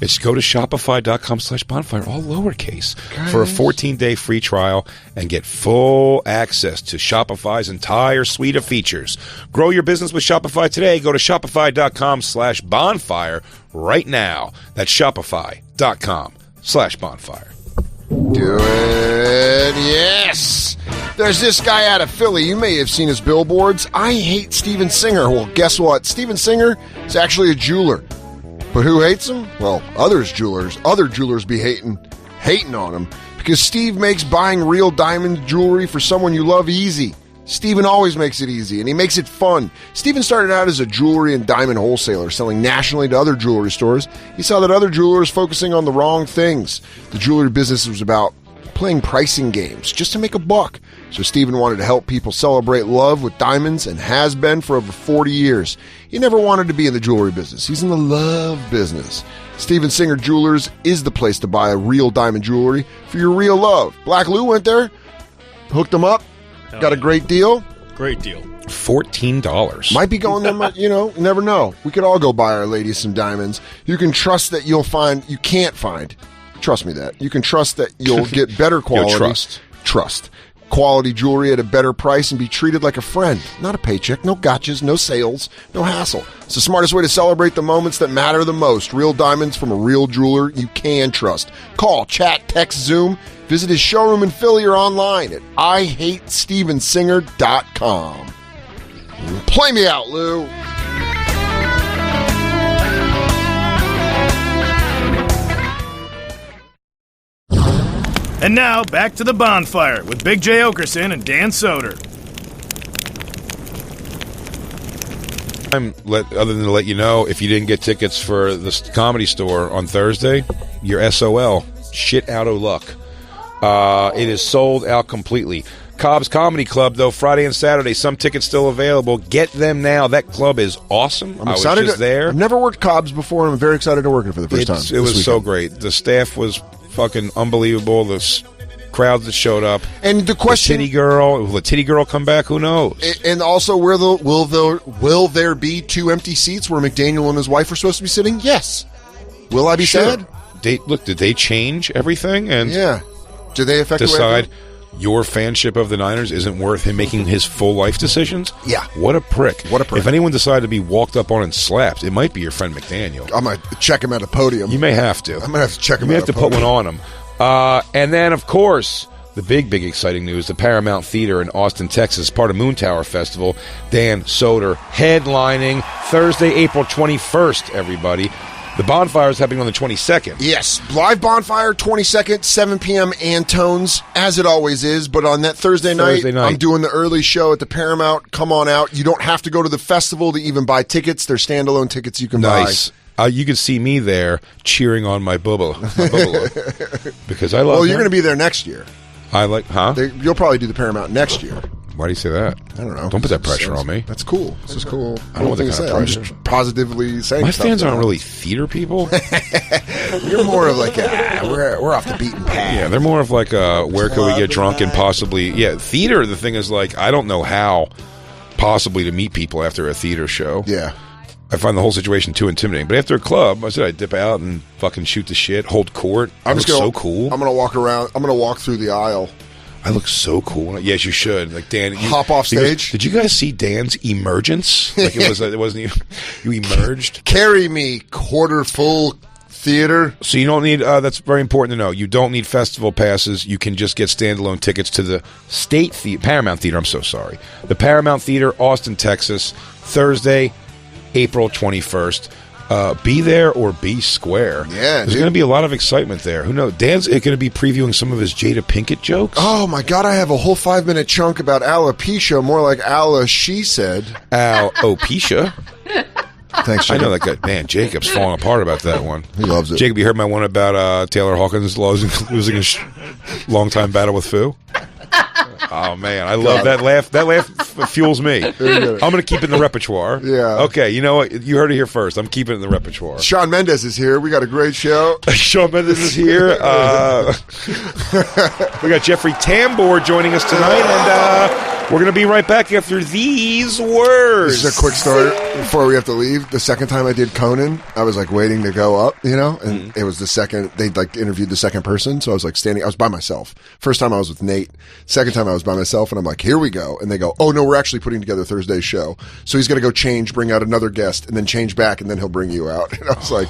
Speaker 2: It's go to shopify.com/bonfire, all lowercase, for a 14-day free trial and get full access to Shopify's entire suite of features. Grow your business with Shopify today. Go to shopify.com/bonfire right now. That's shopify.com/bonfire.
Speaker 3: Do it. Yes. There's this guy out of Philly. You may have seen his billboards. I hate Steven Singer. Well, guess what? Steven Singer is actually a jeweler. But who hates him? Well, other jewelers be hating on him. Because Steve makes buying real diamond jewelry for someone you love easy. Steven always makes it easy, and he makes it fun. Steven started out as a jewelry and diamond wholesaler, selling nationally to other jewelry stores. He saw that other jewelers focusing on the wrong things. The jewelry business was about playing pricing games just to make a buck. So Steven wanted to help people celebrate love with diamonds and has been for over 40 years. He never wanted to be in the jewelry business. He's in the love business. Steven Singer Jewelers is the place to buy a real diamond jewelry for your real love. Black Lou went there, hooked him up, got a great deal.
Speaker 6: Great deal.
Speaker 2: $14.
Speaker 3: Might be going there, never know. We could all go buy our ladies some diamonds. You can trust that you can't find. Trust me that. You can trust that you'll get better quality. Trust. Quality jewelry at a better price and be treated like a friend. Not a paycheck, no gotchas, no sales, no hassle. It's the smartest way to celebrate the moments that matter the most. Real diamonds from a real jeweler you can trust. Call, chat, text, Zoom. Visit his showroom in Philly or online at IHateStevenSinger.com. Play me out, Lou.
Speaker 1: And now, back to the Bonfire with Big J. Okerson and Dan Soder.
Speaker 2: Other than to let you know, if you didn't get tickets for the Comedy Store on Thursday, you're SOL. Shit out of luck. It is sold out completely. Cobb's Comedy Club, though, Friday and Saturday, some tickets still available. Get them now. That club is awesome.
Speaker 3: I'm excited.
Speaker 2: I was just there.
Speaker 3: I've never worked Cobb's before, and I'm very excited to work it for the first time.
Speaker 2: It was so great. The staff was fucking unbelievable. The crowds that showed up.
Speaker 3: And the question...
Speaker 2: Will the titty girl come back? Who knows?
Speaker 3: And also, will there be 2 empty seats where McDaniel and his wife are supposed to be sitting? Yes. Will I be sad?
Speaker 2: Did they change everything? And
Speaker 3: yeah. Did they affect
Speaker 2: decide your fanship of the Niners isn't worth him making his full life decisions?
Speaker 3: Yeah.
Speaker 2: What a prick. If anyone decided to be walked up on and slapped, it might be your friend McDaniel.
Speaker 3: I might check him at a podium.
Speaker 2: You may have to.
Speaker 3: I might have to check him
Speaker 2: out. You may
Speaker 3: have
Speaker 2: have to put one on him. And then, of course, the big exciting news, the Paramount Theater in Austin, Texas, part of Moon Tower Festival. Dan Soder headlining Thursday, April 21st, everybody. The Bonfire is happening on the 22nd.
Speaker 3: Yes, live Bonfire, 22nd, 7 p.m. Antones, as it always is. But on that Thursday night, I'm doing the early show at the Paramount. Come on out. You don't have to go to the festival to even buy tickets. They're standalone tickets you can buy.
Speaker 2: You can see me there cheering on my bubble. Because I love
Speaker 3: Well, you're going to be there next year. You'll probably do the Paramount next year.
Speaker 2: Why do you say that?
Speaker 3: I don't know.
Speaker 2: Don't put that pressure on me.
Speaker 3: That's cool. This is cool.
Speaker 2: I don't want that kind of pressure.
Speaker 3: I'm just positively saying
Speaker 2: my fans aren't really theater people.
Speaker 3: You're more of like, we're off the beaten path.
Speaker 2: Yeah, they're more of like, where can we get drunk and possibly... Yeah, theater, the thing is like, I don't know how possibly to meet people after a theater show.
Speaker 3: Yeah.
Speaker 2: I find the whole situation too intimidating. But after a club, I said I'd dip out and fucking shoot the shit, hold court. So cool.
Speaker 3: I'm going to walk around. I'm going to walk through the aisle.
Speaker 2: I look so cool. Yes, you should. Like Dan,
Speaker 3: hop off stage.
Speaker 2: Did you guys see Dan's emergence? Like it wasn't you emerged.
Speaker 3: Carry me, quarter full theater.
Speaker 2: So you don't need. That's very important to know. You don't need festival passes. You can just get standalone tickets to the Paramount Theater. I'm so sorry. The Paramount Theater, Austin, Texas, Thursday, April 21st. Be there or be square.
Speaker 3: Yeah,
Speaker 2: there's going to be a lot of excitement there. Who knows? Dan's going to be previewing some of his Jada Pinkett jokes.
Speaker 3: Oh my God! I have a whole 5-minute chunk about alopecia, more like she said.
Speaker 2: Alopecia.
Speaker 3: Thanks, Jacob.
Speaker 2: I know that guy. Man, Jacob's falling apart about that one.
Speaker 3: He loves it.
Speaker 2: Jacob, you heard my one about Taylor Hawkins losing his long-time battle with Fu? Oh man, I love that laugh. That laugh fuels me. I'm going to keep it in the repertoire.
Speaker 3: Yeah.
Speaker 2: Okay, you know what? You heard it here first. I'm keeping it in the repertoire.
Speaker 3: Shawn Mendes is here. We got a great show.
Speaker 2: Shawn Mendes is here. We got Jeffrey Tambor joining us tonight, and we're going to be right back after these words.
Speaker 3: This is a quick story before we have to leave. The second time I did Conan, I was like waiting to go up, and it was the second, they like interviewed the second person. So I was like I was by myself. First time I was with Nate. Second time I was by myself, and I'm like, here we go. And they go, oh no, we're actually putting together Thursday's show. So he's going to go change, bring out another guest, and then change back, and then he'll bring you out. And I was like,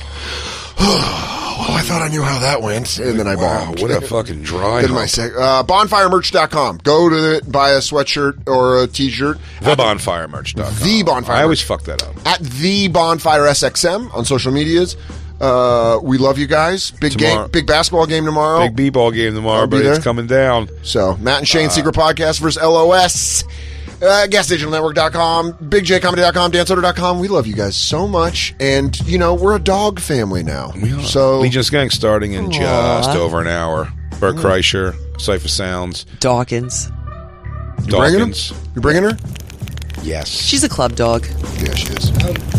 Speaker 3: Oh, I thought I knew how that went, and then I bombed.
Speaker 2: What a fucking dry
Speaker 3: Then my bonfiremerch.com. Go to it, buy a sweatshirt or a t-shirt.
Speaker 2: TheBonfiremerch.com.
Speaker 3: The Bonfire.
Speaker 2: I always fuck that up.
Speaker 3: At the Bonfire SXM on social medias. We love you guys. Big basketball game tomorrow.
Speaker 2: Big b-ball game tomorrow, but it's coming down.
Speaker 3: So, Matt and Shane's Secret Podcast versus LOS. GasDigitalNetwork.com, BigJComedy.com, DanSoder.com. We love you guys so much. And, we're a dog family now.
Speaker 2: We are.
Speaker 3: So,
Speaker 2: Legion's Gang starting in just over an hour. Bert Kreischer, Cypher Sounds.
Speaker 5: Dawkins.
Speaker 3: You bringing her?
Speaker 2: Yes.
Speaker 5: She's a club dog.
Speaker 3: Yeah, she is.